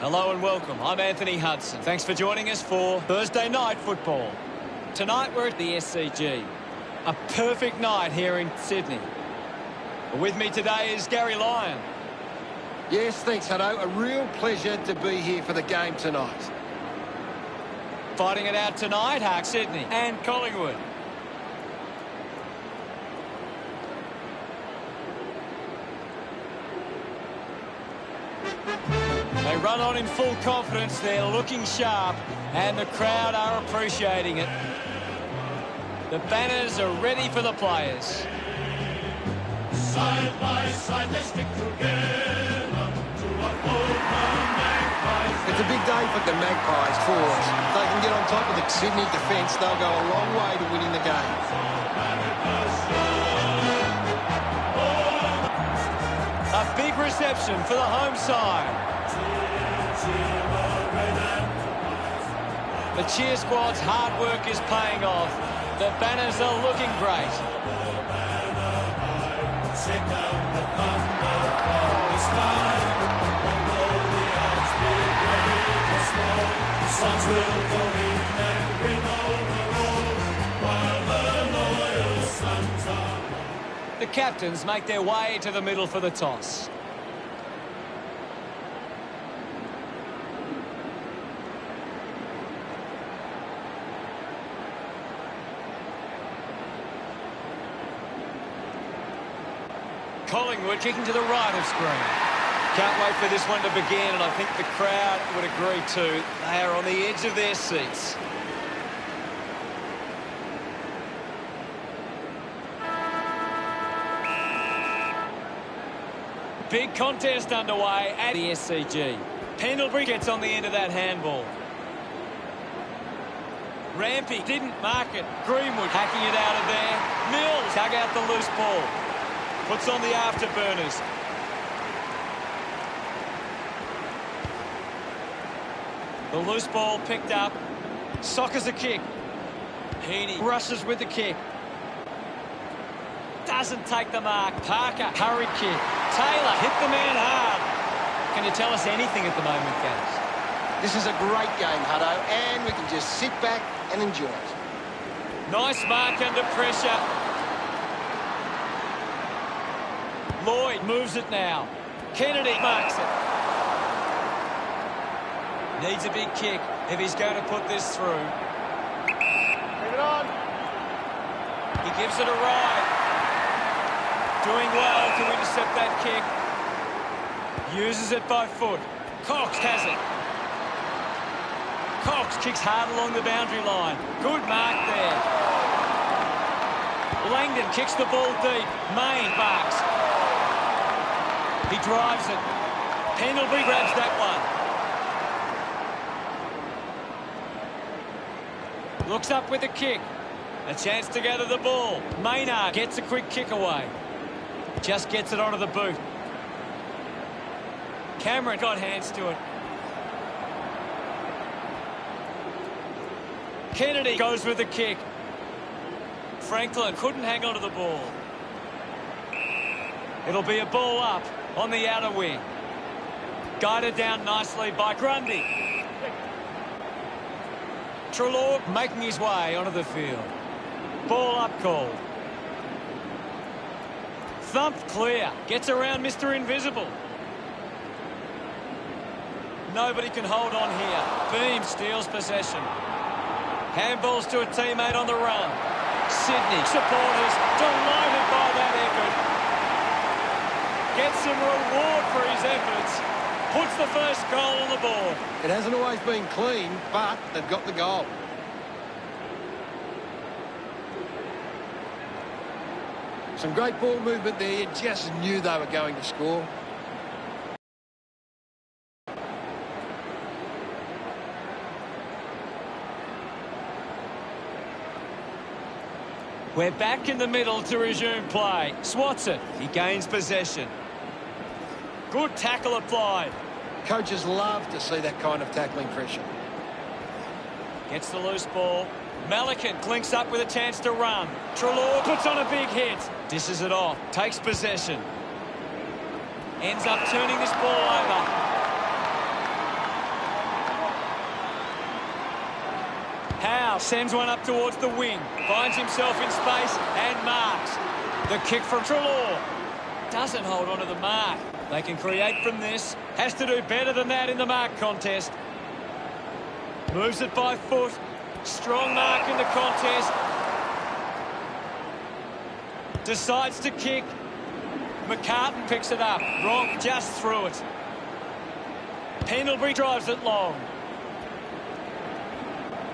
Hello and welcome. I'm Anthony Hudson. Thanks for joining us for Thursday night football. Tonight we're at the SCG. A perfect night here in Sydney. With me today is Gary Lyon. Yes, thanks, Hutto. A real pleasure to be here for the game tonight. Fighting it out tonight, Sydney and Collingwood. They run on in full confidence. They're looking sharp, and the crowd are appreciating it. The banners are ready for the players. Side by side, they stick together to uphold the Magpies. It's a big day for the Magpies forwards. If they can get on top of the Sydney defence, they'll go a long way to winning the game. A big reception for the home side. The cheer squad's hard work is paying off. The banners are looking great. The captains make their way to the middle for the toss. Collingwood kicking to the right of screen. Can't wait for this one to begin, and I think the crowd would agree too. They are on the edge of their seats. Big contest underway at the SCG. Pendlebury gets on the end of that handball. Rampy didn't mark it. Greenwood hacking it out of there. Mills dug out the loose ball. Puts on the afterburners. The loose ball picked up. Sockers a kick. Heaney rushes with the kick. Doesn't take the mark. Parker, hurry kick. Taylor hit the man hard. Can you tell us anything at the moment, guys? This is a great game, Hutto, and we can just sit back and enjoy it. Nice mark under pressure. Lloyd moves it now. Kennedy marks it. Needs a big kick if he's going to put this through. Bring it on. He gives it a ride. Doing well to intercept that kick. Uses it by foot. Cox has it. Cox kicks hard along the boundary line. Good mark there. Langdon kicks the ball deep. Main marks. He drives it. Pendlebury grabs that one. Looks up with a kick. A chance to go to the ball. Maynard gets a quick kick away. Just gets it onto the boot. Cameron got hands to it. Kennedy goes with the kick. Franklin couldn't hang on to the ball. It'll be a ball up on the outer wing. Guided down nicely by Grundy. Treloar making his way onto the field. Ball up call. Thumped clear. Gets around Mr. Invisible. Nobody can hold on here. Beam steals possession. Handballs to a teammate on the run. Sydney supporters delighted by that effort. Gets some reward for his efforts. Puts the first goal on the board. It hasn't always been clean, but they've got the goal. Some great ball movement there. You just knew they were going to score. We're back in the middle to resume play. Swats it. He gains possession. Good tackle applied. Coaches love to see that kind of tackling pressure. Gets the loose ball. Malikan clinks up with a chance to run. Treloar puts on a big hit. Dishes it off. Takes possession. Ends up turning this ball over. Howe sends one up towards the wing. Finds himself in space and marks. The kick from Treloar. Doesn't hold on to the mark. They can create from this. Has to do better than that in the mark contest. Moves it by foot. Strong mark in the contest. Decides to kick. McCartan picks it up. Wrong, just through it. Pendlebury drives it long.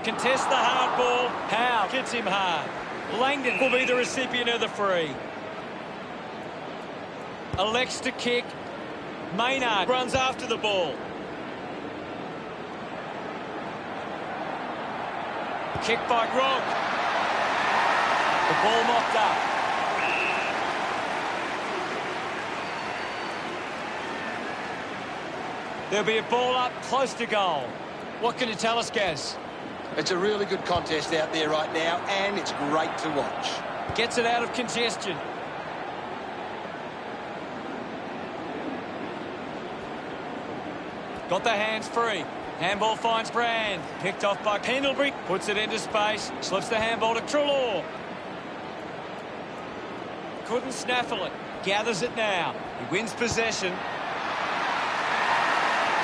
Contests the hard ball. Howe hits him hard. Langdon will be the recipient of the free. Elects to kick. Maynard runs after the ball. Kick by Gronk. The ball mopped up. There'll be a ball up close to goal. What can you tell us, Gaz? It's a really good contest out there right now, and it's great to watch. Gets it out of congestion. Got the hands free. Handball finds Brand. Picked off by Pendlebury. Puts it into space. Slips the handball to Treloar. Couldn't snaffle it. Gathers it now. He wins possession.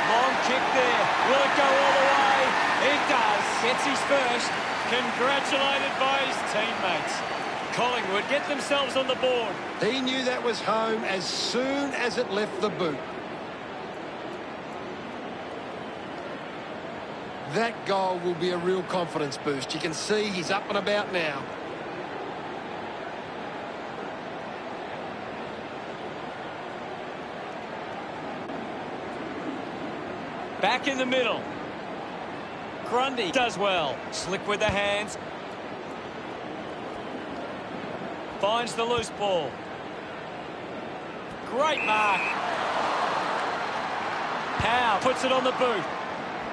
Long kick there. Will it go all the way? It does. Gets his first. Congratulated by his teammates. Collingwood get themselves on the board. He knew that was home as soon as it left the boot. That goal will be a real confidence boost. You can see he's up and about now. Back in the middle. Grundy does well. Slick with the hands. Finds the loose ball. Great mark. Howe puts it on the boot.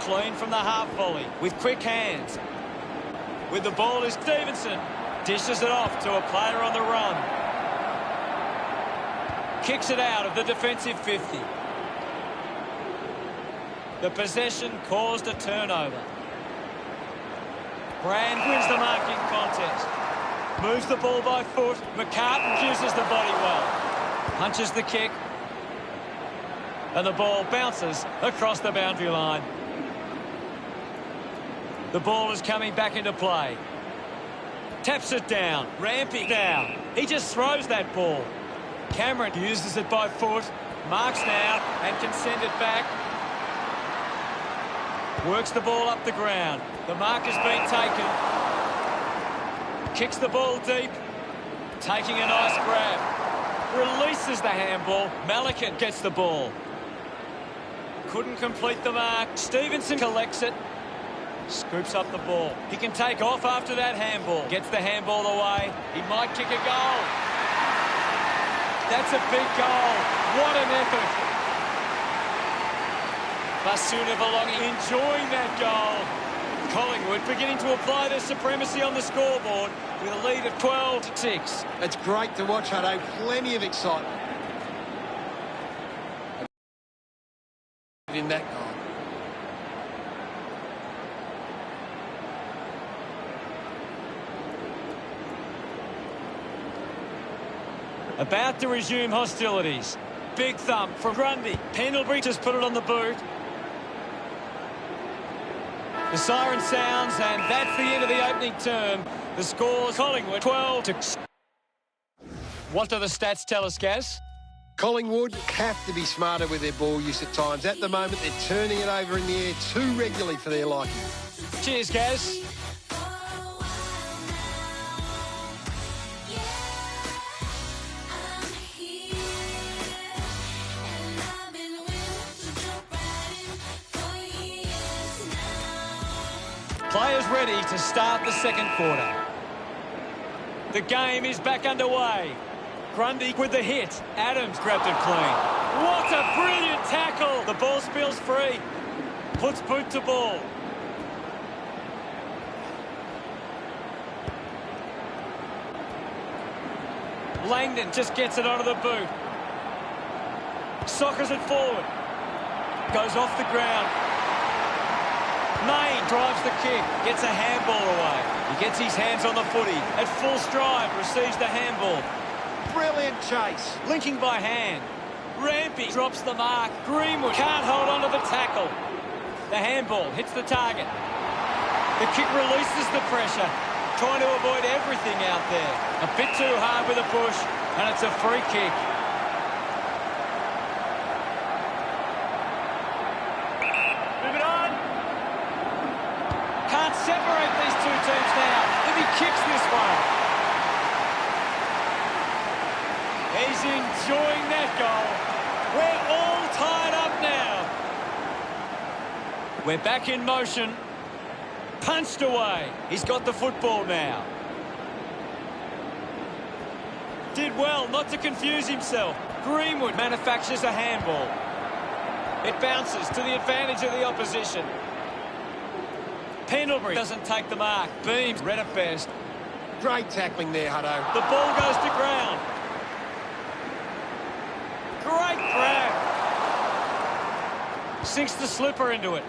Clean from the half volley with quick hands. With the ball is Stevenson. Dishes it off to a player on the run. Kicks it out of the defensive 50. The possession caused a turnover. Brand wins the marking contest. Moves the ball by foot. McCartan uses the body well. Punches the kick. And the ball bounces across the boundary line. The ball is coming back into play. Taps it down. Ramping down. He just throws that ball. Cameron uses it by foot. Marks now and can send it back. Works the ball up the ground. The mark has been taken. Kicks the ball deep. Taking a nice grab. Releases the handball. Malikan gets the ball. Couldn't complete the mark. Stevenson collects it. Scoops up the ball. He can take off after that handball. Gets the handball away. He might kick a goal. That's a big goal. What an effort. Basuna belonging, enjoying that goal. Collingwood beginning to apply their supremacy on the scoreboard with a lead of 12-6. It's great to watch, Hutto. Plenty of excitement in that goal. About to resume hostilities. Big thump from Grundy. Pendlebury just put it on the boot. The siren sounds, and that's the end of the opening term. The score's Collingwood 12-6. What do the stats tell us, Gaz? Collingwood have to be smarter with their ball use at times. At the moment, they're turning it over in the air too regularly for their liking. Cheers, Gaz. Players ready to start the second quarter. The game is back underway. Grundy with the hit. Adams grabbed it clean. What a brilliant tackle. The ball spills free. Puts boot to ball. Langdon just gets it onto the boot. Soccers it forward. Goes off the ground. Main drives the kick, gets a handball away. He gets his hands on the footy. At full stride, receives the handball. Brilliant chase. Linking by hand. Rampy drops the mark. Greenwood can't hold on to the tackle. The handball hits the target. The kick releases the pressure, trying to avoid everything out there. A bit too hard with a push, and it's a free kick. Moving on. Can't separate these two teams now if he kicks this one. He's enjoying that goal. We're all tied up now. We're back in motion. Punched away. He's got the football now. Did well not to confuse himself. Greenwood manufactures a handball. It bounces to the advantage of the opposition. Pendlebury doesn't take the mark. Beams read at best. Great tackling there, Hutto. The ball goes to ground. Great grab. Sinks the slipper into it.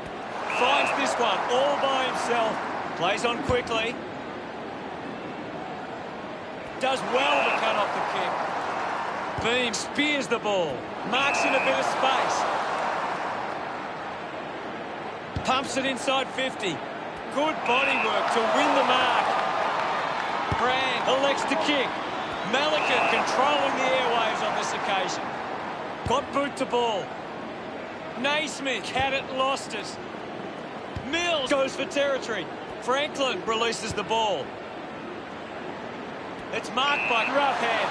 Finds this one all by himself. Plays on quickly. Does well to cut off the kick. Beam spears the ball. Marks in a bit of space. Pumps it inside 50. Good body work to win the mark. Brand elects to kick. Malika controlling the airwaves on this occasion. Got boot to ball. Naismith had it, lost it. Mills goes for territory. Franklin releases the ball. It's marked by Roughhead.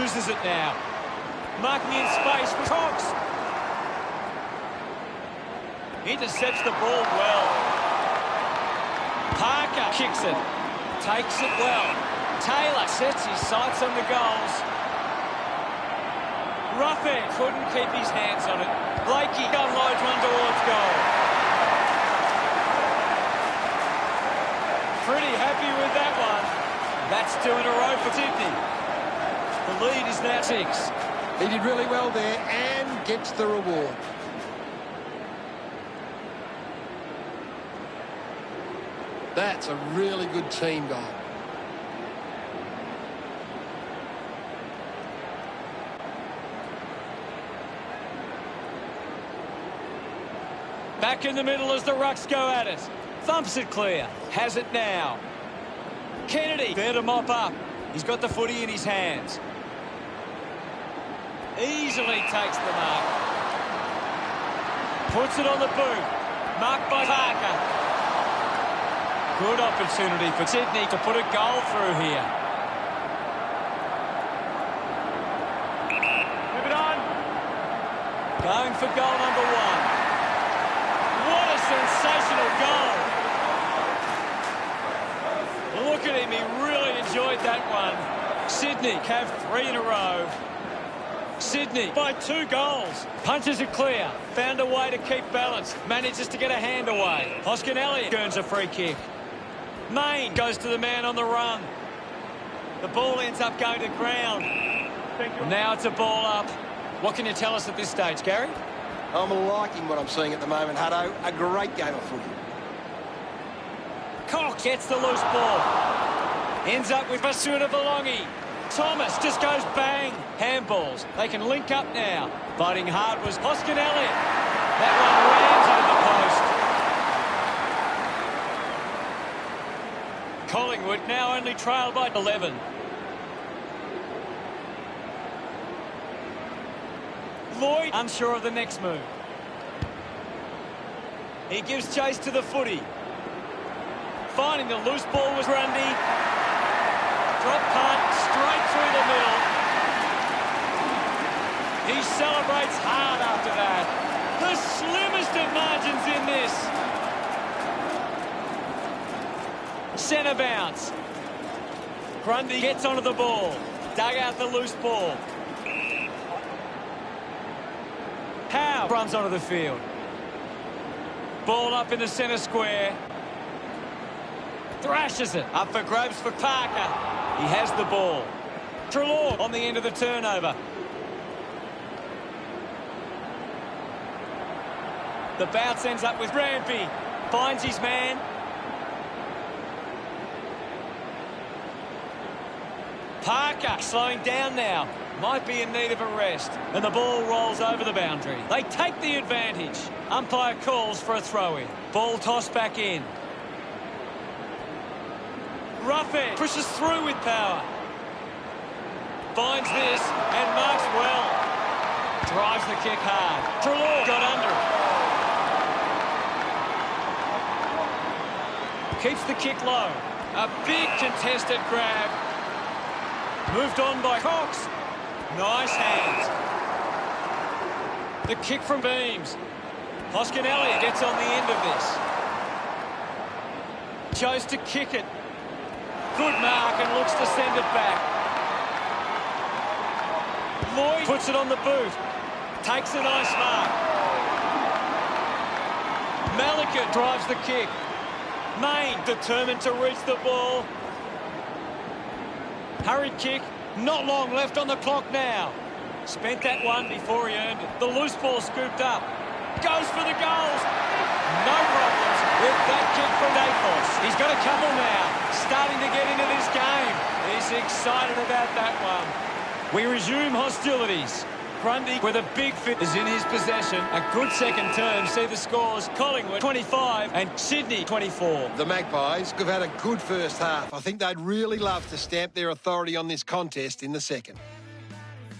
Uses it now. Marking in space for Cox. Intercepts the ball well. Parker kicks it. Takes it well. Taylor sets his sights on the goals. Roughhead couldn't keep his hands on it. Blakey unloads one towards goal. Pretty happy with that one. That's 2 in a row for Sydney. The lead is now 6. He did really well there and gets the reward. That's a really good team goal. Back in the middle as the Rucks go at it. Thumps it clear. Has it now. Kennedy there to mop up. He's got the footy in his hands. Easily takes the mark. Puts it on the boot. Marked by Parker. Good opportunity for Sydney to put a goal through here. Move it on. Going for goal number 1. What a sensational goal. Look at him, he really enjoyed that one. Sydney have 3 in a row. Sydney by 2 goals. Punches it clear. Found a way to keep balance. Manages to get a hand away. Hoskinelli earns a free kick. Main goes to the man on the run. The ball ends up going to ground. Now it's a ball up. What can you tell us at this stage, Gary? I'm liking what I'm seeing at the moment, Hutto. A great game of footy. Cox gets the loose ball. Ends up with Basuna Valongi. Thomas just goes bang. Handballs. They can link up now. Fighting hard was Hoskinelli. That one rams into the post. Collingwood now only trailed by 11. Lloyd unsure of the next move. He gives chase to the footy. Finding the loose ball was Grundy. Drop punt straight through the middle. He celebrates hard after that. The slimmest of margins in this. Centre bounce. Grundy gets onto the ball. Dug out the loose ball. Howe runs onto the field. Ball up in the centre square. Thrashes it. Up for grabs for Parker. He has the ball. Treloar on the end of the turnover. The bounce ends up with Rampy. Finds his man. Parker slowing down now. Might be in need of a rest. And the ball rolls over the boundary. They take the advantage. Umpire calls for a throw-in. Ball tossed back in. Roughhead pushes through with power. Finds this and marks well. Drives the kick hard. Trelaw got under it. Keeps the kick low. A big contested grab. Moved on by Cox. Nice hands. The kick from Beams. Hoskin-Elliott gets on the end of this. Chose to kick it. Good mark and looks to send it back. Lloyd puts it on the boot. Takes a nice mark. Malika drives the kick. Main determined to reach the ball. Hurried kick. Not long left on the clock now. Spent that one before he earned it. The loose ball scooped up. Goes for the goals. No problems with that kick from Dafos. He's got a couple now. Starting to get into this game. He's excited about that one. We resume hostilities. Grundy with a big fit is in his possession. A good second term. See the scores. Collingwood 25 and Sydney 24. The Magpies have had a good first half. I think they'd really love to stamp their authority on this contest in the second.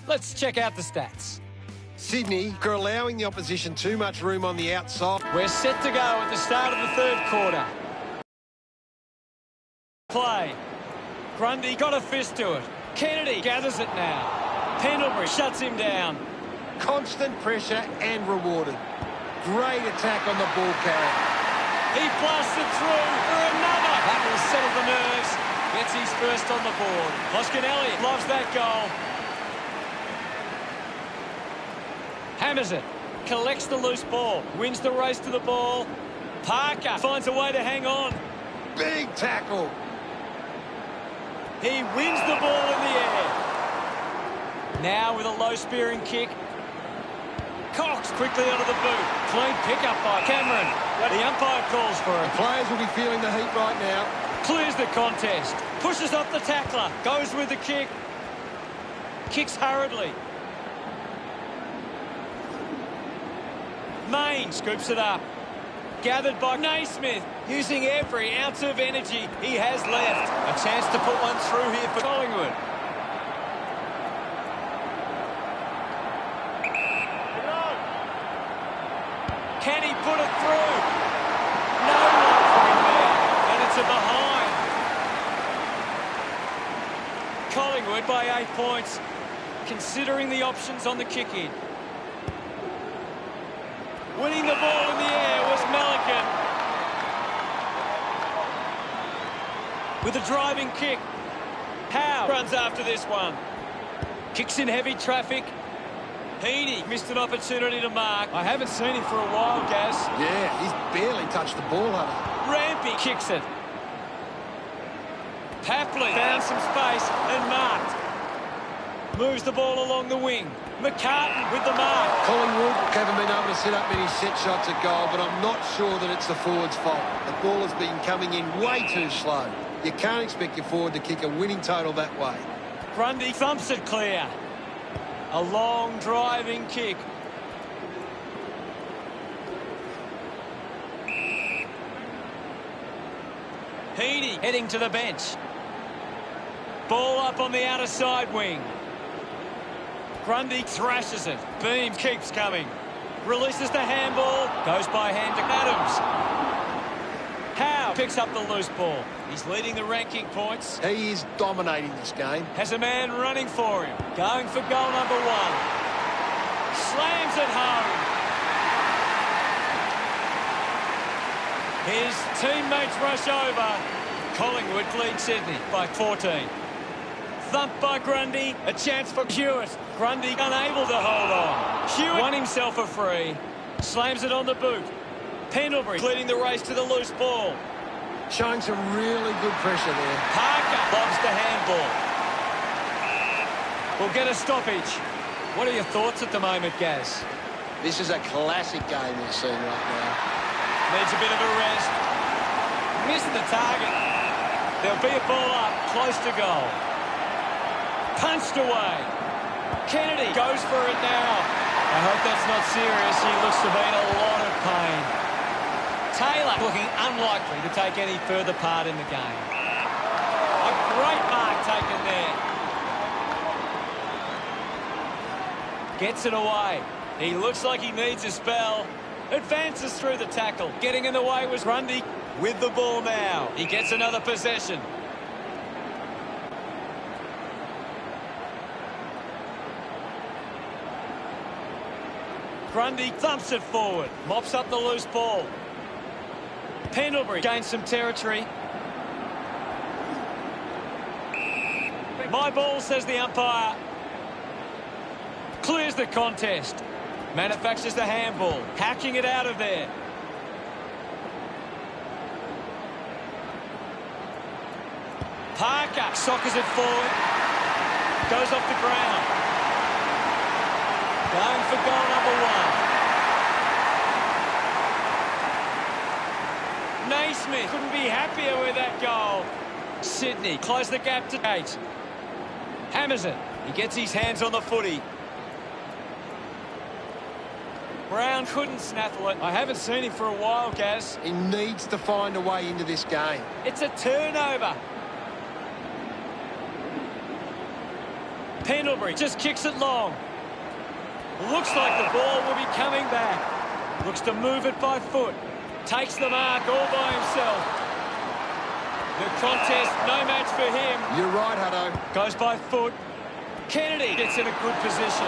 Let's check out the stats. Sydney are allowing the opposition too much room on the outside. We're set to go at the start of the third quarter. Play. Grundy got a fist to it. Kennedy gathers it now. Pendlebury shuts him down. Constant pressure and rewarded. Great attack on the ball carrier. He blasts it through for another. That will settle the nerves. Gets his first on the board. Hoskin-Elliott loves that goal. Hammers it. Collects the loose ball. Wins the race to the ball. Parker finds a way to hang on. Big tackle. He wins the ball in the air. Now with a low spearing kick. Cox quickly onto the boot. Clean pickup by Cameron. The umpire calls for it. The players will be feeling the heat right now. Clears the contest. Pushes off the tackler. Goes with the kick. Kicks hurriedly. Main scoops it up. Gathered by Naismith, using every ounce of energy he has left. A chance to put one through here for Collingwood. Can he put it through? No luck for him there, and it's a behind. Collingwood by 8 points, considering the options on the kick-in. Winning the ball in the air was Melican. With a driving kick. Howe runs after this one. Kicks in heavy traffic. Heaney missed an opportunity to mark. I haven't seen him for a while, Gaz. Yeah, he's barely touched the ball, Hunter. Rampy kicks it. Papley found some space and marked. Moves the ball along the wing. McCartan with the mark. Collingwood haven't been able to set up many set shots at goal, but I'm not sure that it's the forward's fault. The ball has been coming in way too slow. You can't expect your forward to kick a winning total that way. Grundy thumps it clear. A long driving kick. Heaney heading to the bench. Ball up on the outer side wing. Grundy thrashes it. Beam keeps coming. Releases the handball. Goes by hand to Adams. Howe picks up the loose ball. He's leading the ranking points. He is dominating this game. Has a man running for him. Going for goal number 1. Slams it home. His teammates rush over. Collingwood lead Sydney by 14. Thumped by Grundy. A chance for Hewitt. Grundy unable to hold on. Hewitt won himself a free. Slams it on the boot. Pendlebury leading the race to the loose ball. Showing some really good pressure there. Parker loves the handball. We'll get a stoppage. What are your thoughts at the moment, Gaz? This is a classic game we're seeing right now. Needs a bit of a rest. Missed the target. There'll be a ball up, close to goal. Punched away. Kennedy goes for it now. I hope that's not serious. He looks to be in a lot of pain. Taylor looking unlikely to take any further part in the game. A great mark taken there. Gets it away. He looks like he needs a spell. Advances through the tackle. Getting in the way was Grundy with the ball now. He gets another possession. Grundy thumps it forward. Mops up the loose ball. Pendlebury gains some territory. My ball, says the umpire. Clears the contest. Manufactures the handball. Hacking it out of there. Parker soccers it forward. Goes off the ground. Going for goal number one. Naismith couldn't be happier with that goal. Sydney close the gap to 8. Hammers it. He gets his hands on the footy. Brown couldn't snaffle it. I haven't seen him for a while, Gaz. He needs to find a way into this game. It's a turnover. Pendlebury just kicks it long. Looks like the ball will be coming back. Looks to move it by foot. Takes the mark all by himself. The contest, no match for him. You're right, Hutto. Goes by foot. Kennedy gets in a good position.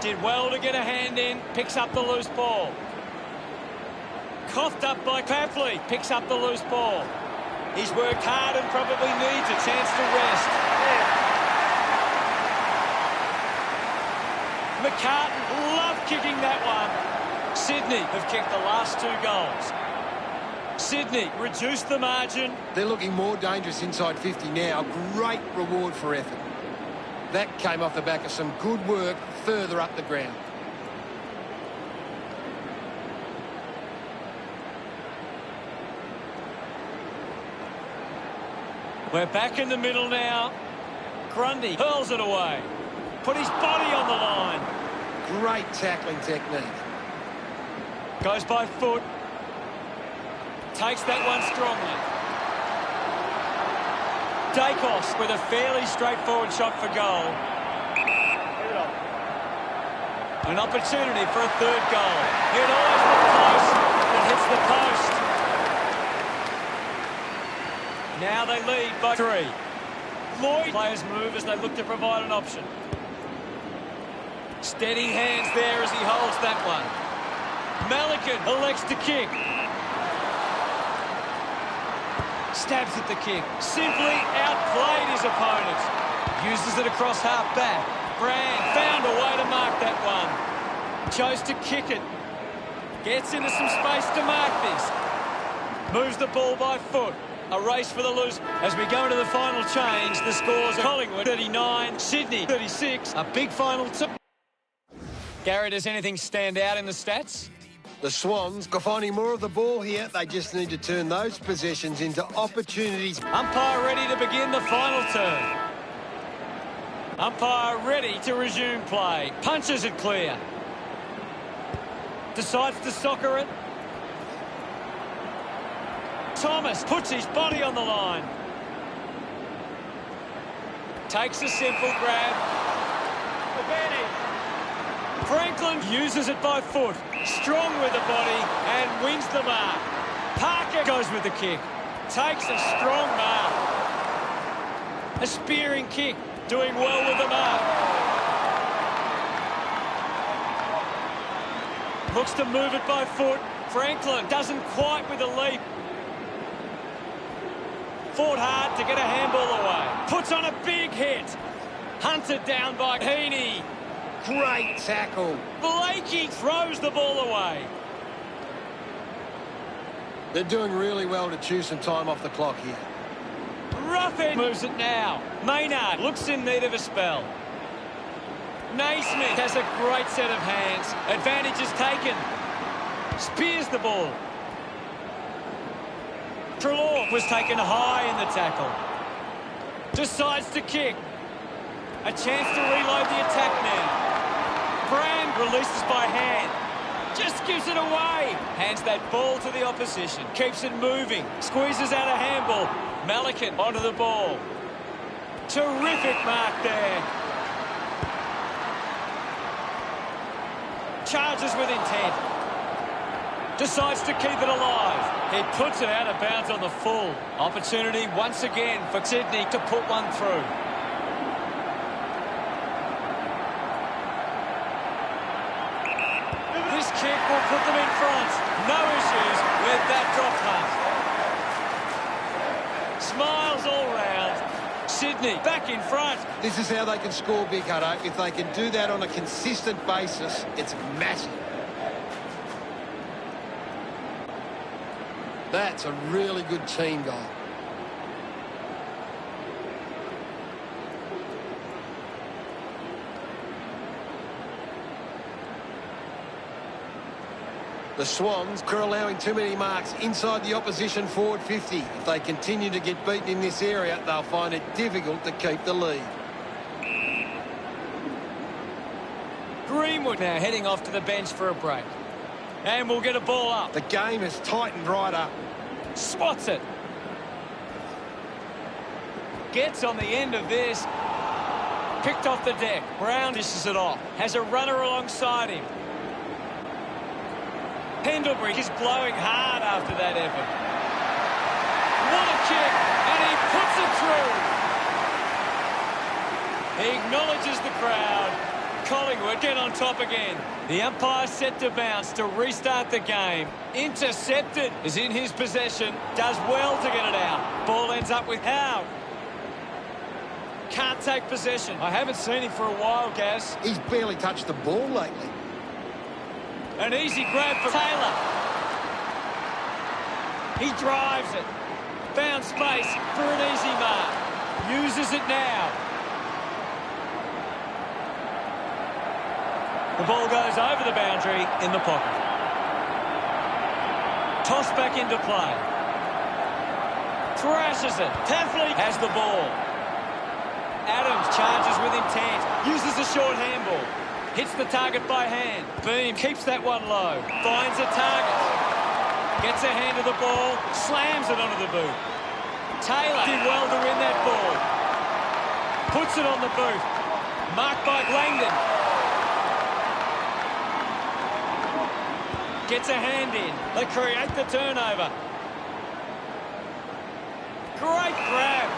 Did well to get a hand in. Picks up the loose ball. Coughed up by Papley. Picks up the loose ball. He's worked hard and probably needs a chance to rest. McCartan loved kicking that one. Sydney have kicked the last 2 goals. Sydney reduced the margin. They're looking more dangerous inside 50 now. Great reward for effort. That came off the back of some good work further up the ground. We're back in the middle now. Grundy hurls it away. Put his body on the line. Great tackling technique. Goes by foot. Takes that one strongly. Dacos with a fairly straightforward shot for goal. An opportunity for a third goal. It always looked close. It hits the post. Now they lead by 3. Lloyd players move as they look to provide an option. Steady hands there as he holds that one. Malikan elects to kick. Stabs at the kick. Simply outplayed his opponent. Uses it across half back. Brand found a way to mark that one. Chose to kick it. Gets into some space to mark this. Moves the ball by foot. A race for the loose. As we go into the final change, the scores are Collingwood 39, Sydney 36. A big final two. Gary, does anything stand out in the stats? The Swans are finding more of the ball here. They just need to turn those possessions into opportunities. Umpire ready to begin the final turn. Umpire ready to resume play. Punches it clear. Decides to soccer it. Thomas puts his body on the line. Takes a simple grab. Franklin uses it by foot. Strong with the body and wins the mark. Parker goes with the kick. Takes a strong mark. A spearing kick. Doing well with the mark. Looks to move it by foot. Franklin doesn't quite with a leap. Fought hard to get a handball away. Puts on a big hit. Hunted down by Heaney. Great tackle. Blakey throws the ball away. They're doing really well to chew some time off the clock here. Roughhead moves it now. Maynard looks in need of a spell. Naismith has a great set of hands. Advantage is taken. Spears the ball. Trelaw was taken high in the tackle. Decides to kick. A chance to reload the attack now. Brand releases by hand. Just gives it away. Hands that ball to the opposition. Keeps it moving. Squeezes out a handball. Malikan onto the ball. Terrific mark there. Charges with intent. Decides to keep it alive. He puts it out of bounds on the full. Opportunity once again for Sydney to put one through. This kick will put them in front. No issues with that drop punt. Smiles all round. Sydney back in front. This is how they can score big, Hutto. If they can do that on a consistent basis, it's massive. That's a really good team goal. The Swans are allowing too many marks inside the opposition forward 50. If they continue to get beaten in this area, they'll find it difficult to keep the lead. Greenwood now heading off to the bench for a break. And we'll get a ball up. The game has tightened right up. Swats it. Gets on the end of this. Picked off the deck. Brown dishes it off. Has a runner alongside him. Pendlebury is blowing hard after that effort. What a kick, and he puts it through. He acknowledges the crowd. Collingwood get on top again. The umpire set to bounce to restart the game. Intercepted, is in his possession. Does well to get it out. Ball ends up with Howe. Can't take possession. I haven't seen him for a while, Gaz. He's barely touched the ball lately. An easy grab for Taylor. He drives it. Found space for an easy mark. Uses it now. The ball goes over the boundary in the pocket. Toss back into play. Thrashes it. Taffley has the ball. Adams charges with intent. Uses a short handball. Hits the target by hand. Beam keeps that one low. Finds a target. Gets a hand of the ball. Slams it onto the boot. Taylor did well to win that ball. Puts it on the boot. Marked by Langdon. Gets a hand in. They create the turnover. Great grab.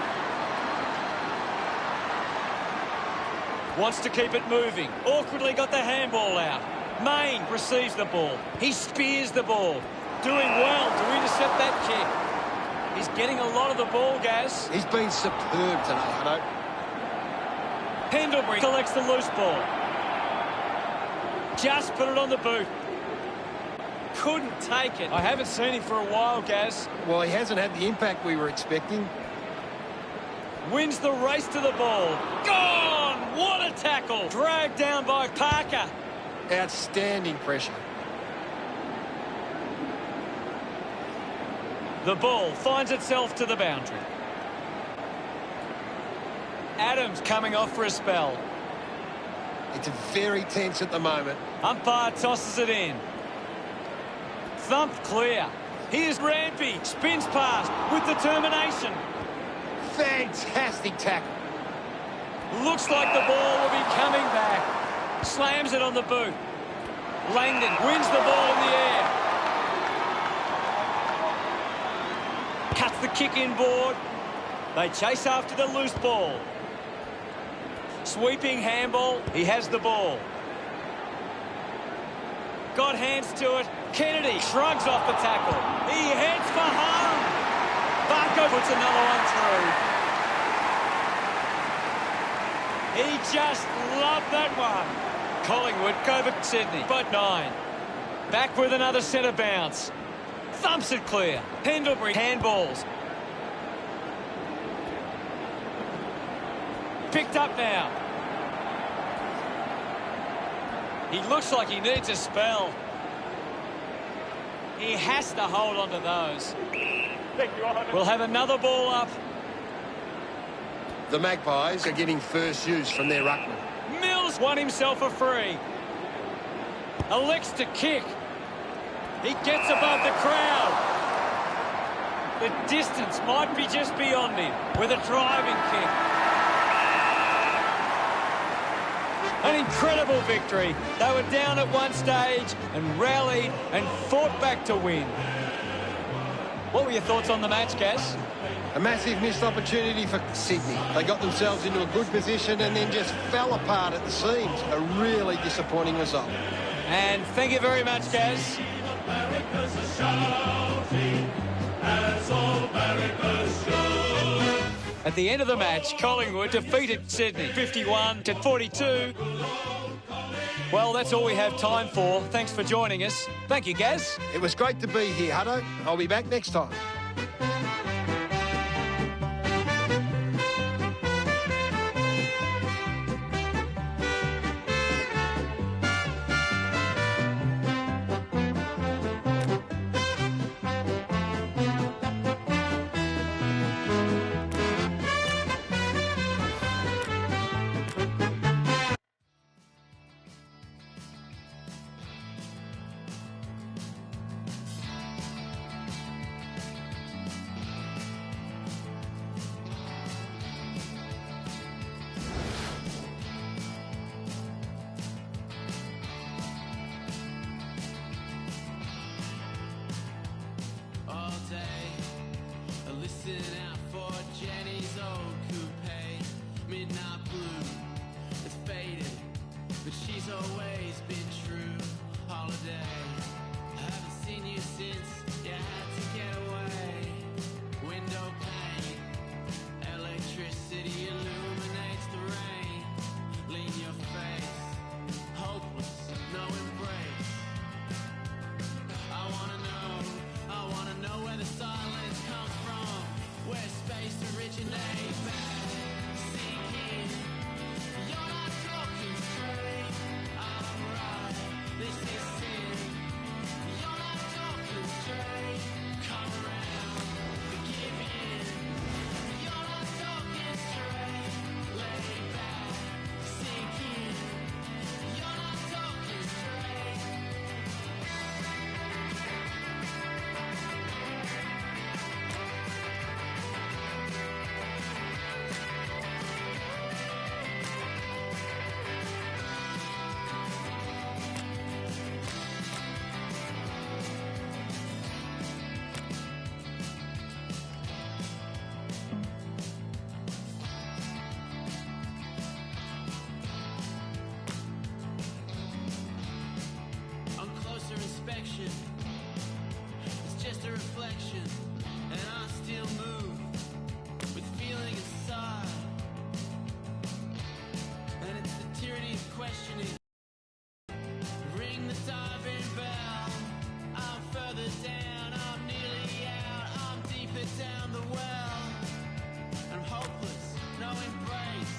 Wants to keep it moving. Awkwardly got the handball out. Main receives the ball. He spears the ball. Doing well to intercept that kick. He's getting a lot of the ball, Gaz. He's been superb tonight, Hutto. Pendlebury collects the loose ball. Just put it on the boot. Couldn't take it. I haven't seen him for a while, Gaz. Well, he hasn't had the impact we were expecting. Wins the race to the ball. Gone! What a tackle! Dragged down by Parker. Outstanding pressure. The ball finds itself to the boundary. Adams coming off for a spell. It's very tense at the moment. Umpire tosses it in. Thumped clear. Here's Rampy. Spins past with determination. Fantastic tackle. Looks like the ball will be coming back. Slams it on the boot. Langdon wins the ball in the air. Cuts the kick inboard. They chase after the loose ball. Sweeping handball. He has the ball. Got hands to it. Kennedy shrugs off the tackle. He heads for home. Barco puts another one through. He just loved that one. Collingwood over Sydney. But 9. Back with another centre bounce. Thumps it clear. Pendlebury handballs. Picked up now. He looks like he needs a spell. He has to hold on to those. We'll have another ball up. The Magpies are getting first use from their ruckman. Mills won himself a free. Elects to kick. He gets above the crowd. The distance might be just beyond him with a driving kick. An incredible victory. They were down at one stage and rallied and fought back to win. What were your thoughts on the match, Gaz? A massive missed opportunity for Sydney. They got themselves into a good position and then just fell apart at the seams. A really disappointing result. And thank you very much, Gaz. America's a shouting, as all America's should. At the end of the match, Collingwood defeated Sydney 51-42. Well, that's all we have time for. Thanks for joining us. Thank you, Gaz. It was great to be here, Hutto. I'll be back next time. Listen out for Jenny's old coupe, midnight blue. It's faded, but she's always been true. Holiday, I haven't seen you since you had to get away. Window pane, electricity illuminates the rain. Lean your face, hopeless, no embrace. I wanna know where the silence comes from, where space originates. Sink in, you're not talking straight. I'm right, this is sin. You're not talking straight. Come around, forgive in. You're not talking straight. Lay back, sink in. You're not talking straight. On closer inspection, it's just a reflection, and I still move with feeling inside. And it's the tyranny of questioning. Ring the diving bell. I'm further down, I'm nearly out, I'm deeper down the well. I'm hopeless, no embrace.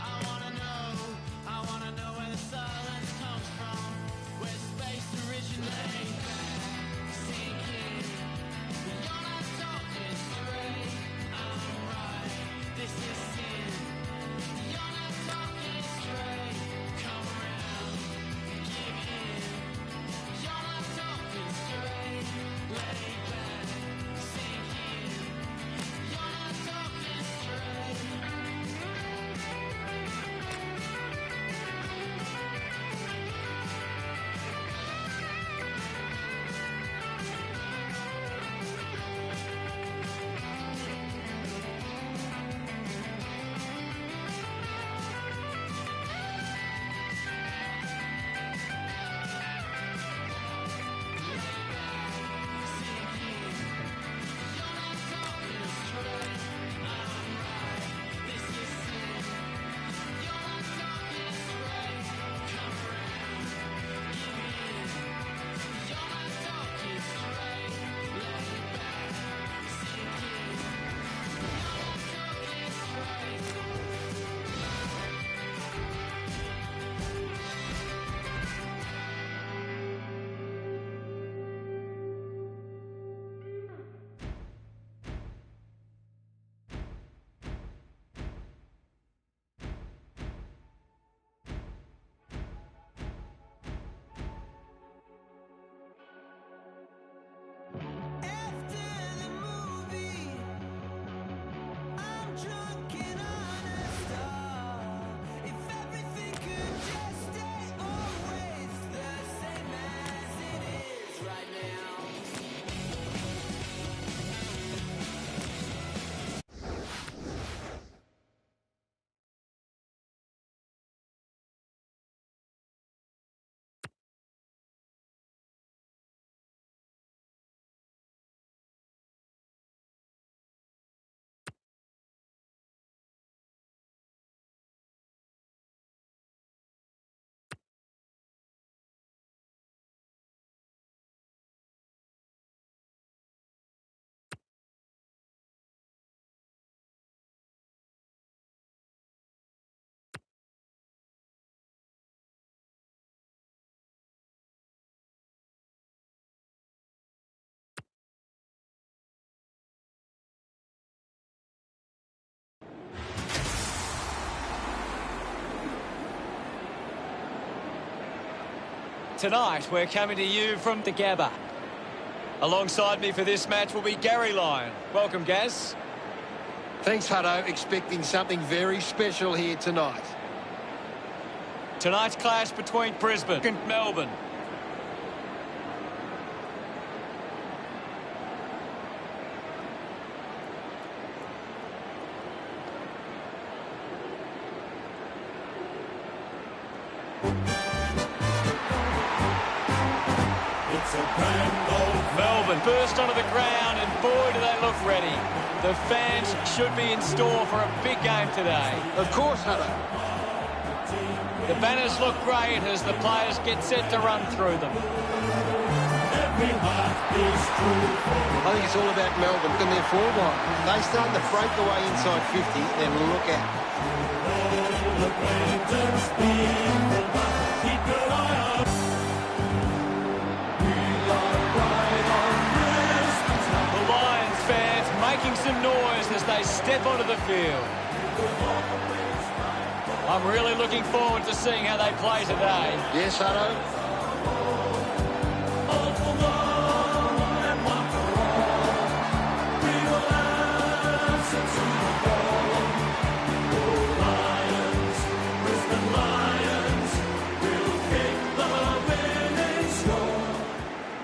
I wanna know where the silence comes from, where space originates. Sink in, Tonight, we're coming to you from the Gabba. Alongside me for this match will be Gary Lyon. Welcome, Gaz. Thanks, Hutto. Expecting something very special here tonight. Tonight's clash between Brisbane and Melbourne. Melbourne burst onto the ground, and boy, do they look ready. The fans should be in store for a big game today. Of course, Hutto. The banners look great as the players get set to run through them. I think it's all about Melbourne and their forward line. They start to break away inside 50, then look out. Making some noise as they step onto the field. I'm really looking forward to seeing how they play today. Yes, Hutto.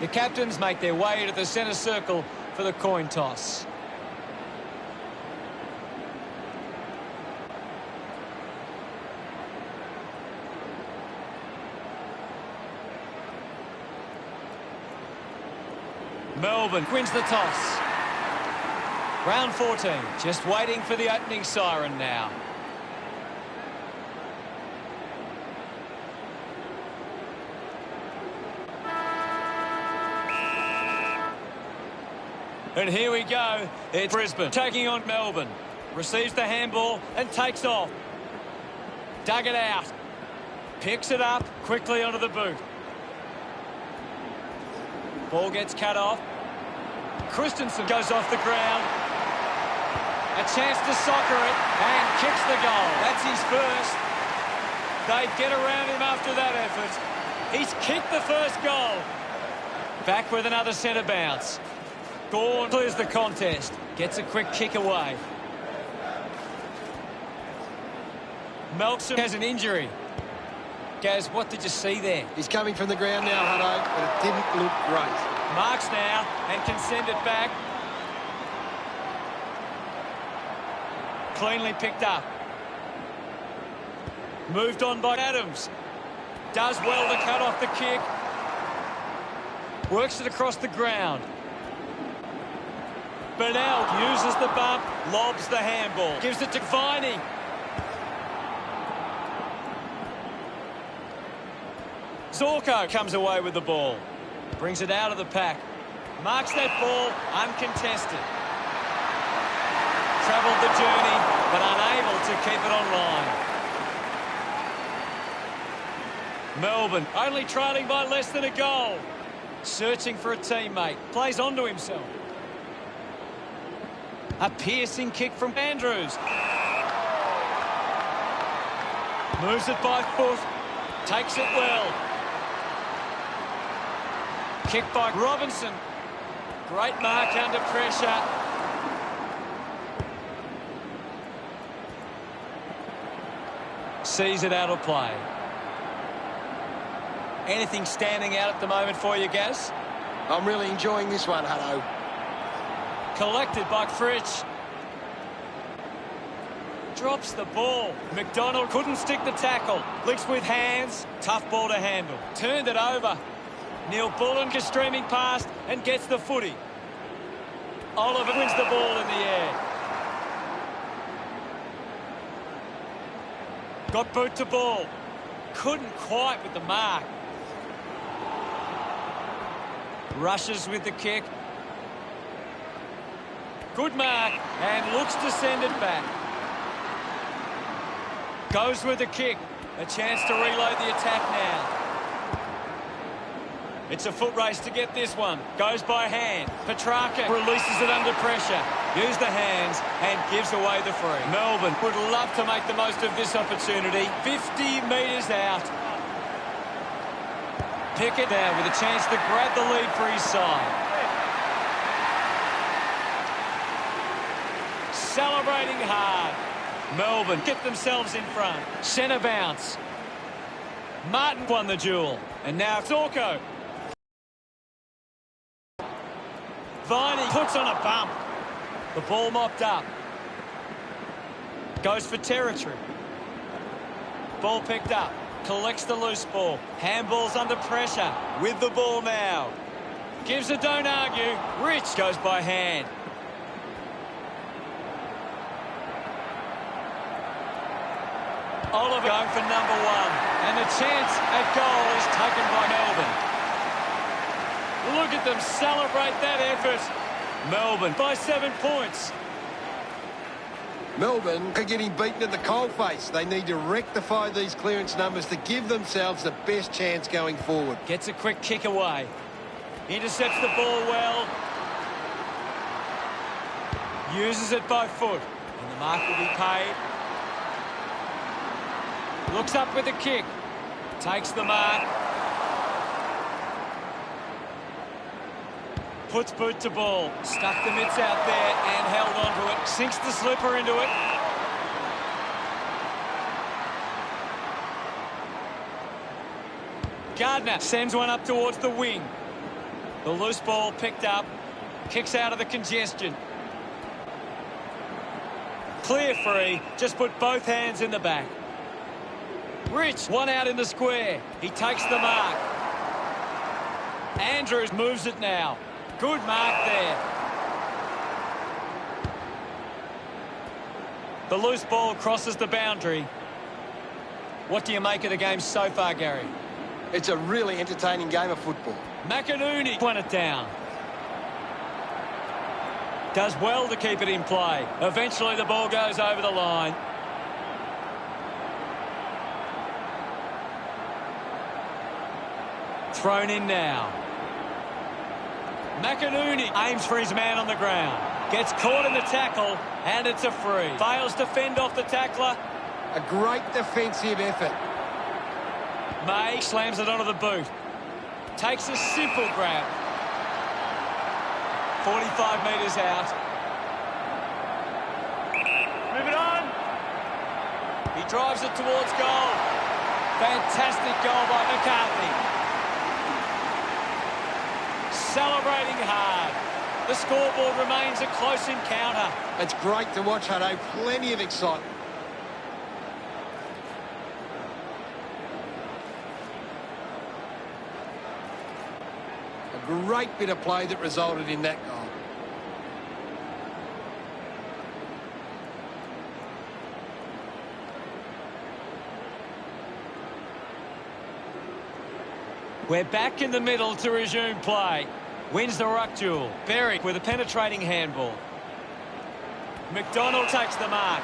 The captains make their way to the centre circle for the coin toss. Melbourne wins the toss. Round 14, just waiting for the opening siren now. And here we go. It's Brisbane taking on Melbourne. Receives the handball and takes off. Dug it out. Picks it up quickly onto the boot. Ball gets cut off. Christensen goes off the ground. A chance to soccer it and kicks the goal. That's his first. They get around him after that effort. He's kicked the first goal. Back with another centre bounce. Gorn clears the contest. Gets a quick kick away. Melkson has an injury. Gaz, what did you see there? He's coming from the ground now, Hutto, but it didn't look great. Marks now and can send it back. Cleanly picked up. Moved on by Adams. Does well to cut off the kick. Works it across the ground. Burnell uses the bump, lobs the handball. Gives it to Viney. Zorko comes away with the ball. Brings it out of the pack. Marks that ball uncontested. Travelled the journey, but unable to keep it on line. Melbourne only trailing by less than a goal. Searching for a teammate. Plays onto himself. A piercing kick from Andrews. Moves it by foot. Takes it well. Kick by Robinson. Great mark under pressure. Sees it out of play. Anything standing out at the moment for you, Gaz? I'm really enjoying this one, Hutto. Collected by Fritsch. Drops the ball. McDonald couldn't stick the tackle. Licks with hands. Tough ball to handle. Turned it over. Neil Bullen is streaming past and gets the footy. Oliver wins the ball in the air. Got boot to ball. Couldn't quite with the mark. Rushes with the kick. Good mark and looks to send it back. Goes with the kick. A chance to reload the attack now. It's a foot race to get this one. Goes by hand. Petrarca releases it under pressure. Use the hands and gives away the free. Melbourne would love to make the most of this opportunity. 50 metres out. Pickett there with a chance to grab the lead for his side. Celebrating hard. Melbourne get themselves in front. Centre bounce. Martin won the duel. And now Zorko. Viney puts on a bump. The ball mopped up. Goes for territory. Ball picked up. Collects the loose ball. Handball's under pressure. With the ball now. Gives a don't argue. Rich goes by hand. Oliver going for number one. And the chance at goal is taken by Melbourne. Look at them celebrate that effort. Melbourne by 7 points. Melbourne are getting beaten at the coalface. They need to rectify these clearance numbers to give themselves the best chance going forward. Gets a quick kick away. Intercepts the ball well. Uses it by foot. And the mark will be paid. Looks up with the kick. Takes the mark. Puts boot to ball. Stuck the mitts out there and held onto it. Sinks the slipper into it. Gardner sends one up towards the wing. The loose ball picked up. Kicks out of the congestion. Clear free. Just put both hands in the back. Rich, one out in the square. He takes the mark. Andrews moves it now. Good mark there. The loose ball crosses the boundary. What do you make of the game so far, Gary? It's a really entertaining game of football. McInerney won it down. Does well to keep it in play. Eventually the ball goes over the line. Thrown in now. McInerney aims for his man on the ground. Gets caught in the tackle, and it's a free. Fails to fend off the tackler. A great defensive effort. May slams it onto the boot. Takes a simple grab. 45 metres out. Move it on. He drives it towards goal. Fantastic goal by McCarthy. Celebrating hard. The scoreboard remains a close encounter. It's great to watch, Hutto. Plenty of excitement. A great bit of play that resulted in that goal. We're back in the middle to resume play. Wins the ruck duel. Berry with a penetrating handball. McDonald takes the mark.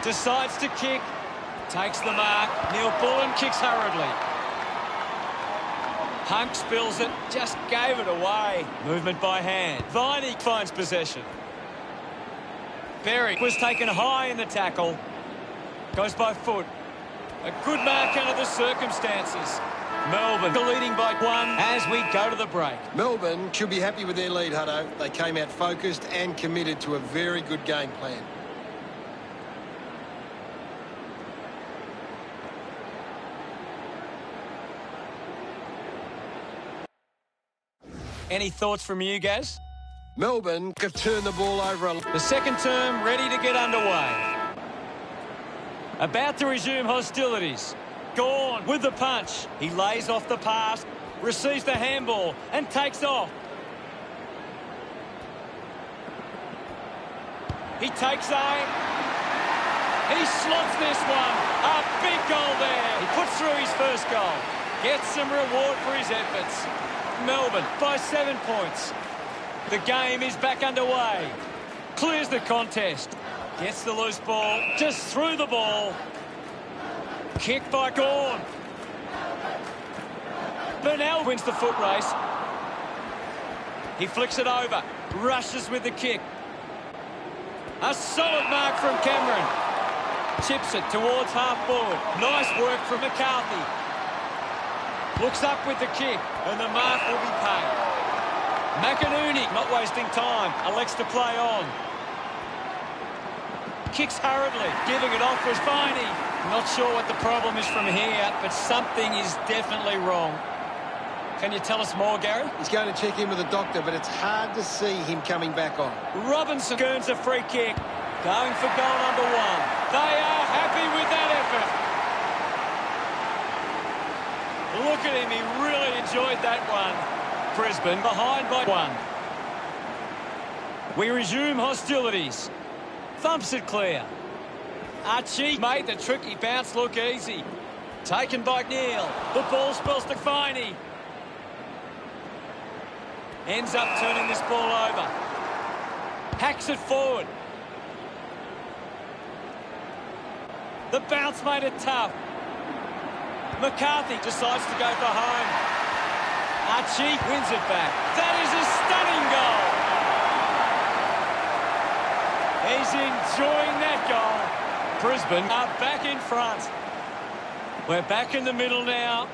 Decides to kick. Takes the mark. Neil Bullen kicks hurriedly. Hunk spills it. Just gave it away. Movement by hand. Viney finds possession. Berry was taken high in the tackle. Goes by foot. A good mark under the circumstances. Melbourne leading by one as we go to the break. Melbourne should be happy with their lead, Hutto. They came out focused and committed to a very good game plan. Any thoughts from you, Gaz? Melbourne could turn the ball over. The second term ready to get underway. About to resume hostilities. Gone with the punch. He lays off the pass, receives the handball and takes off. He takes aim. He slots this one. A big goal there. He puts through his first goal. Gets some reward for his efforts. Melbourne by 7 points. The game is back underway. Clears the contest. Gets the loose ball. Just through the ball. Kick by Gawn. Burnell wins the foot race. He flicks it over. Rushes with the kick. A solid mark from Cameron. Chips it towards half forward. Nice work from McCarthy. Looks up with the kick, and the mark will be paid. McInerney, not wasting time, elects to play on. Kicks hurriedly, giving it off was Viney. Not sure what the problem is from here, but something is definitely wrong. Can you tell us more, Gary? He's going to check in with the doctor, but it's hard to see him coming back on. Robinson earns a free kick. Going for goal number 1. They are happy with that effort. Look at him, he really enjoyed that one. Brisbane behind by 1. We resume hostilities. Thumps it clear. Archie made the tricky bounce look easy. Taken by Neil. The ball spills to Viney. Ends up turning this ball over. Hacks it forward. The bounce made it tough. McCarthy decides to go for home. Archie wins it back. That is a stunning goal. He's enjoying that goal. Brisbane are back in front. We're back in the middle now.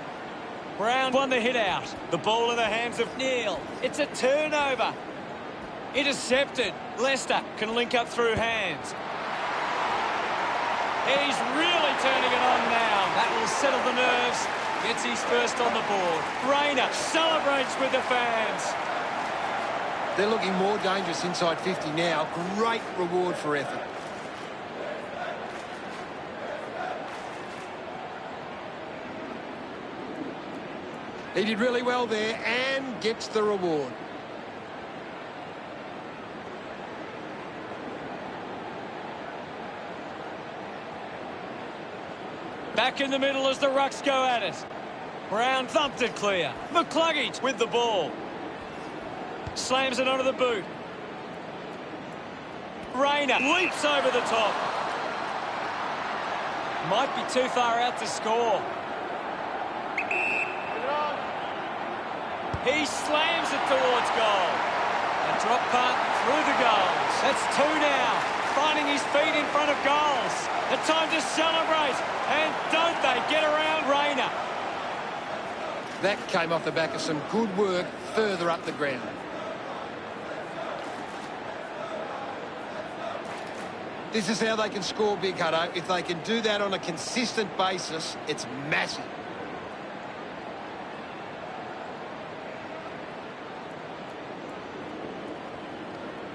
Brown won the hit out. The ball in the hands of Neil. It's a turnover. Intercepted. Leicester can link up through hands. He's really turning it on now. That will settle the nerves. Gets his first on the board. Rayner celebrates with the fans. They're looking more dangerous inside 50 now. Great reward for effort. He did really well there and gets the reward. Back in the middle as the Rucks go at it. Brown thumped it clear. McCluggage with the ball. Slams it onto the boot. Rayner leaps over the top. Might be too far out to score. He slams it towards goal. A drop punt through the goals. That's 2 now. Finding his feet in front of goals. A time to celebrate. And don't they get around Rayner. That came off the back of some good work further up the ground. This is how they can score, Big Hutto. If they can do that on a consistent basis, it's massive.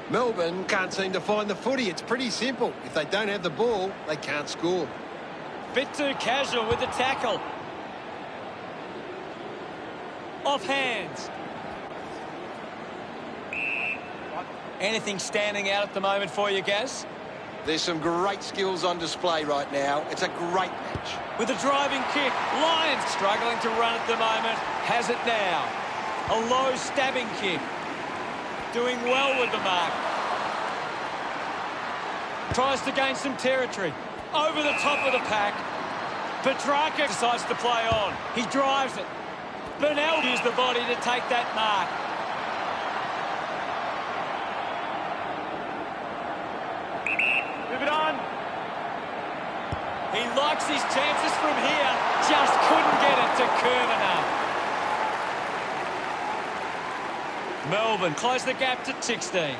Melbourne can't seem to find the footy. It's pretty simple. If they don't have the ball, they can't score. Bit too casual with the tackle. Off hands. Anything standing out at the moment for you, Gaz? There's some great skills on display right now. It's a great match. With a driving kick. Lions struggling to run at the moment. Has it now. A low stabbing kick. Doing well with the mark. Tries to gain some territory. Over the top of the pack. Petrarca decides to play on. He drives it. Burnell used the body to take that mark. Move it on. He likes his chances from here. Just couldn't get it to curve enough. Melbourne close the gap to 16.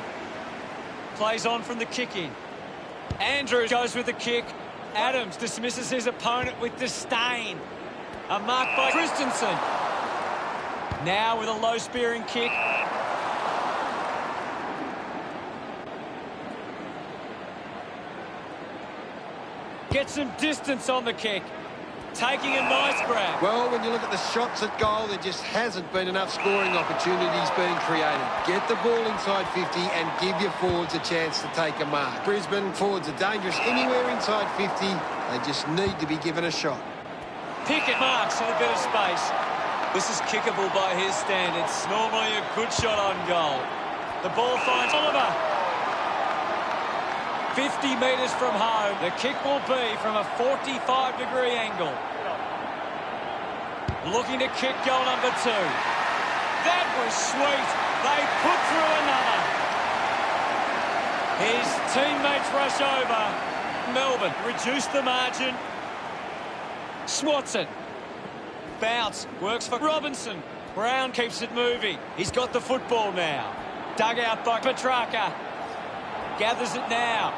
Plays on from the kick-in. Andrews goes with the kick. Adams dismisses his opponent with disdain. A mark by Christensen. Now with a low spearing kick. Gets some distance on the kick. Taking a nice grab. Well, when you look at the shots at goal, there just hasn't been enough scoring opportunities being created. Get the ball inside 50 and give your forwards a chance to take a mark. Brisbane forwards are dangerous anywhere inside 50. They just need to be given a shot. Pickett marks in a bit of space. This is kickable by his standards. Normally a good shot on goal. The ball finds Oliver. 50 metres from home. The kick will be from a 45-degree angle. Looking to kick goal number 2. That was sweet. They put through another. His teammates rush over. Melbourne reduce the margin. Swats it. bounce. Works for Robinson. Brown keeps it moving. He's got the football now. Dug out by Petrarca. Gathers it now.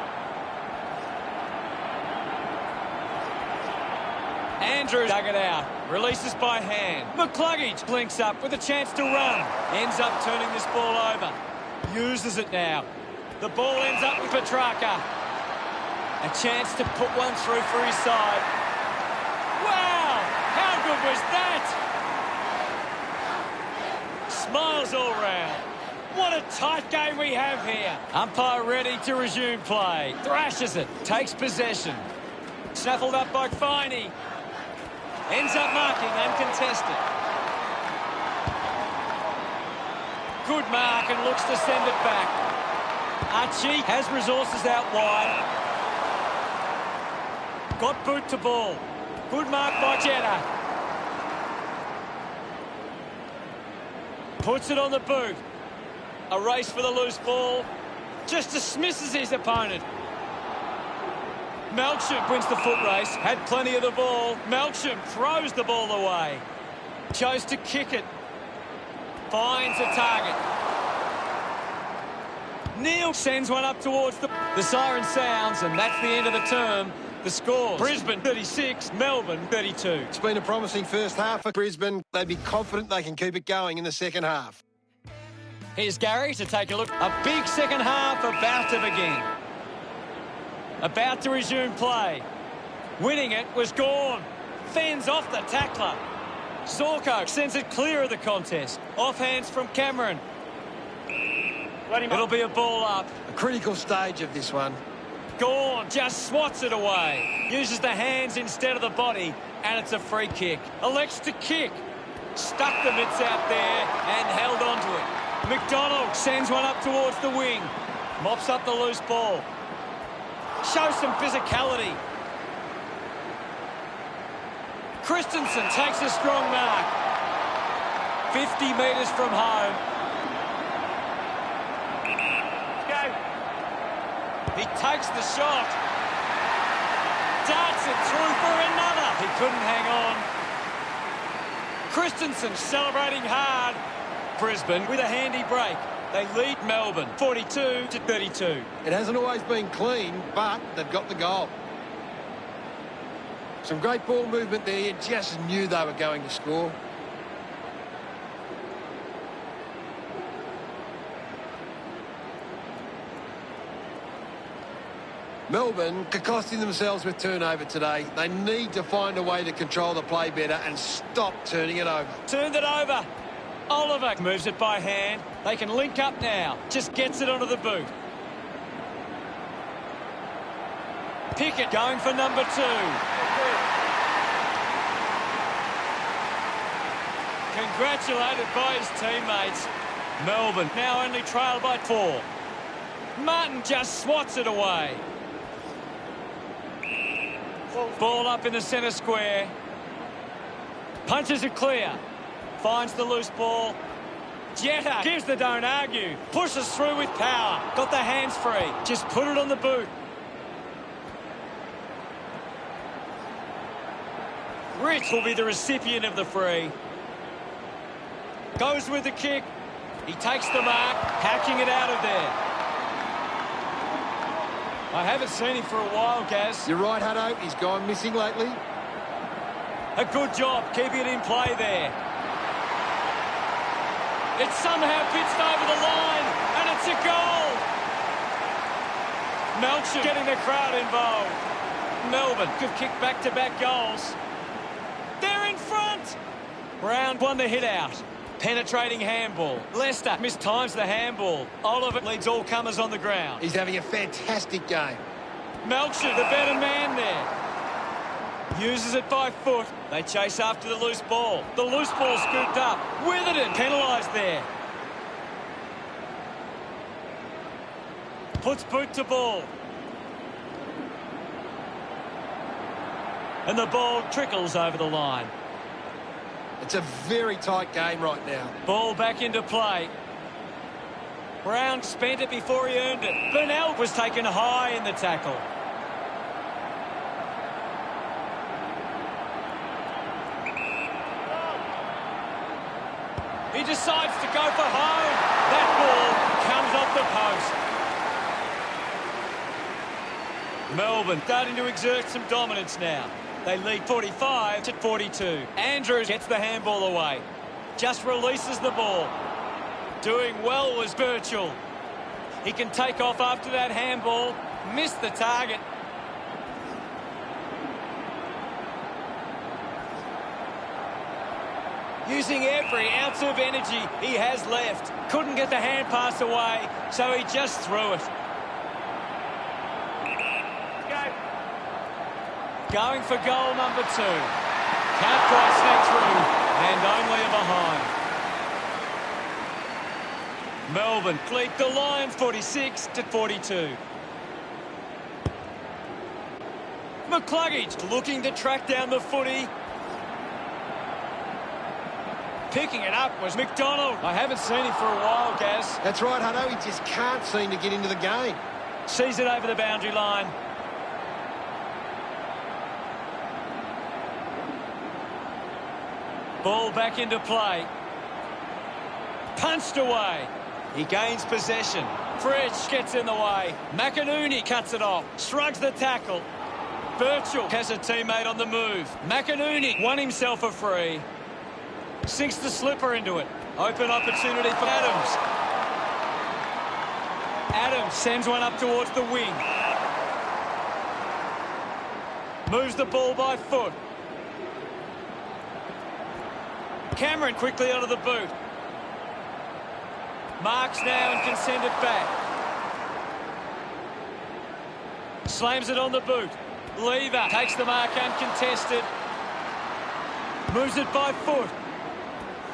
Andrews dug it out. Releases by hand. McCluggage links up with a chance to run. Ends up turning this ball over. Uses it now. The ball ends up with Petrarca. A chance to put one through for his side. Wow! How good was that? Smiles all round. What a tight game we have here. Umpire ready to resume play. Thrashes it. Takes possession. Snaffled up by Finey. Ends up marking uncontested. Good mark and looks to send it back. Archie has resources out wide. Got boot to ball. Good mark by Jetta. Puts it on the boot. A race for the loose ball. Just dismisses his opponent. Melcham wins the foot race. Had plenty of the ball. Melcham throws the ball away. Chose to kick it. Finds a target. Neil sends one up towards the siren sounds, and that's the end of the term. The scores: Brisbane 36, Melbourne 32. It's been a promising first half for Brisbane. They'd be confident they can keep it going in the second half. Here's Gary to take a look. A big second half about to begin. About to resume play. Winning it was Gawn. Fends off the tackler. Zorko sends it clear of the contest. Offhands from Cameron. It'll be a ball up. A critical stage of this one. Gawn just swats it away. Uses the hands instead of the body, and it's a free kick. Elects to kick. Stuck the mitts out there and held on to it. McDonald sends one up towards the wing. Mops up the loose ball. Shows some physicality. Christensen takes a strong mark. 50 metres from home. He takes the shot. Darts it through for another. He couldn't hang on. Christensen celebrating hard. Brisbane with a handy break. They lead Melbourne 42-32. It hasn't always been clean, but they've got the goal. Some great ball movement there. You just knew they were going to score. Melbourne are costing themselves with turnover today. They need to find a way to control the play better and stop turning it over. Turned it over. Oliver moves it by hand. They can link up now. Just gets it onto the boot. Pickett going for number 2. Congratulated by his teammates. Melbourne now only trailed by 4. Martin just swats it away. Ball up in the centre square. Punches it clear. Finds the loose ball. Jetta gives the don't argue. Pushes through with power. Got the hands free. Just put it on the boot. Rich will be the recipient of the free. Goes with the kick. He takes the mark. Hacking it out of there. I haven't seen him for a while, Gaz. You're right, Hutto. He's gone missing lately. A good job keeping it in play there. It's somehow pitched over the line, and it's a goal. Melcham getting the crowd involved. Melbourne could kick back-to-back goals. They're in front. Brown won the hit out. Penetrating handball. Leicester mistimes the handball. Oliver leads all comers on the ground. He's having a fantastic game. Melcham, the better man there. Uses it by foot. They chase after the loose ball. The loose ball scooped up. Witherden penalised there. Puts boot to ball. And the ball trickles over the line. It's a very tight game right now. Ball back into play. Brown spent it before he earned it. Burnell was taken high in the tackle. He decides to go for home. That ball comes off the post. Melbourne starting to exert some dominance now. They lead 45-42. Andrews gets the handball away. Just releases the ball. Doing well was Birchall. He can take off after that handball. Missed the target. Using every ounce of energy he has left. Couldn't get the hand pass away, so he just threw it. Going for goal number 2. Can't quite sneak through, and only a behind. Melbourne lead the Lions 46-42. McCluggage looking to track down the footy. Picking it up was McDonald. I haven't seen him for a while, Gaz. That's right, Hutto. He just can't seem to get into the game. Sees it over the boundary line. Ball back into play. Punched away. He gains possession. Fritsch gets in the way. McInerney cuts it off. Shrugs the tackle. Birchall has a teammate on the move. McInerney won himself a free. Sinks the slipper into it. Open opportunity for Adams. Adams sends one up towards the wing. Moves the ball by foot. Cameron quickly onto the boot. Marks now and can send it back. Slams it on the boot. Lever takes the mark uncontested. Moves it by foot.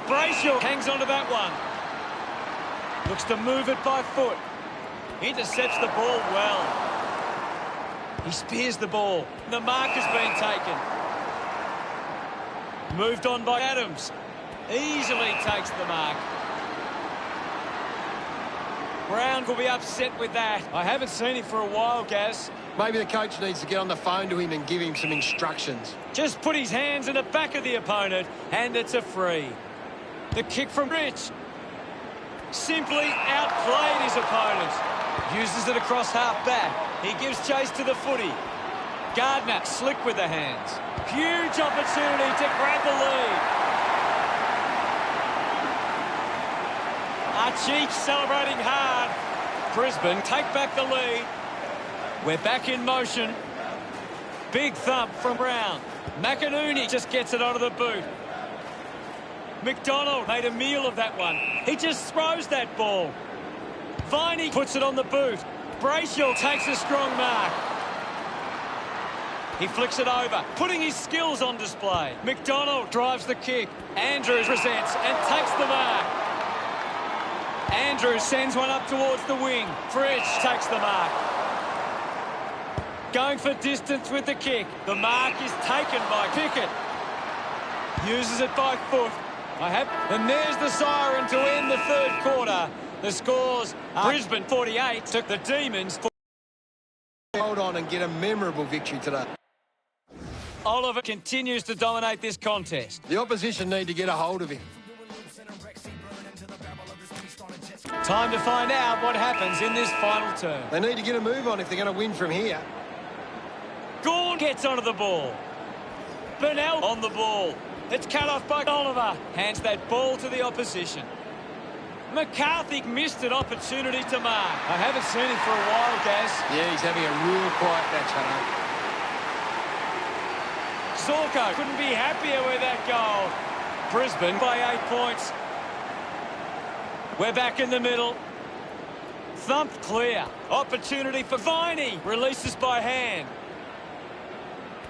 Brayshaw hangs onto that one. Looks to move it by foot. Intercepts the ball well. He spears the ball. The mark has been taken. Moved on by Adams. Easily takes the mark. Brown will be upset with that. I haven't seen him for a while, Gaz. Maybe the coach needs to get on the phone to him and give him some instructions. Just put his hands in the back of the opponent, and it's a free. The kick from Rich. Simply outplayed his opponent. Uses it across half back. He gives chase to the footy. Gardner slick with the hands. Huge opportunity to grab the lead. Archie celebrating hard. Brisbane take back the lead. We're back in motion. Big thump from Brown. McInerney just gets it onto the boot. McDonald made a meal of that one. He just throws that ball. Viney puts it on the boot. Brayshaw takes a strong mark. He flicks it over, putting his skills on display. McDonald drives the kick. Andrews presents and takes the mark. Andrews sends one up towards the wing. Fritsch takes the mark. Going for distance with the kick. The mark is taken by Pickett. Uses it by foot. And there's the siren to end the third quarter. The scores are Brisbane 48 took the Demons. Hold on and get a memorable victory today. Oliver continues to dominate this contest. The opposition need to get a hold of him. Time to find out what happens in this final term. They need to get a move on if they're going to win from here. Gawn gets onto the ball. Burnell on the ball. It's cut off by Oliver. Hands that ball to the opposition. McCarthy missed an opportunity to mark. I haven't seen him for a while, Gaz. Yeah, he's having a real quiet match, Hutto. Zorko couldn't be happier with that goal. Brisbane by 8 points. We're back in the middle. Thumped clear. Opportunity for Viney. Releases by hand.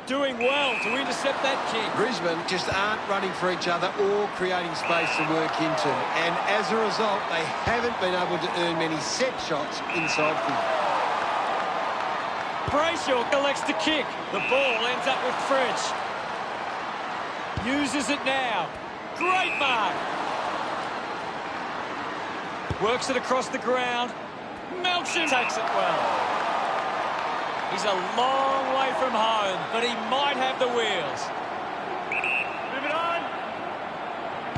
Doing well to intercept that kick. Brisbane just aren't running for each other or creating space to work into. And as a result, they haven't been able to earn many set shots inside field. Brayshaw elects to kick. The ball ends up with Fritsch. Uses it now. Great mark. Works it across the ground. Melchin takes it well. He's a long way from home, but he might have the wheels. Move it on.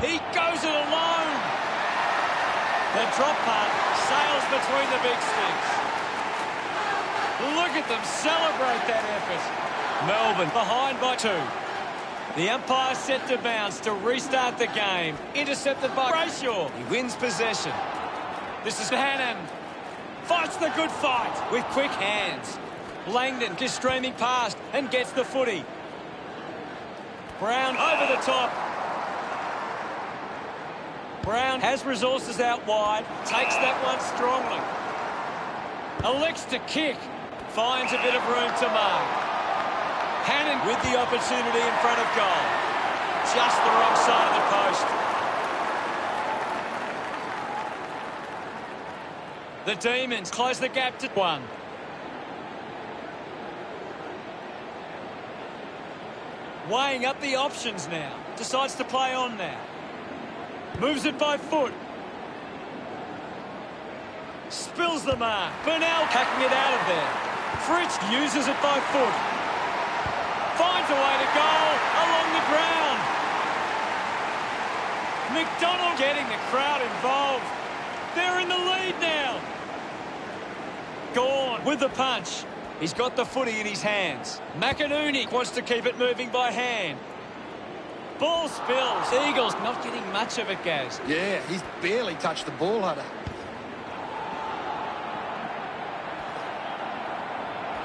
He goes it alone. The drop punt sails between the big sticks. Look at them celebrate that effort. Melbourne behind by 2. The umpire set to bounce to restart the game. Intercepted by Brayshaw. He wins possession. This is Hannon. Fights the good fight with quick hands. Langdon is streaming past and gets the footy. Brown over the top. Brown has resources out wide. Takes that one strongly. Elects to kick. Finds a bit of room to mark. Hannon with the opportunity in front of goal. Just the wrong side of the post. The Demons close the gap to 1. Weighing up the options now. Decides to play on now. Moves it by foot. Spills the mark. Burnell kicking it out of there. Fritsch uses it by foot. Finds a way to goal along the ground. McDonald getting the crowd involved. They're in the lead now. Gawn with the punch. He's got the footy in his hands. McInerney wants to keep it moving by hand. Ball spills. Eagles not getting much of it, Gaz. Yeah, he's barely touched the ball, Hunter.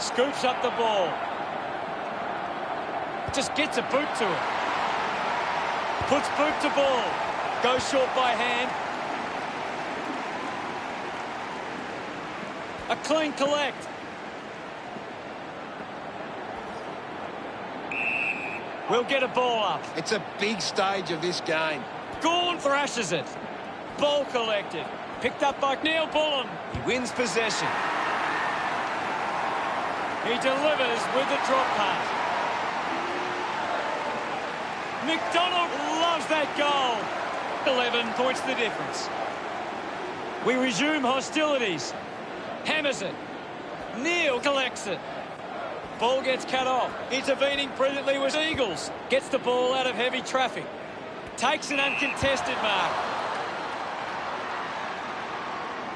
Scoops up the ball. Just gets a boot to it. Puts boot to ball. Goes short by hand. A clean collect. We'll get a ball up. It's a big stage of this game. Gawn thrashes it. Ball collected. Picked up by Neil Bullen. He wins possession. He delivers with the drop punt. McDonald loves that goal. 11 points the difference. We resume hostilities. Hammers it. Neil collects it. Ball gets cut off. Intervening brilliantly was Eagles. Gets the ball out of heavy traffic. Takes an uncontested mark.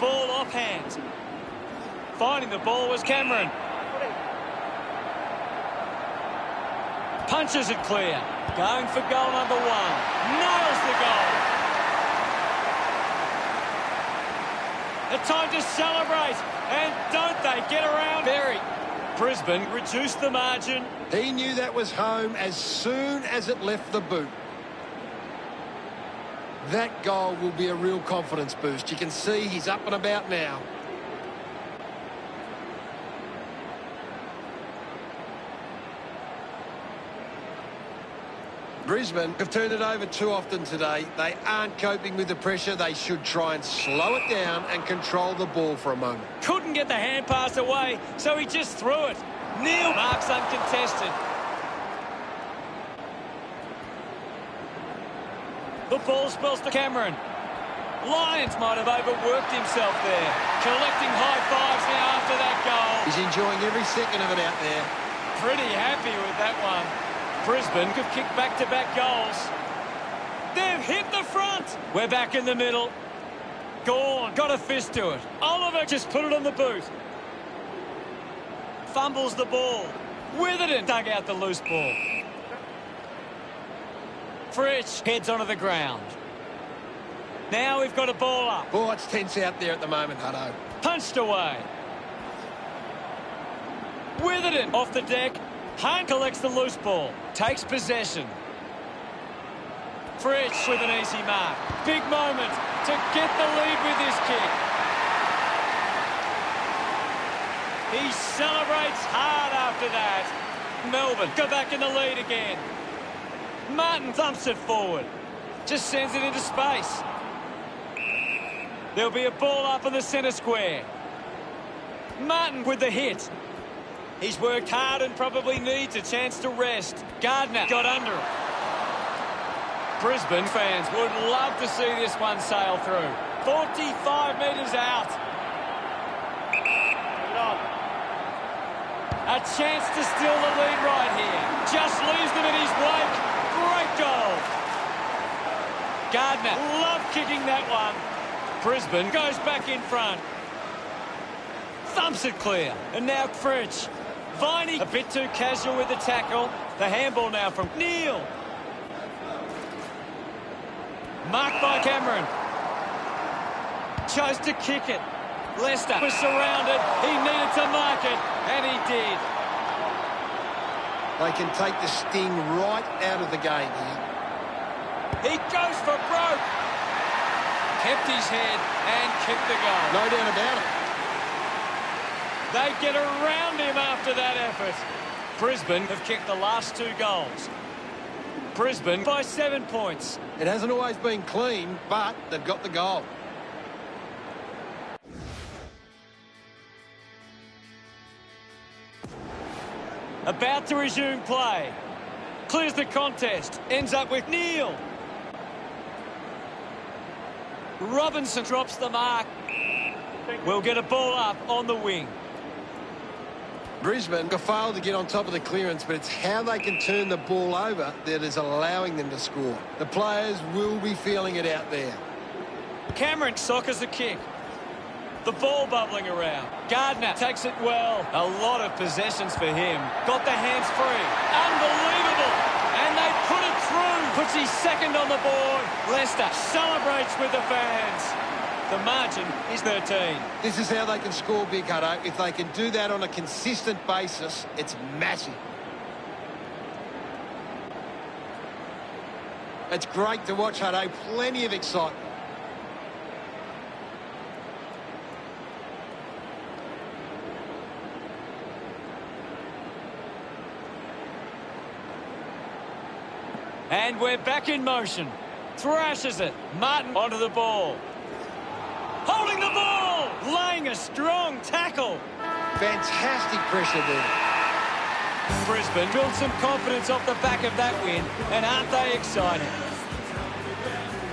Ball off hands. Finding the ball was Cameron. Punches it clear. Going for goal number 1. Nails the goal. A time to celebrate. And don't they get around Berry. Brisbane reduced the margin. He knew that was home as soon as it left the boot. That goal will be a real confidence boost. You can see he's up and about now. Brisbane have turned it over too often today. They aren't coping with the pressure. They should try and slow it down and control the ball for a moment. Couldn't get the hand pass away, so he just threw it. Neil marks uncontested. The ball spills to Cameron. Lyons might have overworked himself there. Collecting high fives now after that goal. He's enjoying every second of it out there. Pretty happy with that one. Brisbane could kick back-to-back goals. They've hit the front. We're back in the middle. Gawn got a fist to it. Oliver just put it on the boot. Fumbles the ball. Witherden dug out the loose ball. Fritsch heads onto the ground. Now we've got a ball up. Oh, it's tense out there at the moment, Hutto. Punched away. Witherden off the deck. Hunt collects the loose ball. Takes possession. Fritsch with an easy mark. Big moment to get the lead with this kick. He celebrates hard after that. Melbourne go back in the lead again. Martin thumps it forward. Just sends it into space. There'll be a ball up in the centre square. Martin with the hit. He's worked hard and probably needs a chance to rest. Gardner got under it. Brisbane fans would love to see this one sail through. 45 metres out. A chance to steal the lead right here. Just leaves them in his wake. Great goal. Gardner loved kicking that one. Brisbane goes back in front. Thumps it clear. And now Fritsch. Viney a bit too casual with the tackle. The handball now from Neal. Marked by Cameron. Chose to kick it. Leicester was surrounded. He needed to mark it, and he did. They can take the sting right out of the game here. He goes for broke. Kept his head and kicked the goal. No doubt about it. They get around him after that effort. Brisbane have kicked the last 2 goals. Brisbane by 7 points. It hasn't always been clean, but they've got the goal. About to resume play. Clears the contest. Ends up with Neal. Robinson drops the mark. We'll get a ball up on the wing. Brisbane have failed to get on top of the clearance, but it's how they can turn the ball over that is allowing them to score. The players will be feeling it out there. Cameron soccers the kick. The ball bubbling around. Gardner takes it well. A lot of possessions for him. Got the hands free. Unbelievable. And they put it through. Puts his second on the board. Leicester celebrates with the fans. The margin is 13. This is how they can score, Big Hutto. If they can do that on a consistent basis, it's massive. It's great to watch, Hutto. Plenty of excitement. And we're back in motion. Thrashes it. Martin onto the ball. Holding the ball. Laying a strong tackle. Fantastic pressure there. Brisbane built some confidence off the back of that win. And aren't they excited?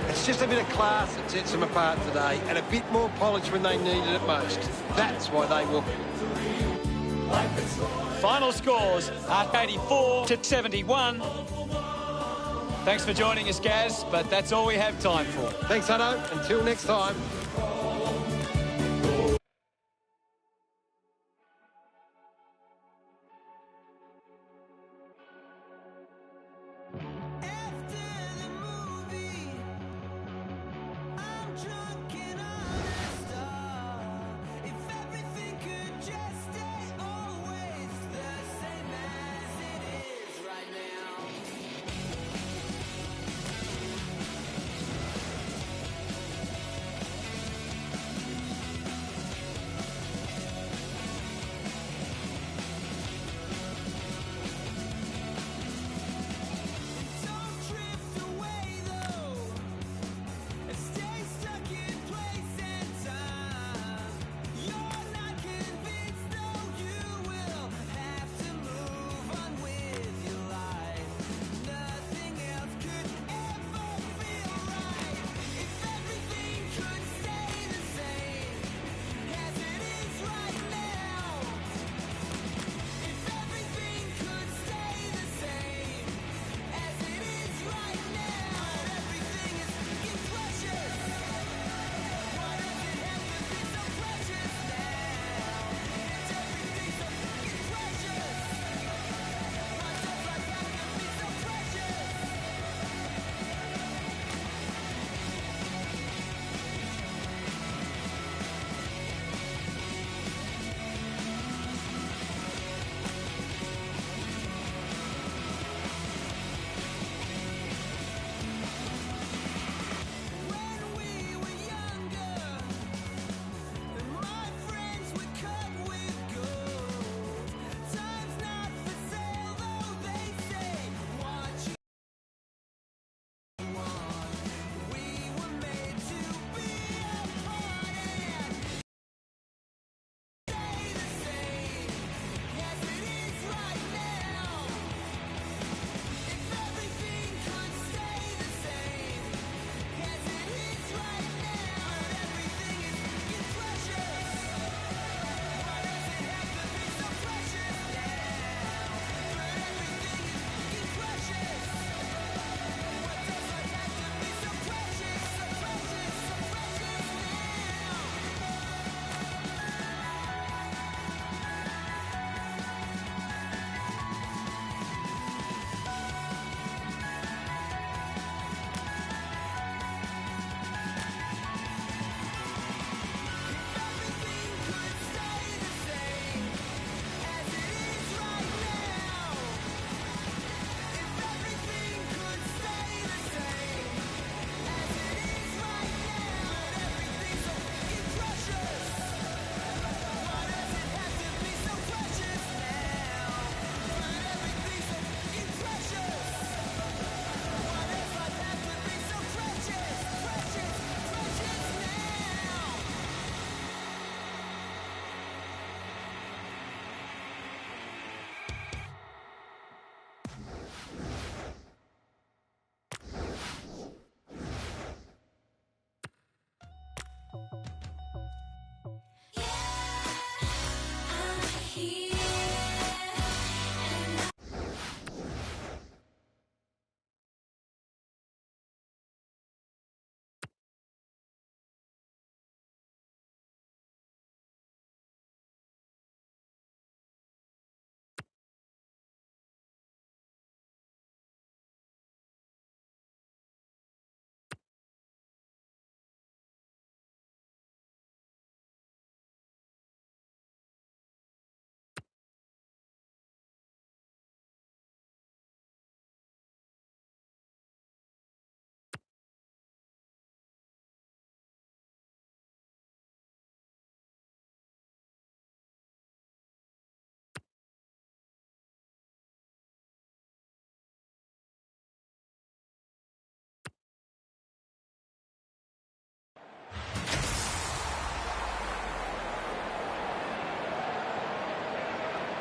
It's just a bit of class that sets them apart today, and a bit more polish when they needed it most. That's why they whoop it. Final scores are 84-71. Thanks for joining us, Gaz, but that's all we have time for. Thanks, Hutto. Until next time.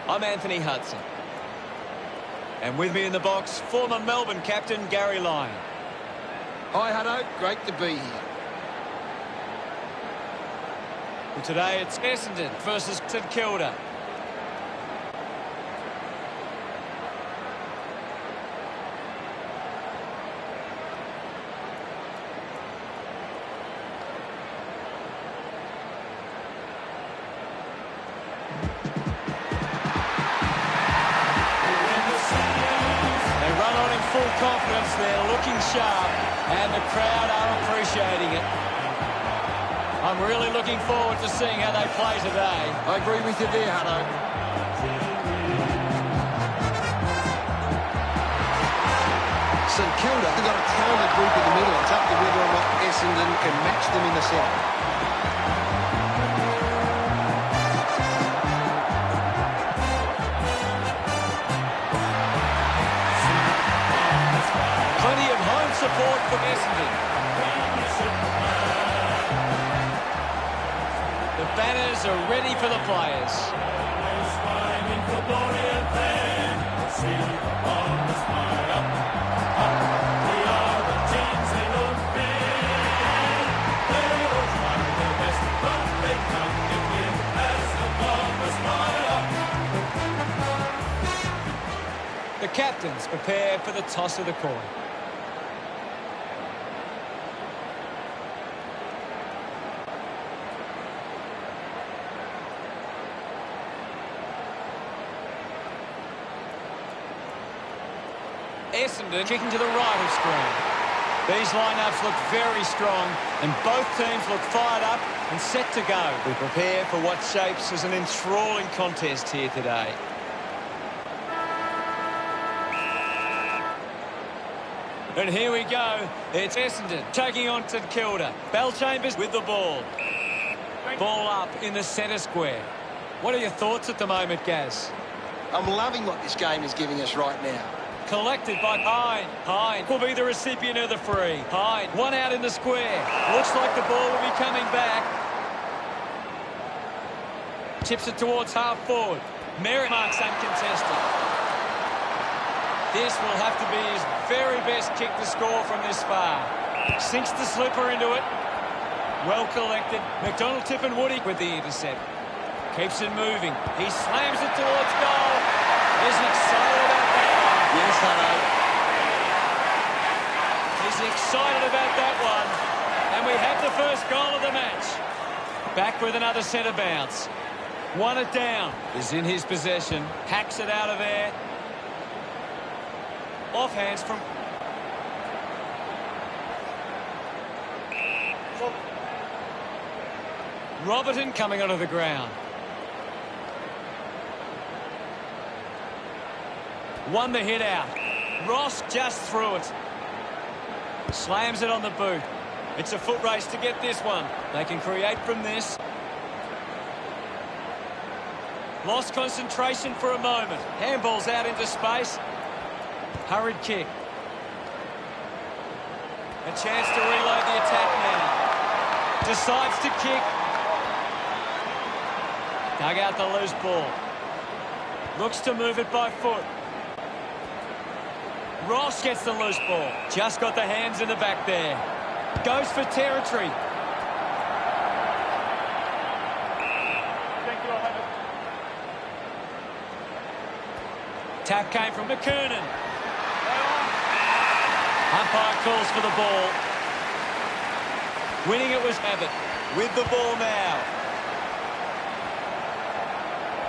I'm Anthony Hudson. And with me in the box, former Melbourne captain Gary Lyon. Hi, Hutto. Great to be here. Well, today it's Essendon versus St Kilda. Full confidence, they're looking sharp, and the crowd are appreciating it. I'm really looking forward to seeing how they play today. I agree with you there, Hutto. St Kilda have got a talented group in the middle. It's up to whether or not Essendon can match them in the centre. Plenty of home support from Essendon. The banners are ready for the players. The captains prepare for the toss of the coin. Essendon kicking to the right of screen. These lineups look very strong, and both teams look fired up and set to go. We prepare for what shapes as an enthralling contest here today. And here we go. It's Essendon taking on St Kilda. Bellchambers with the ball. Ball up in the centre square. What are your thoughts at the moment, Gaz? I'm loving what this game is giving us right now. Collected by Hine. Hine will be the recipient of the free. Hine, one out in the square. Looks like the ball will be coming back. Tips it towards half forward. Merritt marks uncontested. This will have to be his very best kick to score from this far. Sinks the slipper into it. Well collected. McDonald tipping Woody with the intercept. Keeps it moving. He slams it towards goal. He's excited about that one. Yes, Hutto. He's excited about that one. And we have the first goal of the match. Back with another centre bounce. Won it down. Is in his possession. Hacks it out of there. Off hands from... Robertson coming onto the ground. Won the hit out. Ross just threw it. Slams it on the boot. It's a foot race to get this one. They can create from this. Lost concentration for a moment. Handball's out into space. Hurried kick. A chance to reload the attack now. Decides to kick. Dug out the loose ball. Looks to move it by foot. Ross gets the loose ball. Just got the hands in the back there. Goes for territory. Tap came from McKernan. Umpire calls for the ball. Winning it was Abbott. With the ball now.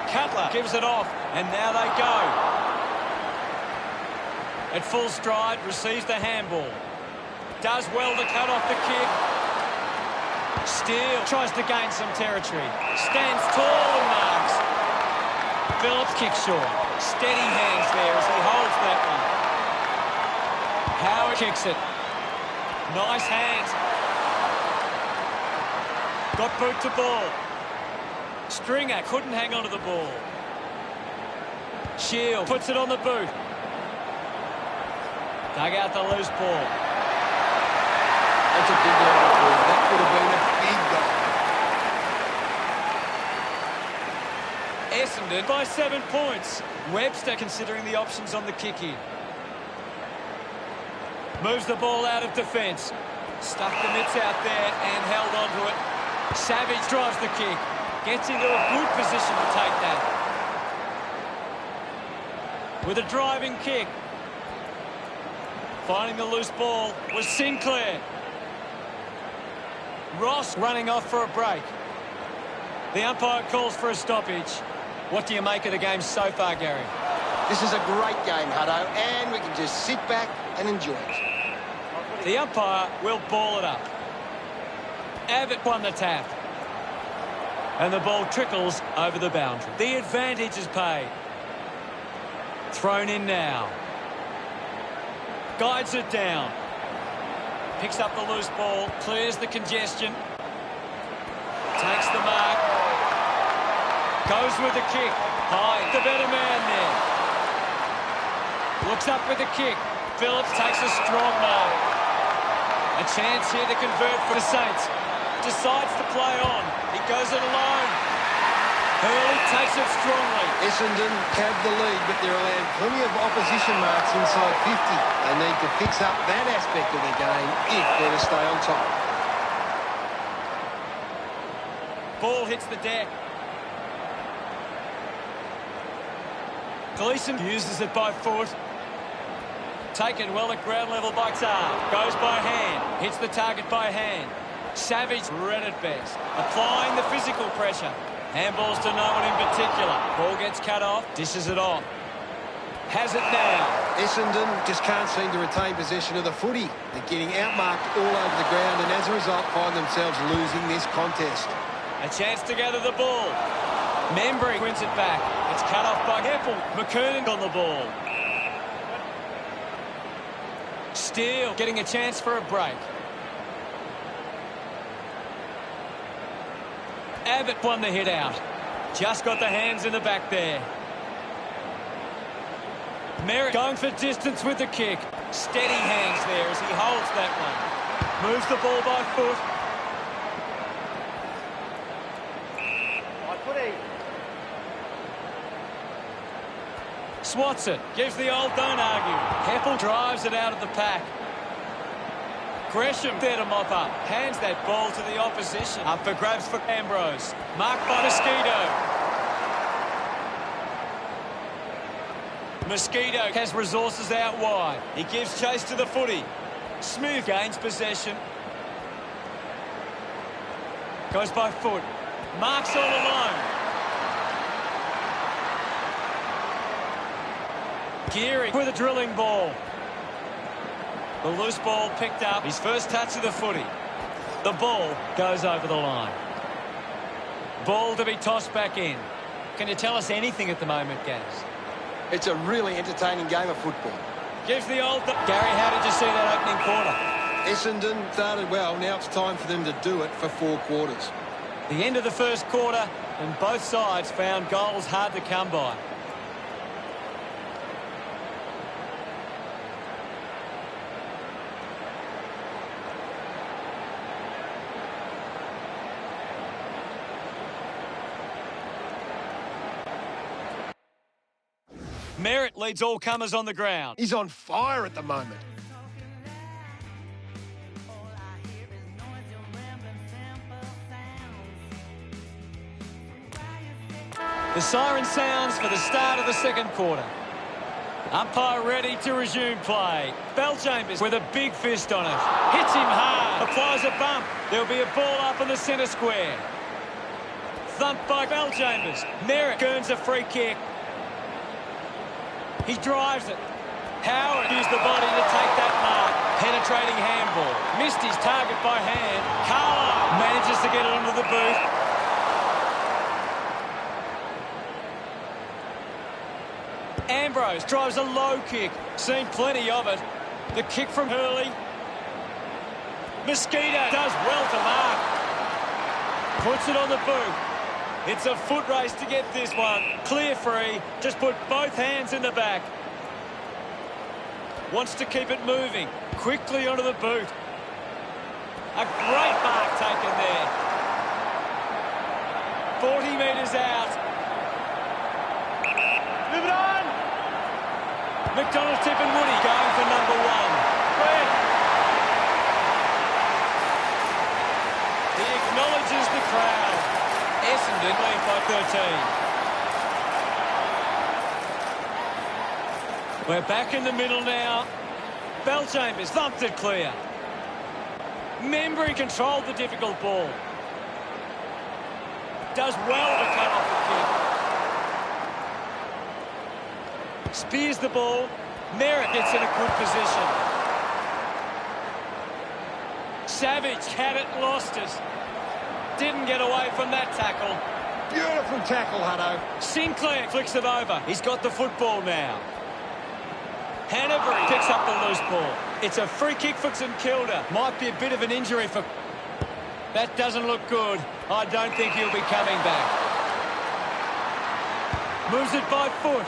Cutler gives it off, and now they go. At full stride, receives the handball. Does well to cut off the kick. Steele tries to gain some territory. Stands tall and marks. Phillips kicks short. Steady hands there as he holds that one. Howard kicks it. Nice hands. Got boot to ball. Stringer couldn't hang on to the ball. Shield puts it on the boot. Dug out the loose ball. That's a big line ball. That could have been a big goal. Essendon by 7 points. Webster considering the options on the kick-in. Moves the ball out of defence. Stuck the mitts out there and held onto it. Savage drives the kick. Gets into a good position to take that. With a driving kick. Finding the loose ball was Sinclair. Ross running off for a break. The umpire calls for a stoppage. What do you make of the game so far, Gary? This is a great game, Hutto, and we can just sit back and enjoy it. The umpire will ball it up. Abbott won the tap. And the ball trickles over the boundary. The advantage is paid. Thrown in now. Guides it down. Picks up the loose ball. Clears the congestion. Takes the mark. Goes with the kick. High. The better man there. Looks up with the kick. Phillips takes a strong mark. A chance here to convert for the Saints. Decides to play on. He goes it alone. Hurley takes it strongly. Essendon have the lead, but they're allowed plenty of opposition marks inside 50. They need to fix up that aspect of the game if they're to stay on top. Ball hits the deck. Gleeson uses it by foot. Taken well at ground level by Tar. Goes by hand. Hits the target by hand. Savage read it best. Applying the physical pressure. Handballs to no one in particular. Ball gets cut off. Dishes it off. Has it now. Essendon just can't seem to retain possession of the footy. They're getting outmarked all over the ground and as a result find themselves losing this contest. A chance to gather the ball. Membry wins it back. It's cut off by Heppel. McKernan on the ball. Steele getting a chance for a break. Abbott won the hit out. Just got the hands in the back there. Merritt going for distance with the kick. Steady hands there as he holds that one. Moves the ball by foot. Swats it. Gives the old don't argue. Heppel drives it out of the pack. Gresham there to mop up. Hands that ball to the opposition. Up for grabs for Ambrose. Marked by Mosquito. Mosquito has resources out wide. He gives chase to the footy. Smooth gains possession. Goes by foot. Marks all alone. Geary with a drilling ball. The loose ball picked up. His first touch of the footy. The ball goes over the line. Ball to be tossed back in. Can you tell us anything at the moment, Gaz? It's a really entertaining game of football. Gives the old... Gary, how did you see that opening quarter? Essendon started well. Now it's time for them to do it for 4 quarters. The end of the first quarter, and both sides found goals hard to come by. Merritt leads all comers on the ground. He's on fire at the moment. The siren sounds for the start of the second quarter. Umpire ready to resume play. Belchambers with a big fist on it. Hits him hard. Applies a bump. There'll be a ball up in the centre square. Thumped by Belchambers. Merrick earns a free kick. He drives it. Howard used the body to take that mark. Penetrating handball. Missed his target by hand. Carlo manages to get it onto the boot. Ambrose drives a low kick. Seen plenty of it. The kick from Hurley. Mosquito does well to mark. Puts it on the boot. It's a foot race to get this one. Clear free. Just put both hands in the back. Wants to keep it moving. Quickly onto the boot. A great mark taken there. 40 metres out. Move it on. McDonald, Tip and Woody going for number one. Red. He acknowledges the crowd. Essendon lead by 13. We're back in the middle now. Belchambers thumped it clear. Membry controlled the difficult ball. Does well to cut off the kick. Spears the ball. Merrick gets in a good position. Savage had it, lost it. Didn't get away from that tackle. Beautiful tackle, Hutto. Sinclair flicks it over. He's got the football now. Hanbury picks up the loose ball. It's a free kick for St Kilda. Might be a bit of an injury for... That doesn't look good. I don't think he'll be coming back. Moves it by foot.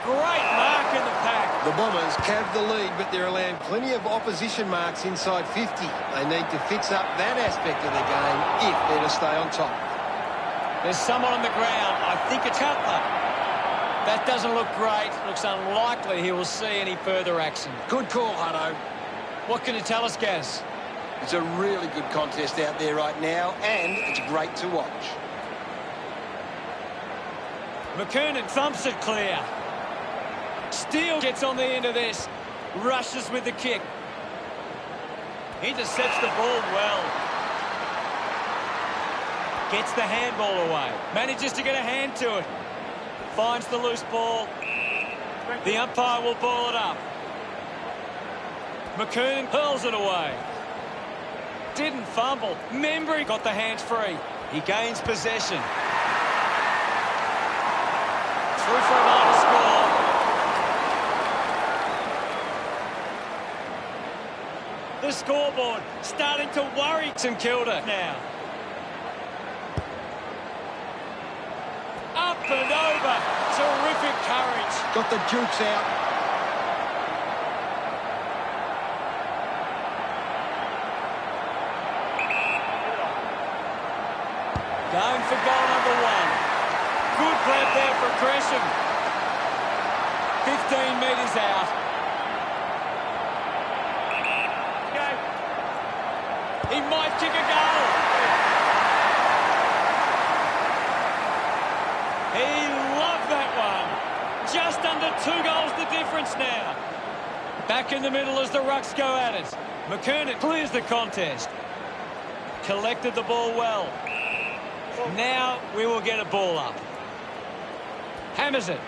Great mark in the pack. The Bombers have the lead, but they're allowing plenty of opposition marks inside 50. They need to fix up that aspect of the game if they're to stay on top. There's someone on the ground. I think it's Cutler. That doesn't look great. Looks unlikely he will see any further action. Good call, Hutto. What can you tell us, Gaz? It's a really good contest out there right now, and it's great to watch. McKernan thumps it clear. Steele gets on the end of this. Rushes with the kick. Intercepts the ball well. Gets the handball away. Manages to get a hand to it. Finds the loose ball. The umpire will ball it up. McKernan hurls it away. Didn't fumble. Membry got the hands free. He gains possession. Through for a minor score. The scoreboard starting to worry St Kilda now. Up and over. Terrific courage. Got the jukes out. Going for goal number one. Good grab there for Gresham. 15 metres out. He might kick a goal. He loved that one. Just under 2 goals the difference now. Back in the middle as the Rucks go at it. McKernan clears the contest. Collected the ball well. Now we will get a ball up. Hammers it.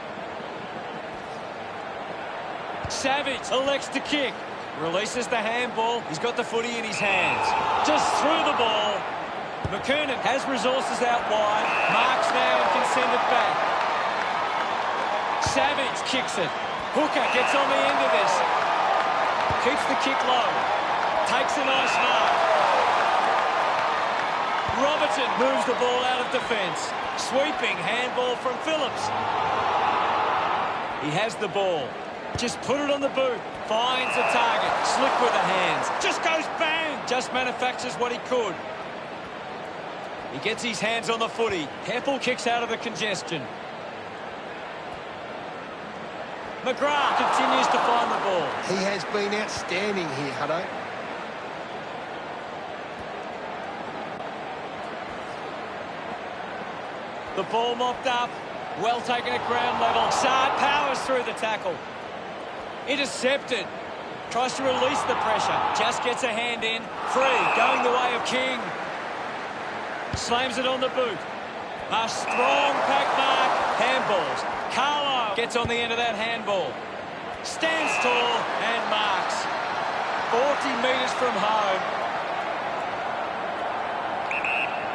Savage elects to kick. Releases the handball. He's got the footy in his hands. Just threw the ball. McKernan has resources out wide. Marks now and can send it back. Savage kicks it. Hooker gets on the end of this. Keeps the kick low. Takes a nice mark. Robertson moves the ball out of defence. Sweeping handball from Phillips. He has the ball. Just put it on the boot. Finds a target. Slick with the hands. Just goes bang. Just manufactures what he could. He gets his hands on the footy. Heppel kicks out of the congestion. McGrath continues to find the ball. He has been outstanding here, Hutto. The ball mopped up. Well taken at ground level. Sard powers through the tackle. Intercepted. Tries to release the pressure. Just gets a hand in. Free. Going the way of King. Slams it on the boot. A strong pack mark. Handballs. Carlo gets on the end of that handball. Stands tall and marks. 40 metres from home.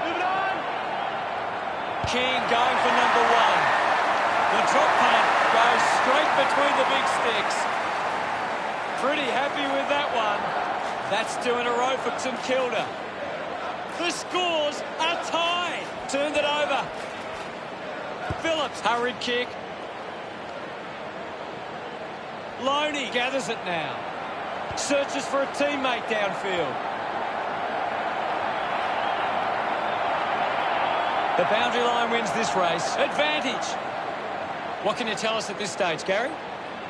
Move it on. King going for number one. The drop punt goes straight between the big sticks. Pretty happy with that one. That's 2 in a row for St Kilda. The scores are tied. Turned it over. Phillips, hurried kick. Loney gathers it now. Searches for a teammate downfield. The boundary line wins this race. Advantage. What can you tell us at this stage, Gary?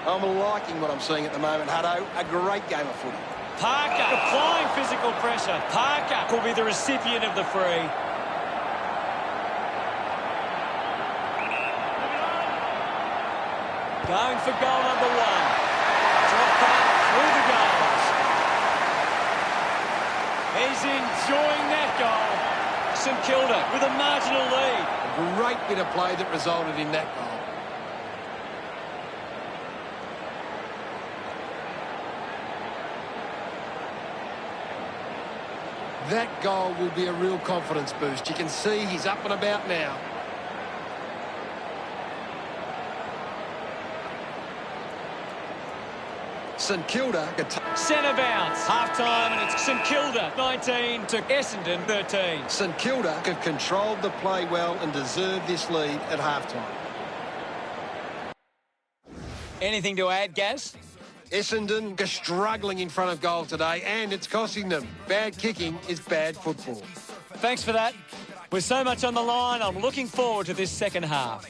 I'm liking what I'm seeing at the moment, Hutto. A great game of footy. Parker applying physical pressure. Parker will be the recipient of the free. Going for goal number one. Drop punt through the goals. He's enjoying that goal. St Kilda with a marginal lead. A great bit of play that resulted in that goal. That goal will be a real confidence boost. You can see he's up and about now. St Kilda. Centre bounce. Half-time, and it's St Kilda 19 to Essendon 13. St Kilda have controlled the play well and deserve this lead at half-time. Anything to add, Gaz? Essendon are struggling in front of goal today, and it's costing them. Bad kicking is bad football. Thanks for that. With so much on the line, I'm looking forward to this second half.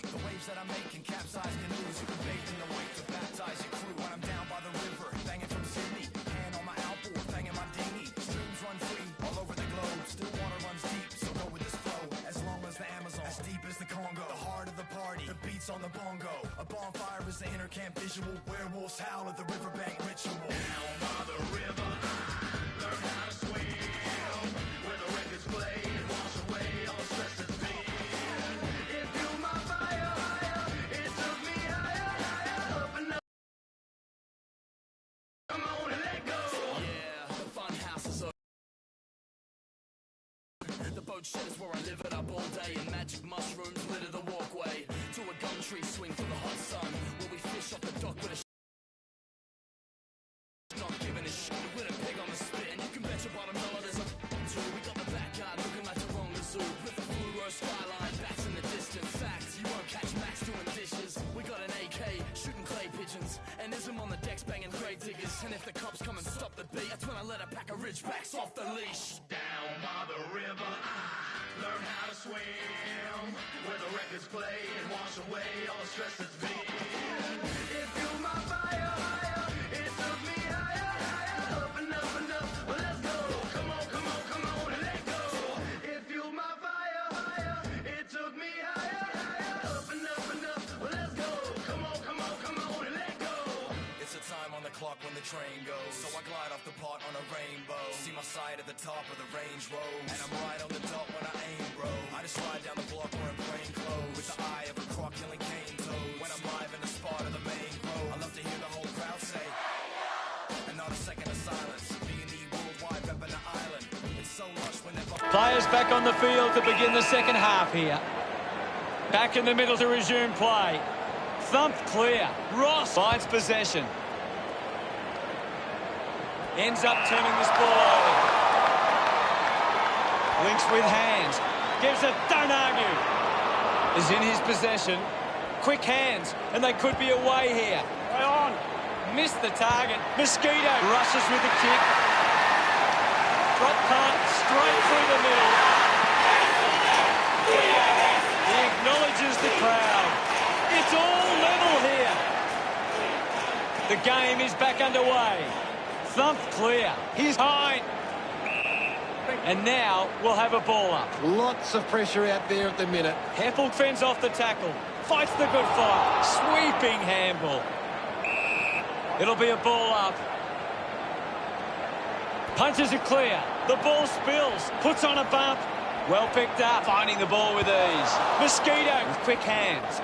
On the bongo, a bonfire is the inner camp visual. Werewolves howl at the riverbank ritual. Down by the river, I learned how to swim. Where the records play and wash away all the stress that's been. It fueled my fire higher, it took me higher, up and up. Come on and let go. Yeah, the fun house is over. The boat shed is where I live it up all day, and magic mushrooms litter the walkway. To a gum tree swing for the hot sun, where we fish off the dock with a not giving a shit with a pig on the spit, and you can bet your bottom dollar there's a two. We got the backyard looking like the wrong zoo, with the fluoro skyline, bats in the distance. Facts, you won't catch Max doing dishes. We got an AK shooting clay pigeons, and Ism on the decks banging grave diggers. And if the cops come and stop the beat, that's when I let a pack of ridgebacks off the leash. Down by the river, I learned how to swim, where the records play and wash away all the stress that's been. It fueled my fire higher, it took me higher, up and up and up. Well, let's go. Come on, come on, come on and let go. It fueled my fire higher, it took me higher, up and up and up. Well, let's go. Come on, come on, come on and let go. It's a time on the clock when the train goes, so I glide off the pot on a rainbow. See my sight at the top of the range road, and I'm right on the dot when I aim, bro. I just ride down the block wearing plain clothes, with the eye of a croc killing cane toads. When I'm live in the spot of the main road, I love to hear the whole crowd say, and not a second of silence. B&E worldwide repping the island. It's so lush when they're Players back on the field to begin the second half here. Back in the middle to resume play. Thumped clear. Ross finds possession. Ends up turning this ball over. Links with hands. Gives it, don't argue. Is in his possession. Quick hands, and they could be away here. Play on. Missed the target. Mosquito rushes with the kick. Drop punt straight through the middle. He acknowledges the crowd. It's all level here. The game is back underway. Thumped clear. He's high. And now we'll have a ball up. Lots of pressure out there at the minute. Heppel fends off the tackle. Fights the good fight. Sweeping handball. It'll be a ball up. Punches it clear. The ball spills. Puts on a bump. Well picked up. Finding the ball with ease. Mosquito with quick hands.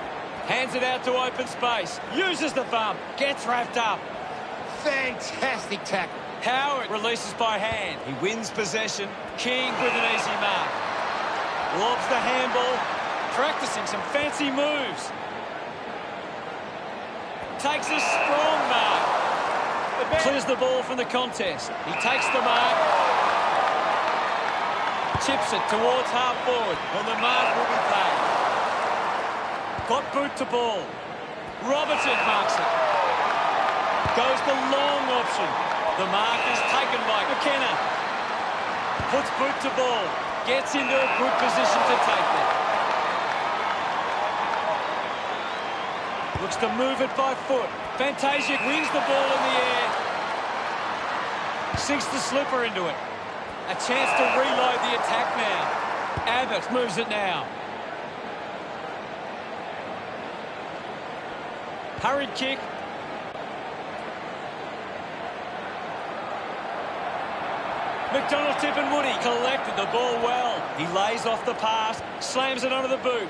Hands it out to open space. Uses the bump. Gets wrapped up. Fantastic tackle. Howard releases by hand. He wins possession. King with an easy mark. Lobs the handball. Practicing some fancy moves. Takes a strong mark. Clears the ball from the contest. He takes the mark. Chips it towards half forward. And the mark will be paid. Got boot to ball. Robertson marks it. Goes the long option. The mark is taken by McKenna. Puts boot to ball. Gets into a good position to take it. Looks to move it by foot. Fantasia wins the ball in the air. Sinks the slipper into it. A chance to reload the attack now. Abbott moves it now. Hurried kick. McDonald, Tip and Woody collected the ball well. He lays off the pass, slams it onto the boot.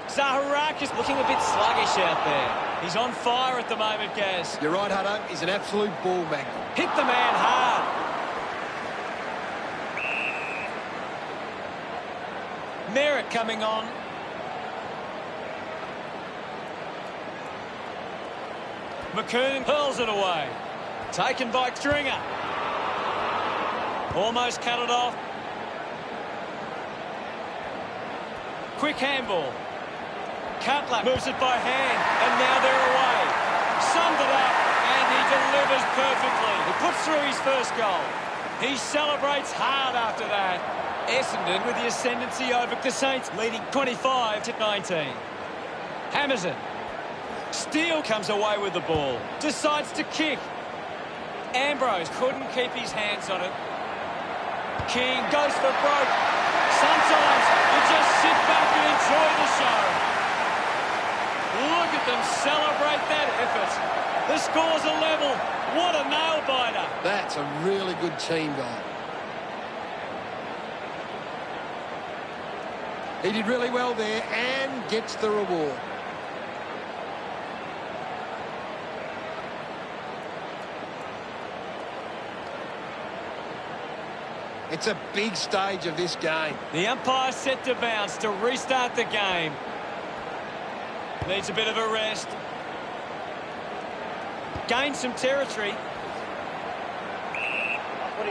Zaharakis looking a bit sluggish out there. He's on fire at the moment, Gaz. You're right, Hutto. He's an absolute ball magnet. Hit the man hard. Merritt coming on. McKernan hurls it away. Taken by Stringer. Almost cut it off. Quick handball. Cutler moves it by hand, and now they're away. Summed it up, and he delivers perfectly. He puts through his first goal. He celebrates hard after that. Essendon with the ascendancy over the Saints, leading 25-19. Hammers it. Steele comes away with the ball. Decides to kick. Ambrose couldn't keep his hands on it. King goes for broke. Sometimes you just sit back and enjoy the show. Look at them celebrate that effort. The score's a level. What a nail-biter. That's a really good team goal. He did really well there and gets the reward. It's a big stage of this game. The umpire set to bounce to restart the game. Needs a bit of a rest. Gains some territory.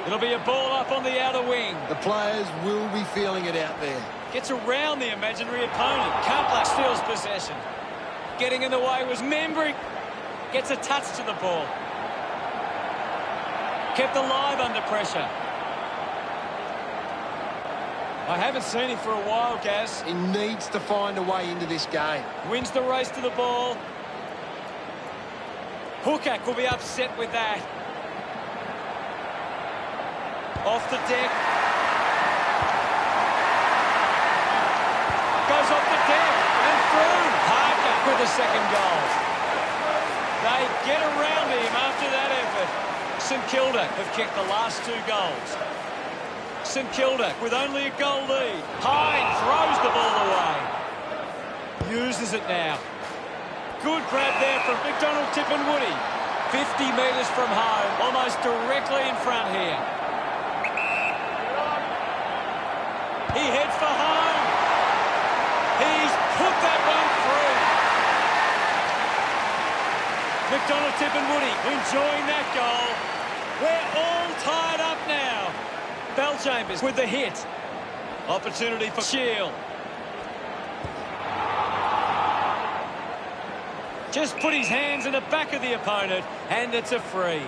It'll be a ball up on the outer wing. The players will be feeling it out there. Gets around the imaginary opponent. Cutler steals possession. Getting in the way was Membry. Gets a touch to the ball. Kept alive under pressure. I haven't seen him for a while, Gaz. He needs to find a way into this game. Wins the race to the ball. Hookak will be upset with that. Off the deck. Goes off the deck and through. Parker with the second goal. They get around him after that effort. St Kilda have kicked the last 2 goals. St Kilda with only a goal lead. Hine throws the ball away. Uses it now. Good grab there from McDonald, Tip and Woody. 50 metres from home, almost directly in front here. He heads for home. He's put that one through. McDonald, Tip and Woody enjoying that goal. We're all tied up now. Bellchambers with the hit. Opportunity for Shield. Just put his hands in the back of the opponent, and it's a free.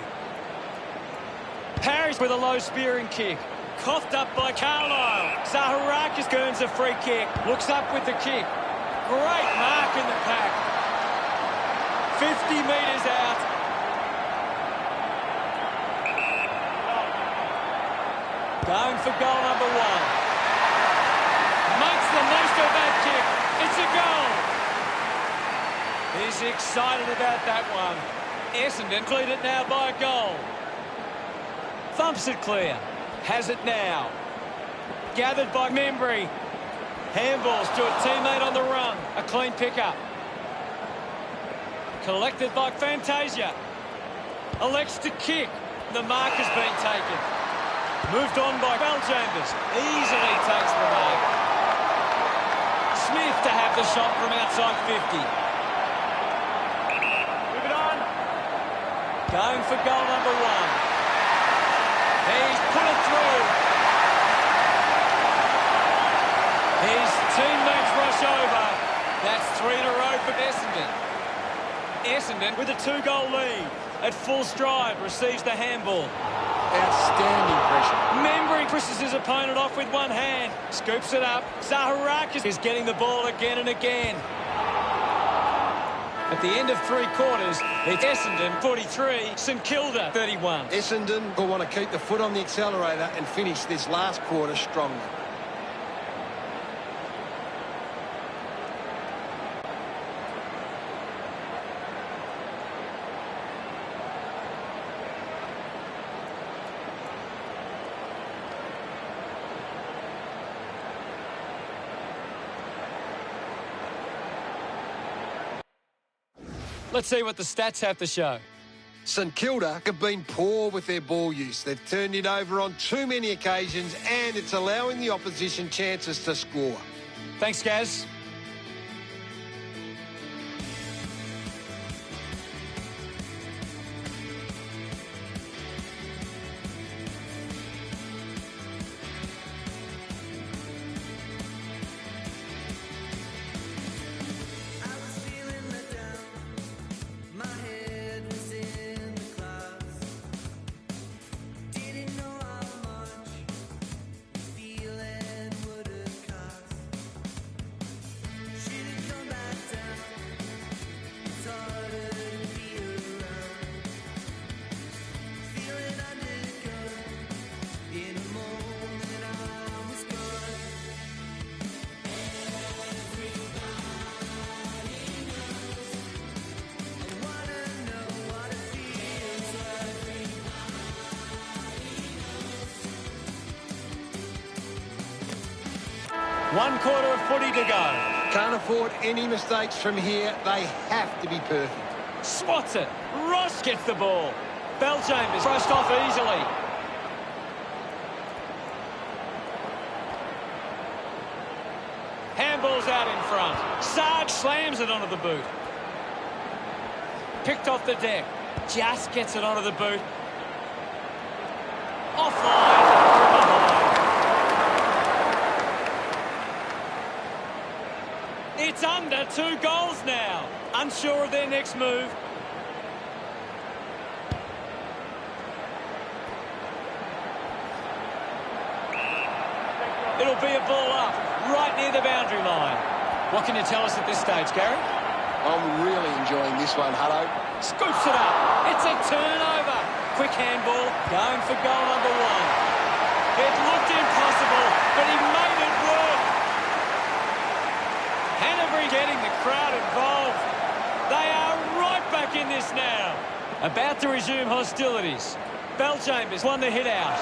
Parrish with a low spearing kick. Coughed up by Carlisle. Zaharakis earns a free kick. Looks up with the kick. Great mark in the pack. 50 metres out. Going for goal number 1. Makes the most of that kick. It's a goal. He's excited about that one. Essendon lead it now by a goal. Thumps it clear. Has it now. Gathered by Membry. Handballs to a teammate on the run. A clean pickup. Collected by Fantasia. Elects to kick. The mark has been taken. Moved on by Belchambers. Easily takes the mark. Smith to have the shot from outside 50. Move it on. Going for goal number 1. He's put it through. His teammates rush over. That's 3 in a row for Essendon. Essendon with a 2-goal lead. At full stride, receives the handball. Outstanding pressure. Membry pushes his opponent off with one hand. Scoops it up. Zaharakis is getting the ball again and again. At the end of 3 quarters, it's Essendon 43, St Kilda 31. Essendon will want to keep the foot on the accelerator and finish this last quarter strongly. Let's see what the stats have to show. St Kilda have been poor with their ball use. They've turned it over on too many occasions and it's allowing the opposition chances to score. Thanks, Gaz. One quarter of footy to go. Can't afford any mistakes from here. They have to be perfect. Swats it. Ross gets the ball. Belchambers brushed off easily. Handball's out in front. Sarge slams it onto the boot. Picked off the deck. Just gets it onto the boot. Offline. It's under 2 goals now. Unsure of their next move. It'll be a ball up, right near the boundary line. What can you tell us at this stage, Gary? I'm really enjoying this one, Hutto. Scoops it up. It's a turnover. Quick handball, going for goal number 1. It looked impossible, but he made it work. Hanbury getting the crowd involved. They are right back in this now. About to resume hostilities. Belchambers won the hit out.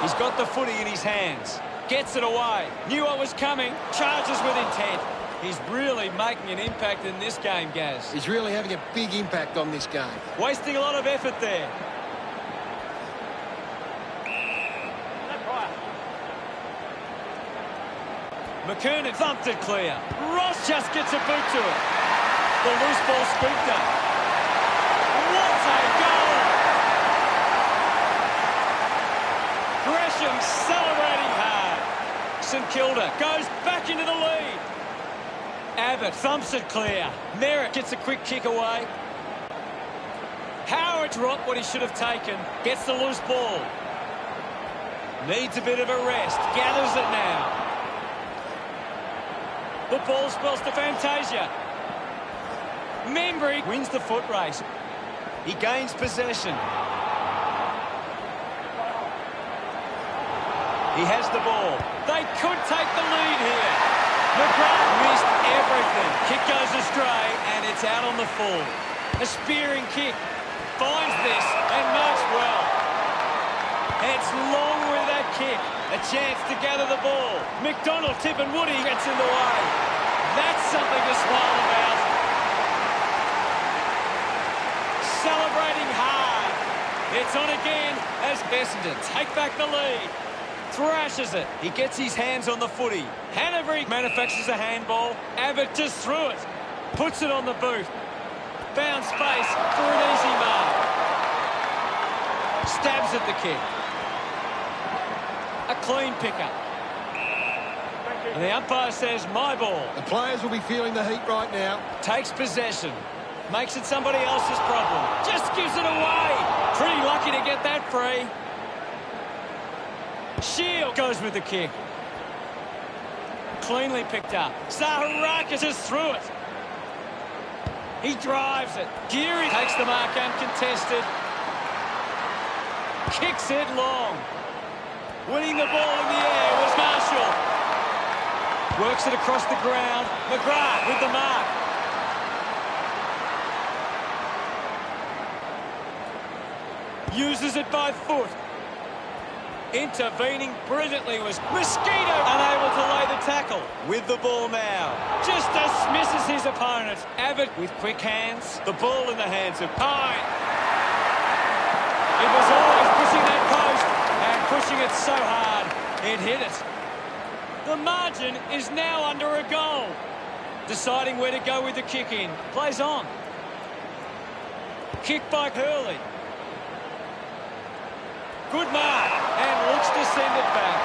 He's got the footy in his hands. Gets it away. Knew what was coming. Charges with intent. He's really making an impact in this game, Gaz. He's really having a big impact on this game. Wasting a lot of effort there. McKernan thumped it clear. Ross just gets a boot to it. The loose ball scooped up. What a goal! Gresham celebrating hard. St Kilda goes back into the lead. Abbott thumps it clear. Merritt gets a quick kick away. Howard dropped what he should have taken. Gets the loose ball. Needs a bit of a rest. Gathers it now. The ball spells to Fantasia. Membry wins the foot race. He gains possession. He has the ball. They could take the lead here. McGrath missed everything. Kick goes astray, and it's out on the full. A spearing kick. finds this and marks well. Heads long with that kick. A chance to gather the ball. McDonald, Tip and Woody gets in the way. That's something to smile about. Celebrating hard. It's on again as Essendon take back the lead. Thrashes it. He gets his hands on the footy. Hanbury manufactures a handball. Abbott just threw it. Puts it on the boot. Found space for an easy mark. Stabs at the kick. A clean pickup. And the umpire says, my ball. The players will be feeling the heat right now. Takes possession. Makes it somebody else's problem. Just gives it away. Pretty lucky to get that free. Shield goes with the kick. Cleanly picked up. Zaharakis just threw it. He drives it. Geary takes the mark uncontested. Kicks it long. Winning the ball in the air was Marshall. Works it across the ground. McGrath with the mark. Uses it by foot. Intervening brilliantly was Mosquito, unable to lay the tackle. With the ball now. Just dismisses his opponent. Abbott with quick hands. The ball in the hands of Pine. It was always pushing that post and pushing it so hard it hit it. The margin is now under a goal. Deciding where to go with the kick in. Plays on. Kick by Hurley. Good mark, and looks to send it back.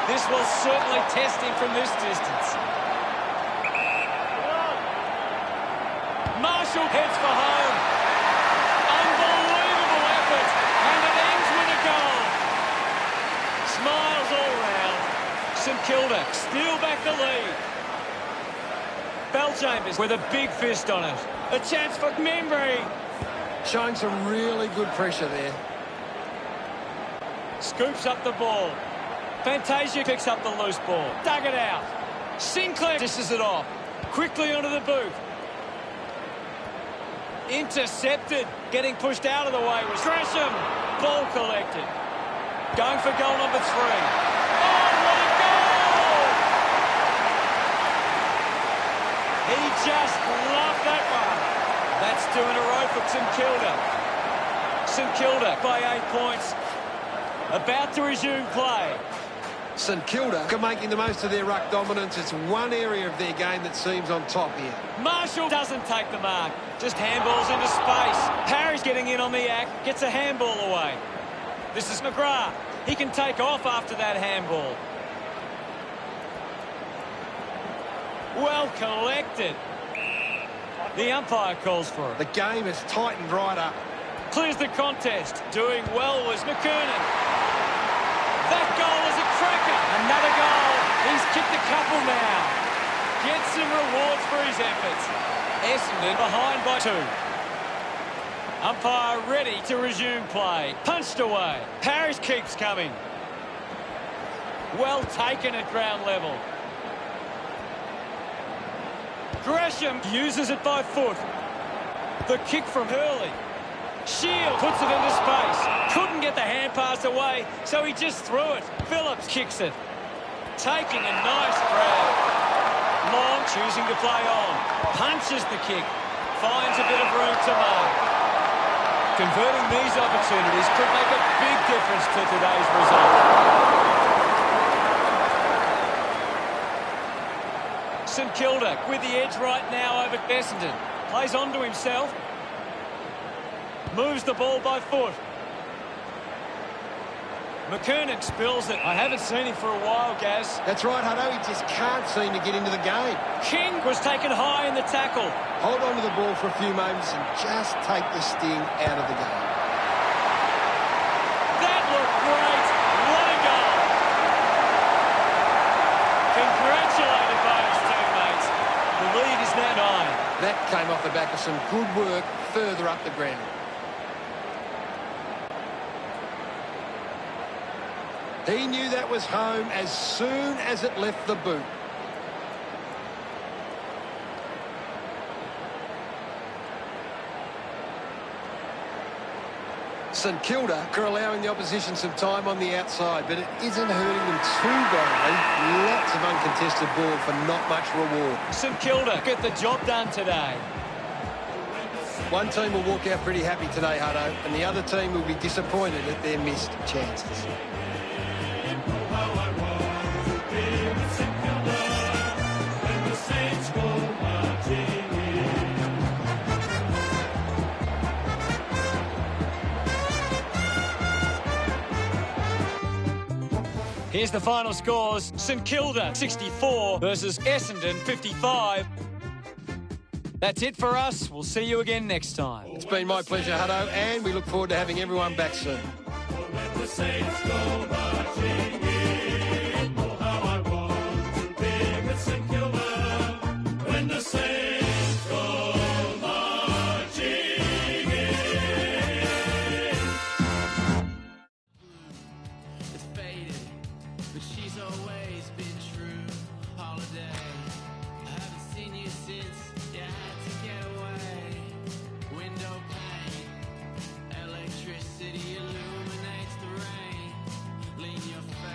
This will certainly test him from this distance. Marshall heads for home. Unbelievable effort, and it ends with a goal. Smiles all round. St Kilda steal back the lead. Belchambers with a big fist on it. A chance for Membry. Showing some really good pressure there. Scoops up the ball. Fantasia picks up the loose ball. Dug it out. Sinclair dishes it off. Quickly onto the boot. Intercepted. Getting pushed out of the way was Gresham. Ball collected. Going for goal number 3. Oh, what a goal! He just loved that one. That's 2 in a row for St Kilda. St Kilda by 8 points. About to resume play. St Kilda are making the most of their ruck dominance. It's one area of their game that seems on top here. Marshall doesn't take the mark. Just handballs into space. Parry's getting in on the act. Gets a handball away. This is McGrath. He can take off after that handball. Well collected. The umpire calls for it. The game has tightened right up. Clears the contest. Doing well was McKernan. That goal is a cracker. Another goal. He's kicked a couple now. Gets some rewards for his efforts. Essendon behind by 2. Umpire ready to resume play. Punched away. Parrish keeps coming. Well taken at ground level. Gresham uses it by foot. The kick from Hurley. Shield puts it into space. Couldn't get the hand pass away, so he just threw it. Phillips kicks it. Taking a nice grab. Long choosing to play on. Punches the kick. Finds a bit of room to mark. Converting these opportunities could make a big difference to today's result. St Kilda with the edge right now over Essendon. Plays on to himself. Moves the ball by foot. McKernan spills it. I haven't seen him for a while, Gaz. That's right, Hutto. He just can't seem to get into the game. King was taken high in the tackle. Hold on to the ball for a few moments and just take the sting out of the game. That looked great. What a goal. Congratulated by his teammates. The lead is now 9. That came off the back of some good work further up the ground. He knew that was home as soon as it left the boot. St Kilda are allowing the opposition some time on the outside, but it isn't hurting them too badly. Lots of uncontested ball for not much reward. St Kilda get the job done today. One team will walk out pretty happy today, Hutto, and the other team will be disappointed at their missed chances. Here's the final scores. St Kilda 64 versus Essendon 55. That's it for us. We'll see you again next time. It's been my pleasure, Hutto, and we look forward to having everyone back soon. When the Saints go marching in, oh how I want to be with St Kilda. When the Saints go marching in. It's faded, but she's always been true. Holiday, I haven't seen you since you had to get away. Window pane, electricity illuminates the rain. Lean your face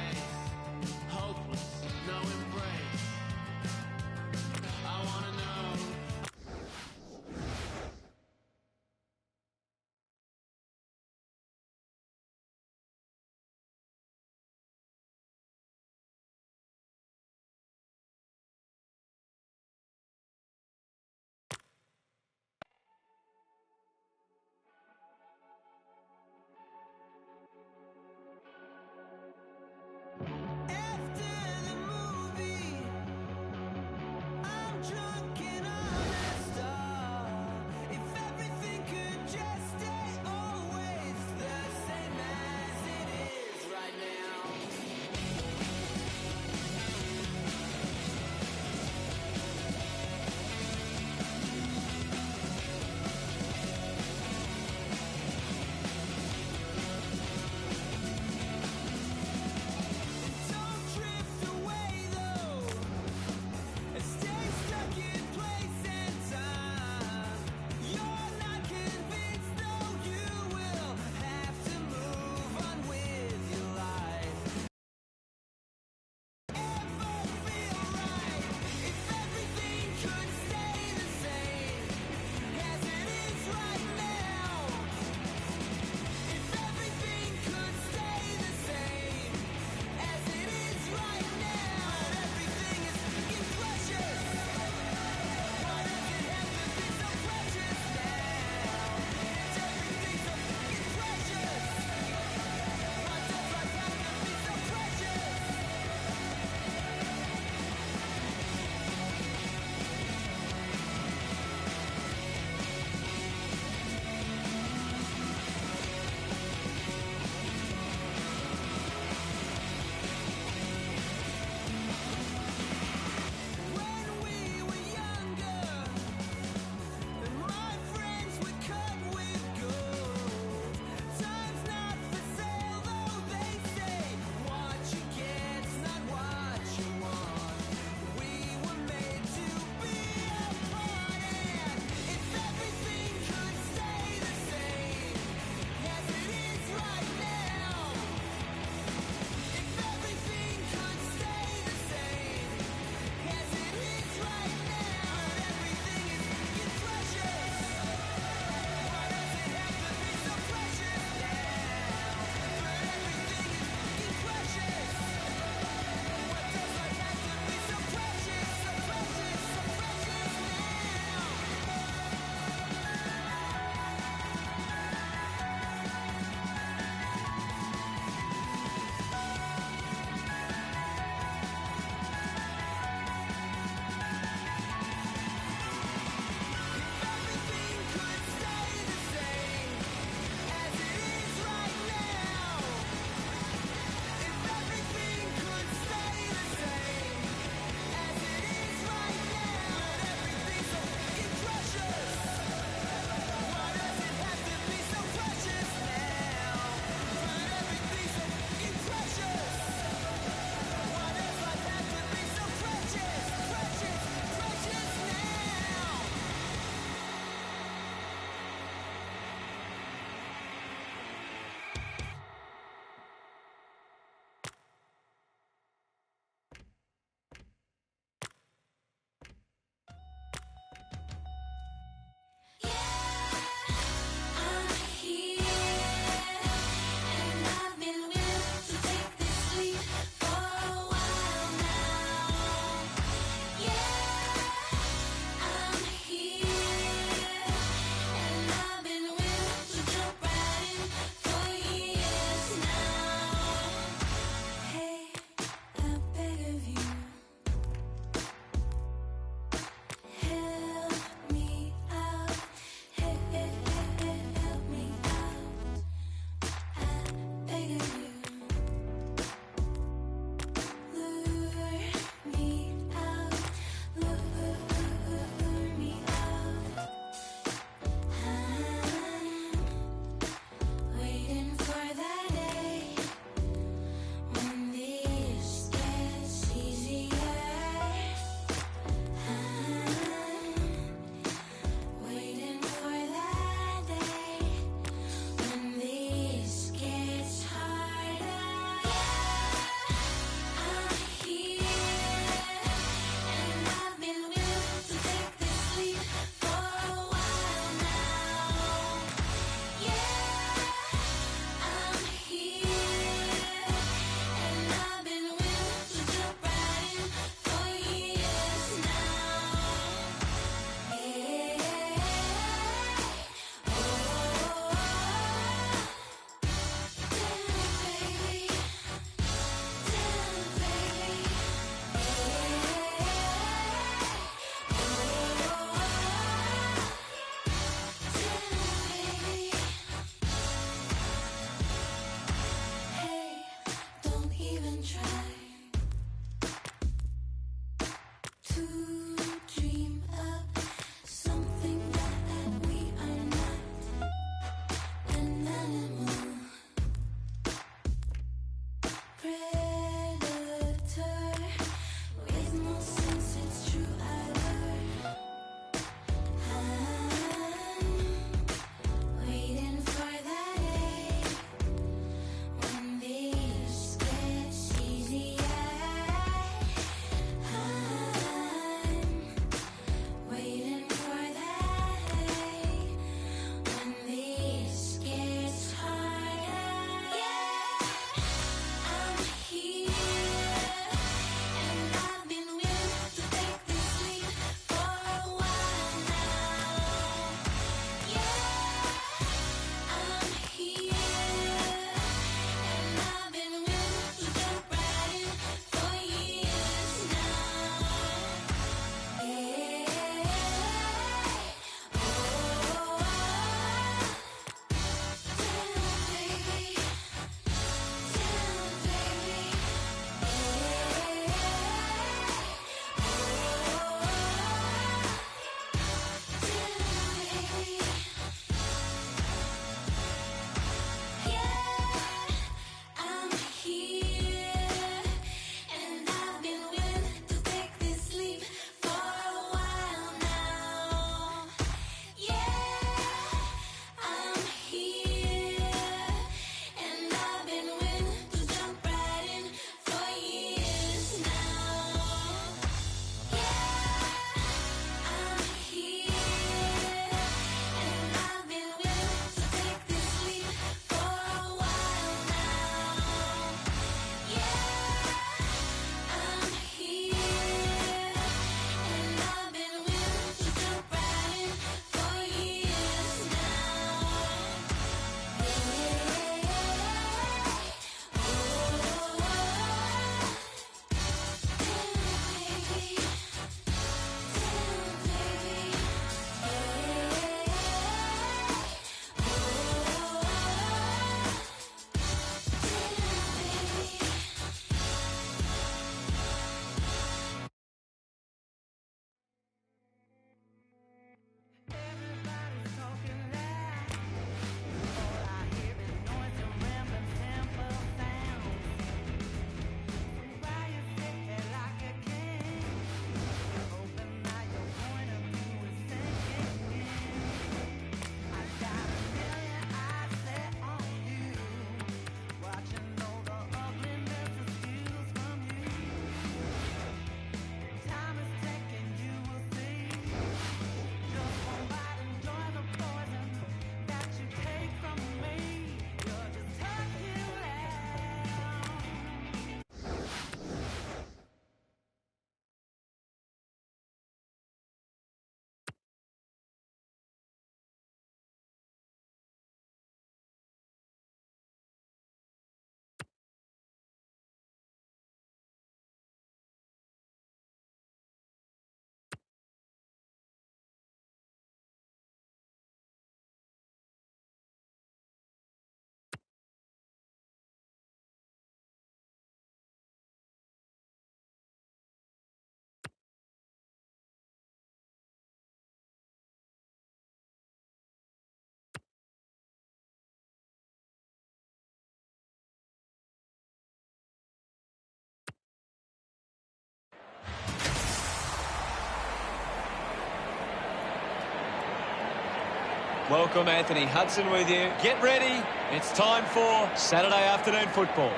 Welcome, Anthony Hudson with you. Get ready. It's time for Saturday afternoon football.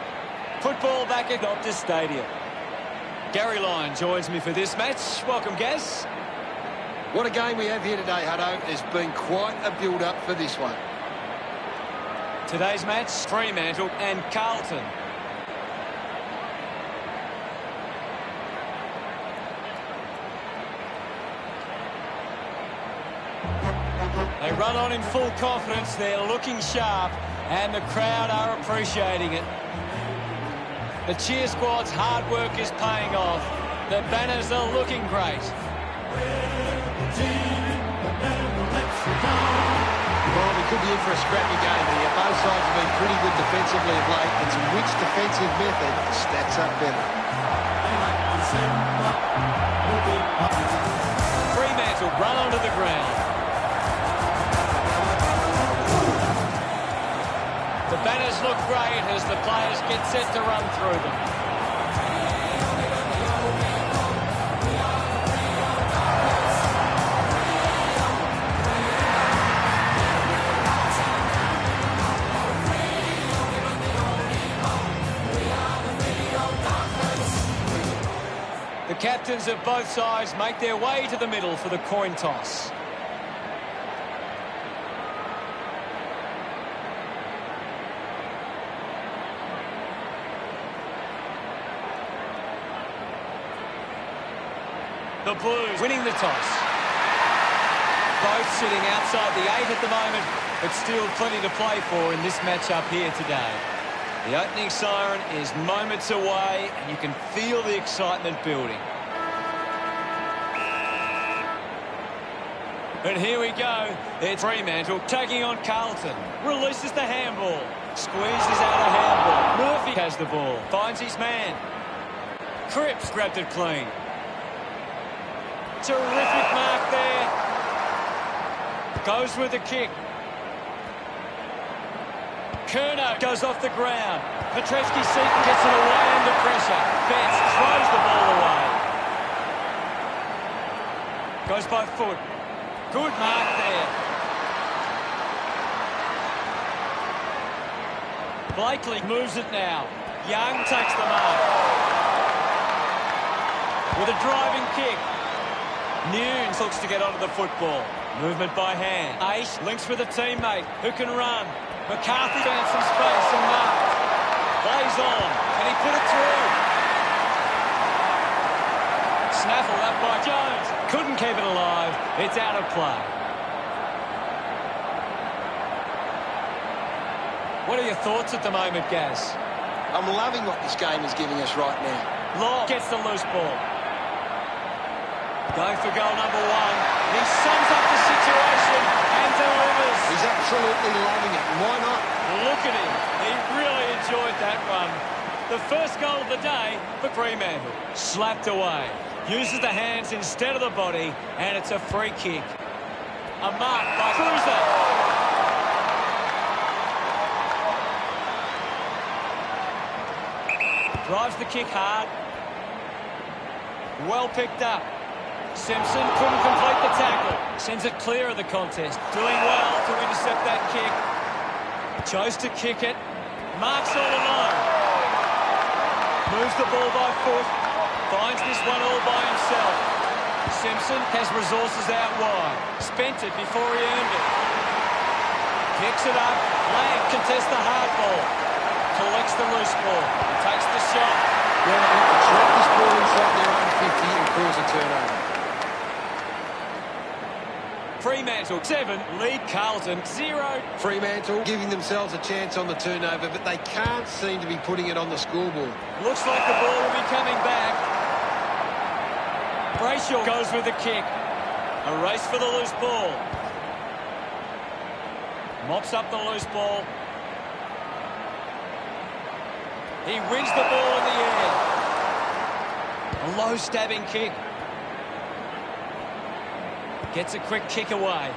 Football back at Optus Stadium. Gary Lyon joins me for this match. Welcome, Gaz. What a game we have here today, Hutto. There's been quite a build-up for this one. Today's match, Fremantle and Carlton. They run on in full confidence. They're looking sharp, and the crowd are appreciating it. The cheer squad's hard work is paying off. The banners are looking great. Well, we could be in for a scrappy game here. Both sides have been pretty good defensively of late. It's which defensive method stacks up better. Fremantle run onto the ground. The banners look great as the players get set to run through them. The captains of both sides make their way to the middle for the coin toss. The Blues winning the toss. Both sitting outside the 8 at the moment, but still plenty to play for in this matchup here today. The opening siren is moments away, and you can feel the excitement building. And here we go. It's Fremantle taking on Carlton. Releases the handball. Squeezes out a handball. Murphy has the ball. Finds his man. Cripps grabbed it clean. Terrific mark there. Goes with the kick. Kerner goes off the ground. Petrevski-Seton gets it away under pressure. Betts throws the ball away. Goes by foot. Good mark there. Blakely moves it now. Young takes the mark. With a driving kick. Nunes looks to get onto the football. Movement by hand. Ace links with a teammate who can run. McCarthy found some space and marked. Plays on. Can he put it through? Snaffled up by Jones. Couldn't keep it alive. It's out of play. What are your thoughts at the moment, Gaz? I'm loving what this game is giving us right now. Law gets the loose ball. Going for goal number 1. He sums up the situation and delivers. He's absolutely loving it. Why not? Look at him. He really enjoyed that run. The first goal of the day for Fremantle. Slapped away. Uses the hands instead of the body, and it's a free kick. A mark by Cruiser. Drives the kick hard. Well picked up. Simpson couldn't complete the tackle. Sends it clear of the contest. Doing well to intercept that kick. Chose to kick it. Marks all alone. Moves the ball by foot. Finds this one all by himself. Simpson has resources out wide. Spent it before he earned it. Kicks it up. Lang contests the hard ball. Collects the loose ball. Takes the shot. Well, they have to trap this ball inside their own 50 and cause a turnover. Fremantle 7, lead Carlton 0. Fremantle giving themselves a chance on the turnover, but they can't seem to be putting it on the scoreboard. Looks like the ball will be coming back. Brayshaw goes with the kick. A race for the loose ball. Mops up the loose ball. He wins the ball in the air. A low stabbing kick. Gets a quick kick away.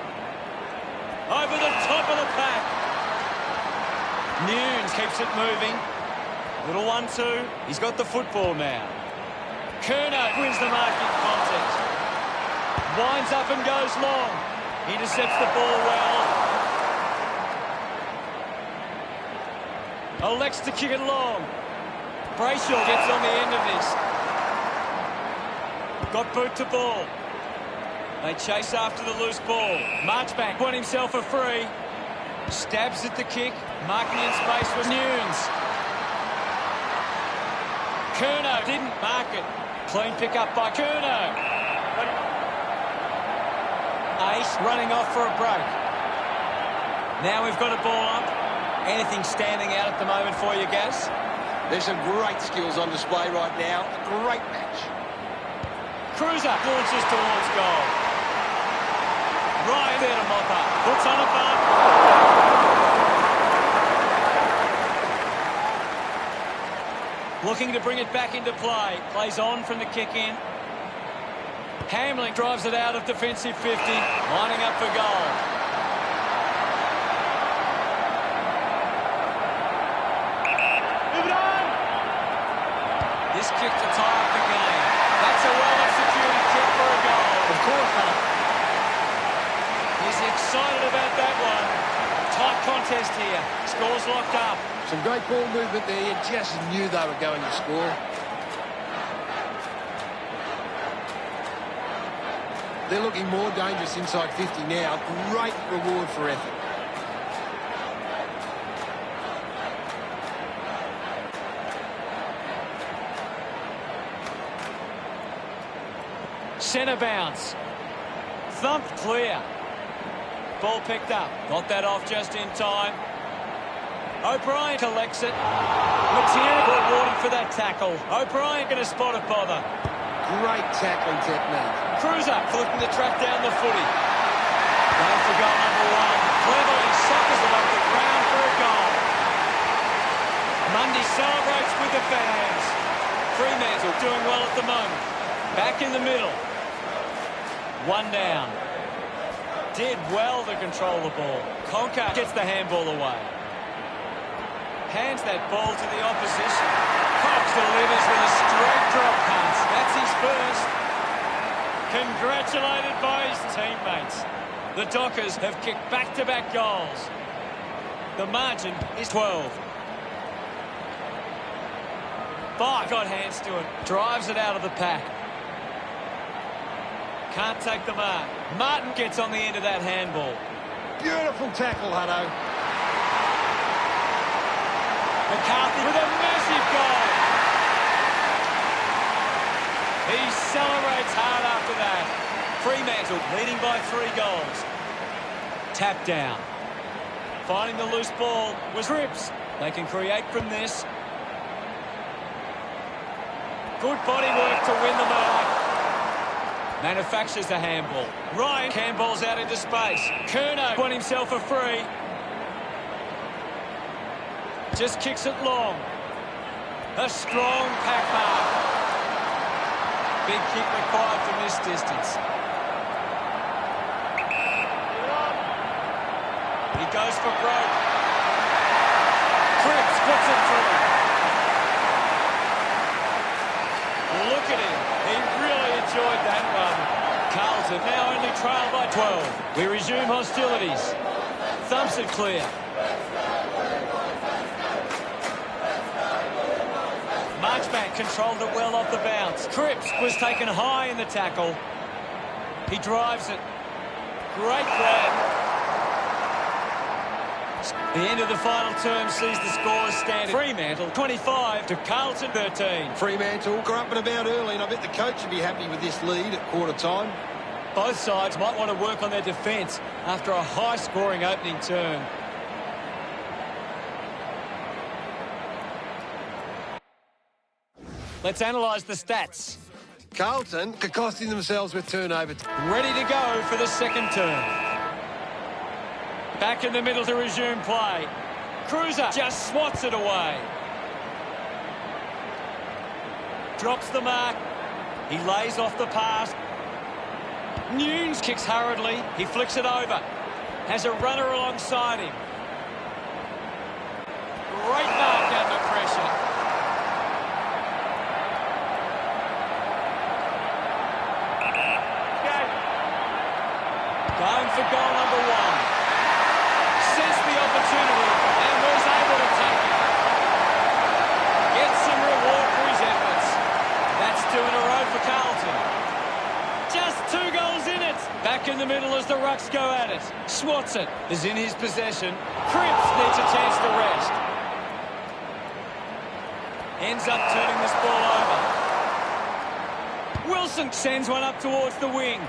Over the top of the pack. Nunes keeps it moving. Little 1-2. He's got the football now. Kerner wins the marking contest. Winds up and goes long. Intercepts the ball well. Elects to kick it long. Brayshaw gets on the end of this. Got boot to ball. They chase after the loose ball. Marchbank won himself a free. Stabs at the kick. Marking in space was Nunes. Curnow didn't mark it. Clean pick up by Curnow. Ace running off for a break. Now we've got a ball up. Anything standing out at the moment for you, Gaz? There's some great skills on display right now. A great match. Cruiser launches towards goal. Right there to mop up. Puts on a bump. Looking to bring it back into play. Plays on from the kick in. Hamling drives it out of defensive 50. Lining up for goal. Move it on! This kick to tie up the game. That's a well-executed kick for a goal. Of course, Hunter. He's excited about that one. Tight contest here. Scores locked up. Some great ball movement there. You just knew they were going to score. They're looking more dangerous inside 50 now. Great reward for effort. Centre bounce. Thumped clear. Ball picked up. Got that off just in time. O'Brien collects it. Material rewarded for that tackle. O'Brien going to spot a bother. Great tackling technique. Cruiser flipping the track down the footy. Going for goal number one. Cleverly suckers it off the ground for a goal. Mundy celebrates with the fans. Fremantle doing well at the moment. Back in the middle. One down. Did well to control the ball. Conker gets the handball away. Hands that ball to the opposition. Cox delivers with a straight drop pass. That's his first. Congratulated by his teammates. The Dockers have kicked back-to-back goals. The margin is 12. Bark got hands to it. Drives it out of the pack. Can't take the mark. Martin gets on the end of that handball. Beautiful tackle, Hutto. McCarthy with a massive goal. He celebrates hard after that. Fremantle leading by 3 goals. Tap down. Finding the loose ball was Cripps. They can create from this. Good body work to win the mark. Manufactures the handball. Ryan handballs out into space. Curnow won himself a free. Just kicks it long. A strong pack mark. Big kick required from this distance. He goes for broke. Cripps puts it through. Look at him. He really enjoyed that run. Carlton now only trail by 12. We resume hostilities. Thumps it clear. Marchbank controlled it well off the bounce. Cripps was taken high in the tackle. He drives it. Great grab. The end of the final term sees the scores standing. Fremantle 25 to Carlton 13. Fremantle got up and about early, and I bet the coach would be happy with this lead at quarter time. Both sides might want to work on their defence after a high-scoring opening term. Let's analyse the stats. Carlton are costing themselves with turnover. Ready to go for the second term. Back in the middle to resume play. Cruiser just swats it away. Drops the mark. He lays off the pass. Nunes kicks hurriedly. He flicks it over. Has a runner alongside him. Great mark under pressure. Going for goal number one. Sensed the opportunity and was able to take it. Gets some reward for his efforts. That's 2 in a row for Carlton. Just 2 goals in it. Back in the middle as the Rucks go at it. Swats it is in his possession. Cripps needs a chance to rest. Ends up turning this ball over. Wilson sends one up towards the wing.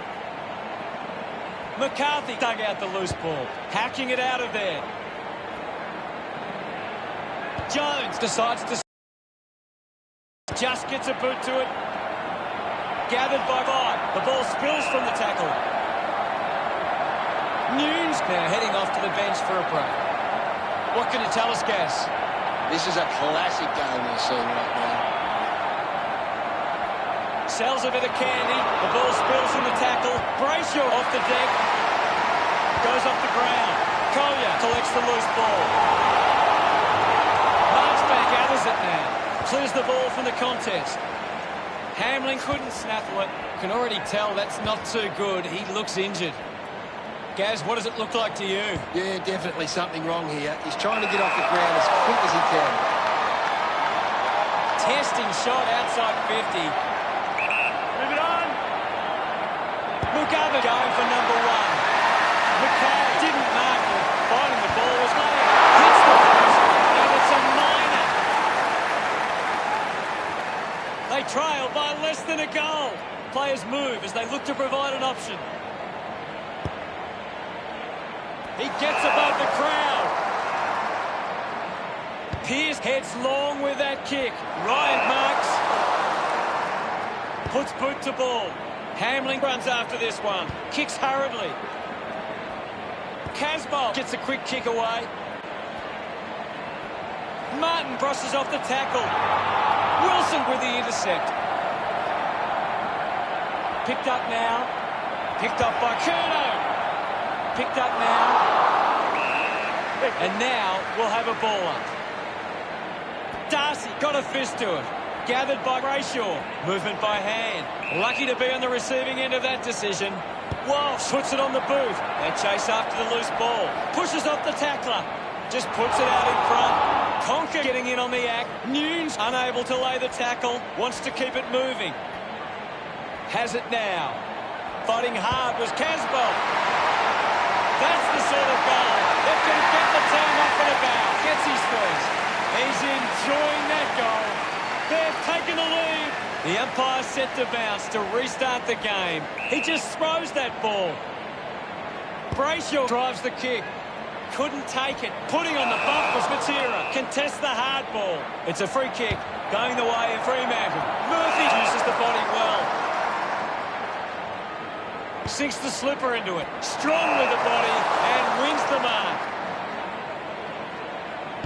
McCarthy dug out the loose ball. Hacking it out of there. Jones decides to... Just gets a boot to it. Gathered by 5. The ball spills from the tackle. News now heading off to the bench for a break. What can you tell us, Gaz? This is a classic game we're seeing right now. Sells a bit of candy. The ball spills from the tackle. Brayshaw off the deck. Goes off the ground. Collier collects the loose ball. Marchbank gathers it now. Clears the ball from the contest. Hamling couldn't snaffle it. Can already tell that's not too good. He looks injured. Gaz, what does it look like to you? Yeah, definitely something wrong here. He's trying to get off the ground as quick as he can. Testing shot outside 50. Move it on. Mugabe going for number 1. McKay didn't mark it. Finding the ball was late. Hits the post. And it's a minor. They trail by less than a goal. Players move as they look to provide an option. He gets above the crowd. Pearce heads long with that kick. Ryan marks. Puts boot to ball. Hamling runs after this one. Kicks hurriedly. Casbolt gets a quick kick away. Martin crosses off the tackle. Wilson with the intercept. Picked up now. Picked up by Curnow. Picked up now. And now we'll have a ball up. Darcy got a fist to it. Gathered by Brayshaw. Movement by hand. Lucky to be on the receiving end of that decision. Walsh puts it on the boot. They chase after the loose ball. Pushes off the tackler. Just puts it out in front. Conker getting in on the act. Nunes unable to lay the tackle. Wants to keep it moving. Has it now. Fighting hard was Casbolt. That's the sort of goal that can get the team up and about. Gets his first. He's enjoying that goal. They've taken the lead. The umpire set to bounce to restart the game. He just throws that ball. Brayshaw drives the kick. Couldn't take it. Putting on the bump was Matera. Contests the hard ball. It's a free kick going the way of Fremantle. Murphy uses the body well. Sinks the slipper into it. Strong with the body and wins the mark.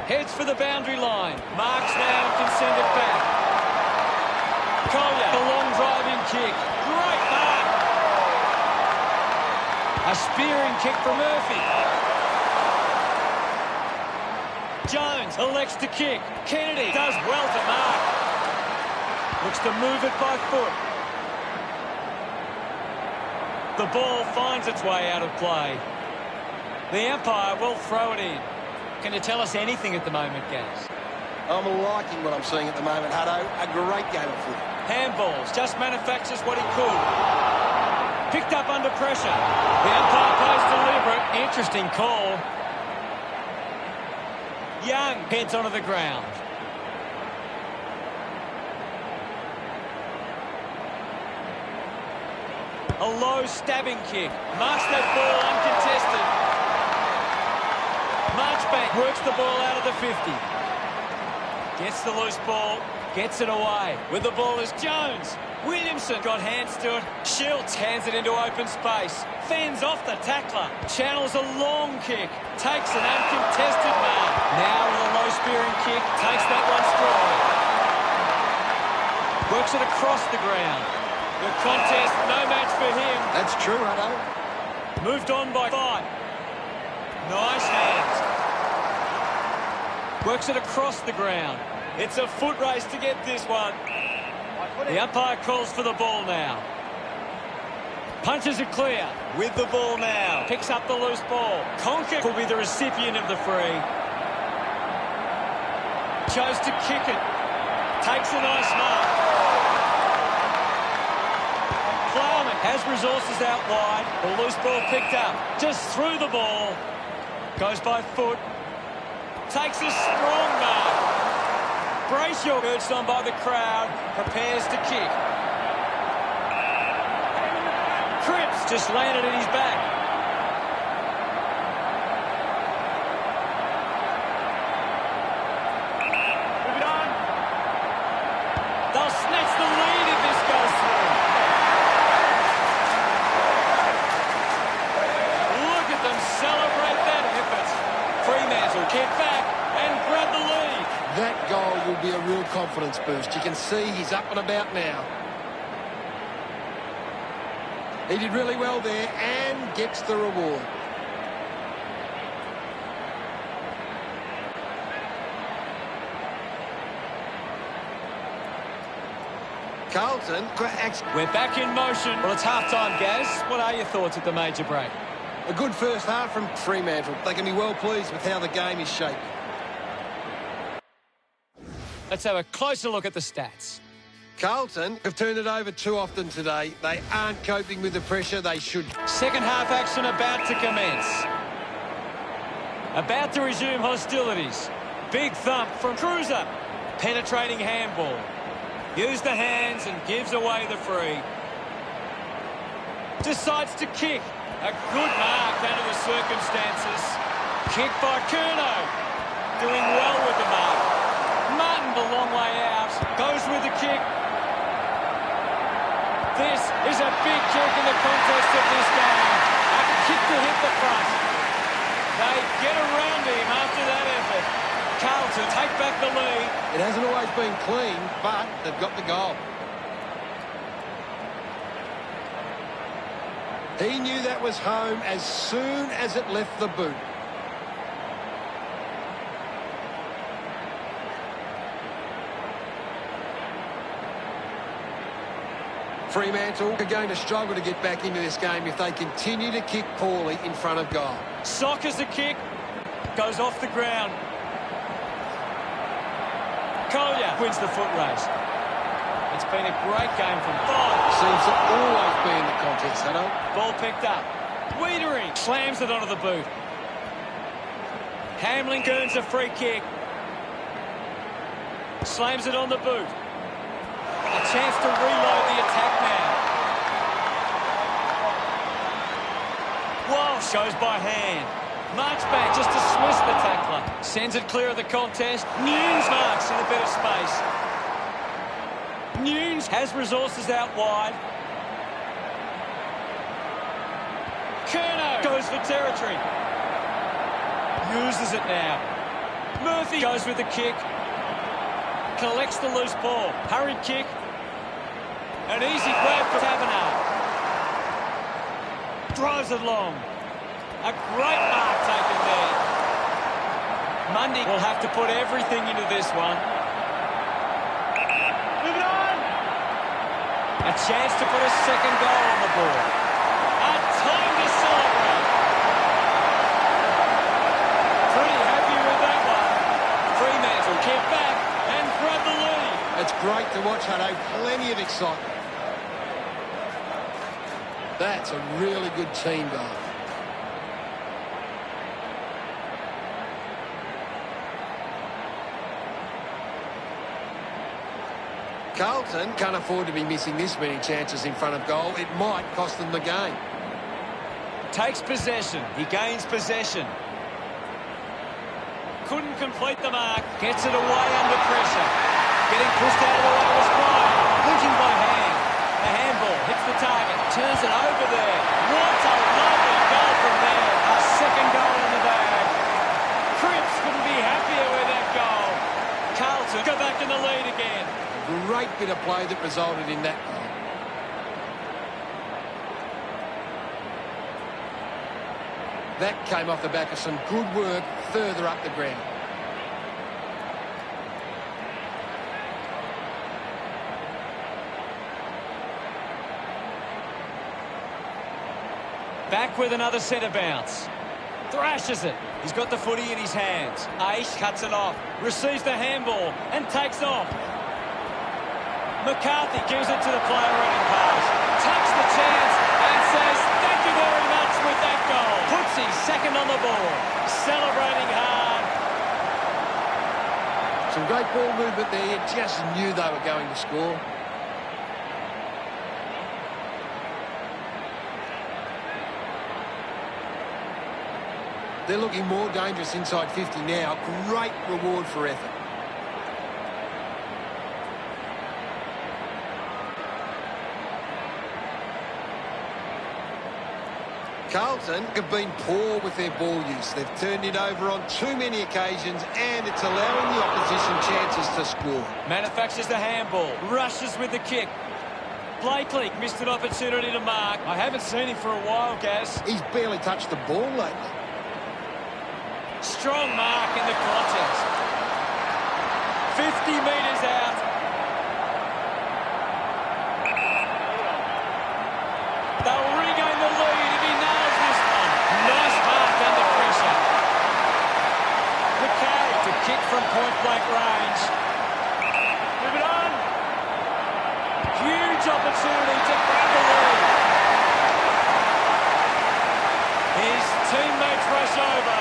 Heads for the boundary line. Marks now and can send it back. Collier, the long driving kick. Great mark. A spearing kick from Murphy. Jones elects to kick. Kennedy does well to mark. Looks to move it by foot. The ball finds its way out of play. The umpire will throw it in. Can you tell us anything at the moment, Gaz? I'm liking what I'm seeing at the moment, Hutto. A great game of footy. Handballs, just manufactures what he could. Picked up under pressure. The umpire plays deliberate. Interesting call. Young heads onto the ground. A low stabbing kick. Marks that ball uncontested. Marchbank works the ball out of the 50. Gets the loose ball. Gets it away. With the ball is Jones. Williamson got hands to it. Schultz hands it into open space. Fends off the tackler. Channels a long kick. Takes an uncontested mark. Now with a low spearing kick. Takes that one strong. Works it across the ground. The contest, no match for him. That's true, Hutto. Moved on by 5. Nice hands. Works it across the ground. It's a foot race to get this one. The umpire calls for the ball now. Punches it clear. With the ball now. Picks up the loose ball. Conker will be the recipient of the free. Chose to kick it. Takes a nice mark. Plowman has resources out wide. The loose ball picked up. Just through the ball. Goes by foot. Takes a strong mark. Brayshaw urged on by the crowd. Prepares to kick. Cripps just landed in his back. Move it on. They'll snatch the lead if this goes through. Look at them celebrate that effort. Fremantle get back and grab the lead. That goal will be a real confidence boost. You can see he's up and about now. He did really well there and gets the reward. Carlton. We're back in motion. Well, it's half-time, Gaz. What are your thoughts at the major break? A good first half from Fremantle. They can be well pleased with how the game is shaped. Let's have a closer look at the stats. Carlton have turned it over too often today. They aren't coping with the pressure they should. Second half action about to commence. About to resume hostilities. Big thump from Cruiser. Penetrating handball. Used the hands and gives away the free. Decides to kick. A good mark under the circumstances. Kick by Curnow. Doing well with the mark. Martin the long way out. Goes with the kick. This is a big kick in the context of this game. A kick to hit the front. They get around him after that effort. Carlton take back the lead. It hasn't always been clean, but they've got the goal. He knew that was home as soon as it left the boot. Fremantle are going to struggle to get back into this game if they continue to kick poorly in front of goal. Sockers the kick. Goes off the ground. Collier wins the foot race. It's been a great game from five. Seems to always be in the contest, Hutto. Ball picked up. Wiedering slams it onto the boot. Hamling earns a free kick. Slams it on the boot. A chance to reload the attack now. Walsh goes by hand. Marchbank just dismissed the tackler. Sends it clear of the contest. Nunes marks in a bit of space. Nunes has resources out wide. Curnow goes for territory. Uses it now. Murphy goes with the kick. Collects the loose ball. Hurried kick. An easy grab for Taverner. Drives it long. A great mark taken there. Mundy will have to put everything into this one. Move it on. A chance to put a second goal on the board. A time to celebrate. Pretty happy with that one. Fremantle get back and grab the lead. It's great to watch, Hutto. Plenty of excitement. That's a really good team goal. Carlton can't afford to be missing this many chances in front of goal. It might cost them the game. Takes possession. He gains possession. Couldn't complete the mark. Gets it away under pressure. Getting pushed out of the way was Bryant. Looking by hand. The handball hits the target. Turns it over there. What a lovely goal from there. A second goal in the bag. Cripps couldn't be happier with that goal. Carlton go back in the lead again. Great bit of play that resulted in that goal. That came off the back of some good work further up the ground. back with another centre bounce. Thrashes it. He's got the footy in his hands. Aish cuts it off. Receives the handball and takes off. McCarthy gives it to the player running past. Takes the chance and says, thank you very much with that goal. Puts his second on the board. Celebrating hard. Some great ball movement there. You just knew they were going to score. They're looking more dangerous inside 50 now. Great reward for effort. Carlton have been poor with their ball use. They've turned it over on too many occasions and it's allowing the opposition chances to score. Manufactures the handball. Rushes with the kick. Blakely missed an opportunity to mark. I haven't seen him for a while, Gaz. He's barely touched the ball lately. Strong mark in the contest. 50 metres out. They'll regain the lead if he nails this one. Nice mark under pressure. McKay to kick from point-blank range. Move it on. Huge opportunity to grab the lead. His teammates rush over.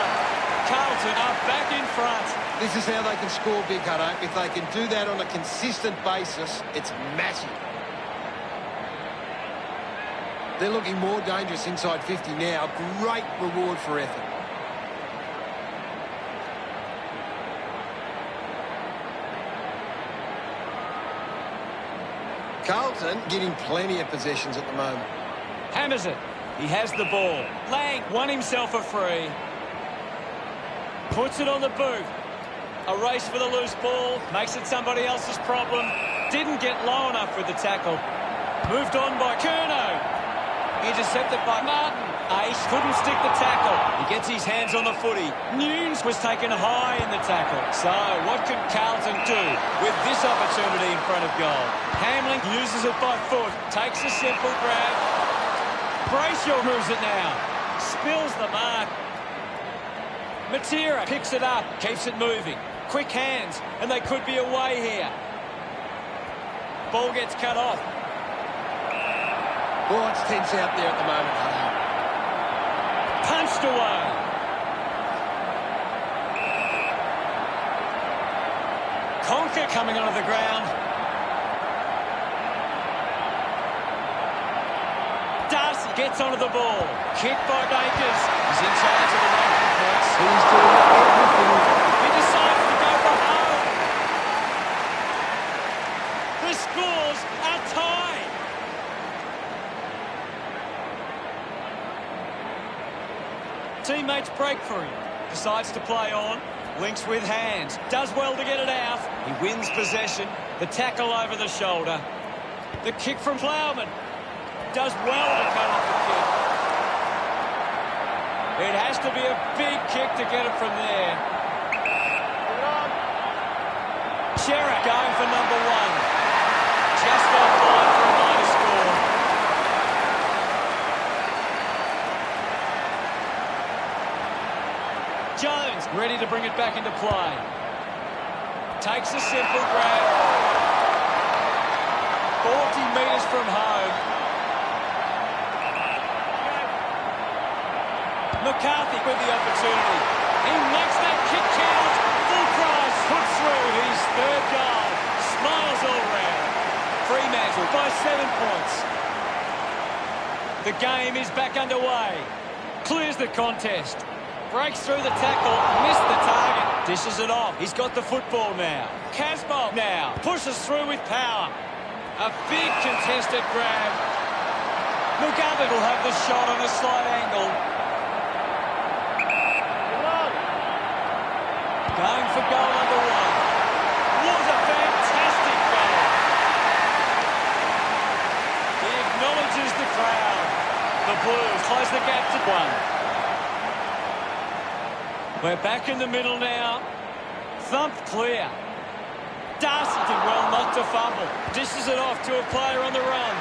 Carlton are back in front. This is how they can score big, Hutto. If they can do that on a consistent basis, it's massive. They're looking more dangerous inside 50 now. Great reward for effort. Carlton getting plenty of possessions at the moment. Hammers it. He has the ball. Lang won himself a free. Puts it on the boot. A race for the loose ball. Makes it somebody else's problem. Didn't get low enough with the tackle. Moved on by Curnow. Intercepted by Martin. Aish couldn't stick the tackle. He gets his hands on the footy. Nunes was taken high in the tackle. So what can Carlton do with this opportunity in front of goal? Hamling uses it by foot. Takes a simple grab. Brayshaw moves it now. Spills the mark. Matera picks it up, keeps it moving. Quick hands, and they could be away here. Ball gets cut off. Well, it's tense out there at the moment, Hutto. Punched away. Conker coming onto the ground. Darcy gets onto the ball. Kick by Bakers. He's in charge of the ranking points. He's doing everything. He decides to go for home. The scores are tied. Teammates break for him. Decides to play on. Links with hands. Does well to get it out. He wins possession. The tackle over the shoulder. The kick from Plowman. Does well to cut off the kick. It has to be a big kick to get it from there. Sherratt going for number one. Just offline for a minor score. Jones ready to bring it back into play. Takes a simple grab. 40 metres from home. McCarthy with the opportunity. He makes that kick count. Full price puts through his third goal. Smiles all round. Fremantle by 7 points. The game is back underway. Clears the contest. Breaks through the tackle. Missed the target. Dishes it off. He's got the football now. Casbolt now. Pushes through with power. A big contested grab. Mugabe will have the shot on a slight angle. Going for goal number one. What a fantastic goal. He acknowledges the crowd. The Blues close the gap to one. We're back in the middle now. Thumped clear. Darcy did well not to fumble. Dishes it off to a player on the run.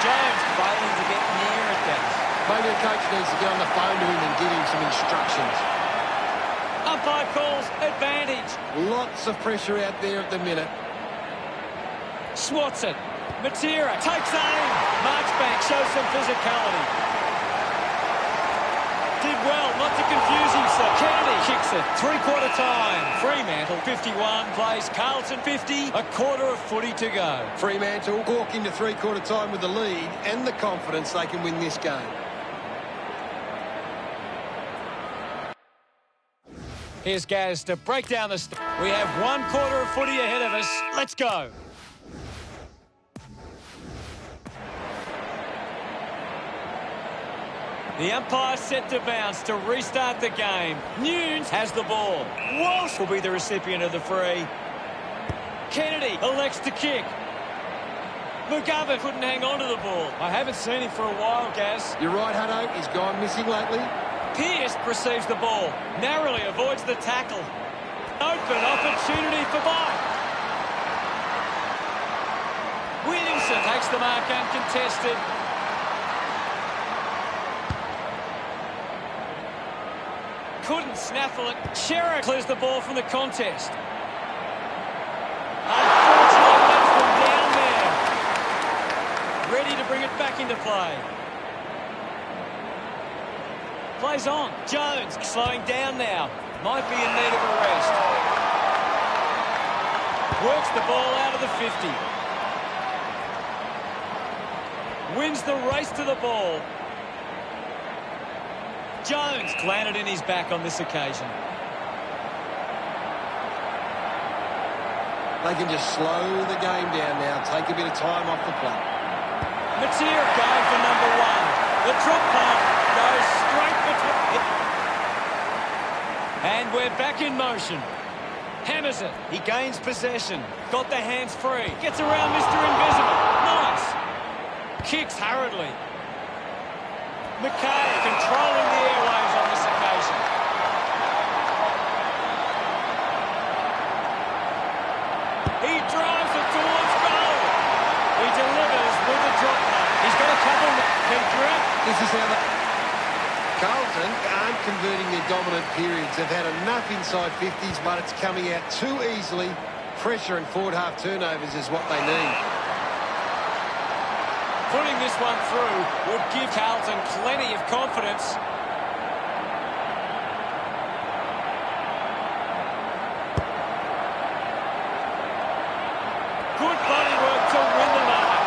Jones failing to get near it, Gaz. Maybe the coach needs to get on the phone to him and give him some instructions. Umpire calls advantage. Lots of pressure out there at the minute. Swats it. Matera takes aim. Marchbank shows some physicality. Did well not to confuse himself. Kennedy kicks it. Three-quarter time. Fremantle 51 plays Carlton 50. A quarter of footy to go. Fremantle walk into three-quarter time with the lead and the confidence they can win this game. Here's Gaz to break down the... We have one quarter of footy ahead of us. Let's go. The umpire set to bounce to restart the game. Nunes has the ball. Walsh will be the recipient of the free. Kennedy elects to kick. McGovern couldn't hang on to the ball. I haven't seen him for a while, Gaz. You're right, Hutto. He's gone missing lately. Pearce receives the ball. Narrowly avoids the tackle. Open opportunity for Mike. Williamson takes the mark uncontested. Couldn't snaffle it. Sherrick clears the ball from the contest. Unfortunately, lets them down there. Ready to bring it back into play. Plays on. Jones slowing down now. Might be in need of a rest. Works the ball out of the 50. Wins the race to the ball. Jones planted in his back on this occasion. They can just slow the game down now, take a bit of time off the clock. Matera going for number one. The drop punt goes straight between. And we're back in motion. Hammers it. He gains possession. Got the hands free. Gets around Mr. Invisible. Nice. Kicks hurriedly. McKay controlling the airwaves on this occasion. He drives it towards goal. He delivers with the drop punt. He's got a couple. This is how Carlton aren't converting their dominant periods. They've had enough inside 50s, but it's coming out too easily. Pressure and forward half turnovers is what they need. Putting this one through would give Carlton plenty of confidence. Good body work to win the mark.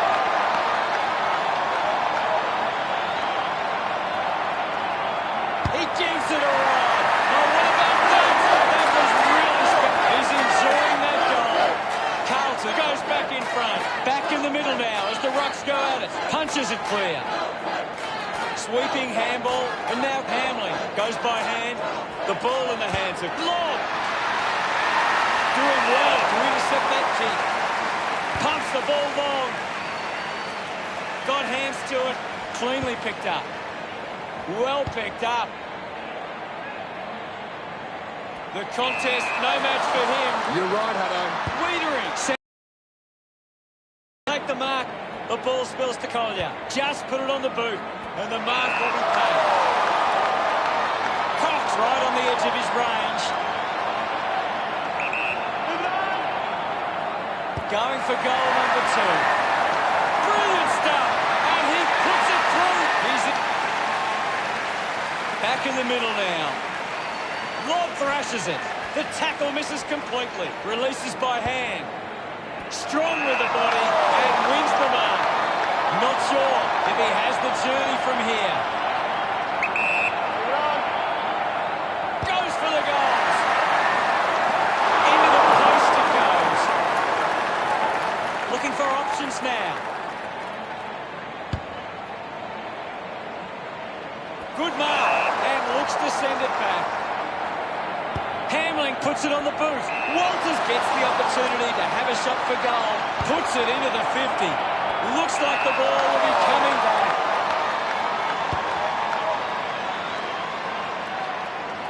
He gives it a ride. Oh, what about that? That was really special. He's enjoying that goal. Carlton goes back in front. Back in the middle now as the Rucks go at it. Punches it clear. Sweeping handball. And now Hamling goes by hand. The ball in the hands of Lord. Doing well to intercept that kick. Pumps the ball long. Got hands to it. Cleanly picked up. Well picked up. The contest, no match for him. You're right, Hutto. Wiedering. Take the mark. The ball spills to Collier. Just put it on the boot. And the mark will be paid. Cox right on the edge of his range. Going for goal number 2. Brilliant stuff. And he puts it through. He's back in the middle now. Lob thrashes it. The tackle misses completely. Releases by hand. Strong with the body and wins the mark. Not sure if he has the journey from here. Goes for the goals. Into the post it goes. Looking for options now. Good mark and looks to send it back. Hamling puts it on the boot. Walters gets the opportunity to have a shot for goal. Puts it into the 50. Looks like the ball will be coming back.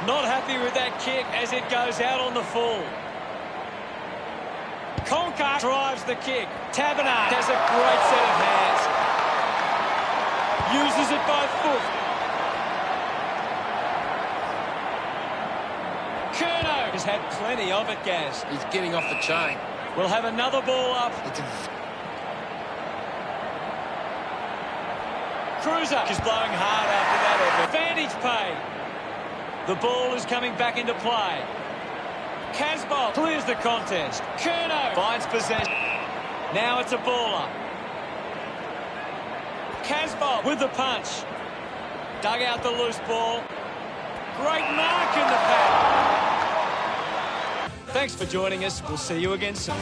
Not happy with that kick as it goes out on the full. Conker drives the kick. Taberner has a great set of hands. Uses it by foot. Curnow has had plenty of it, Gaz. He's getting off the chain. We'll have another ball up. It's a Cruiser is blowing hard after that effort. Advantage pay. The ball is coming back into play. Casbolt clears the contest. Curnow finds possession. Now it's a ball up. Casbolt with the punch. Dug out the loose ball. Great mark in the pad. Thanks for joining us. We'll see you again soon.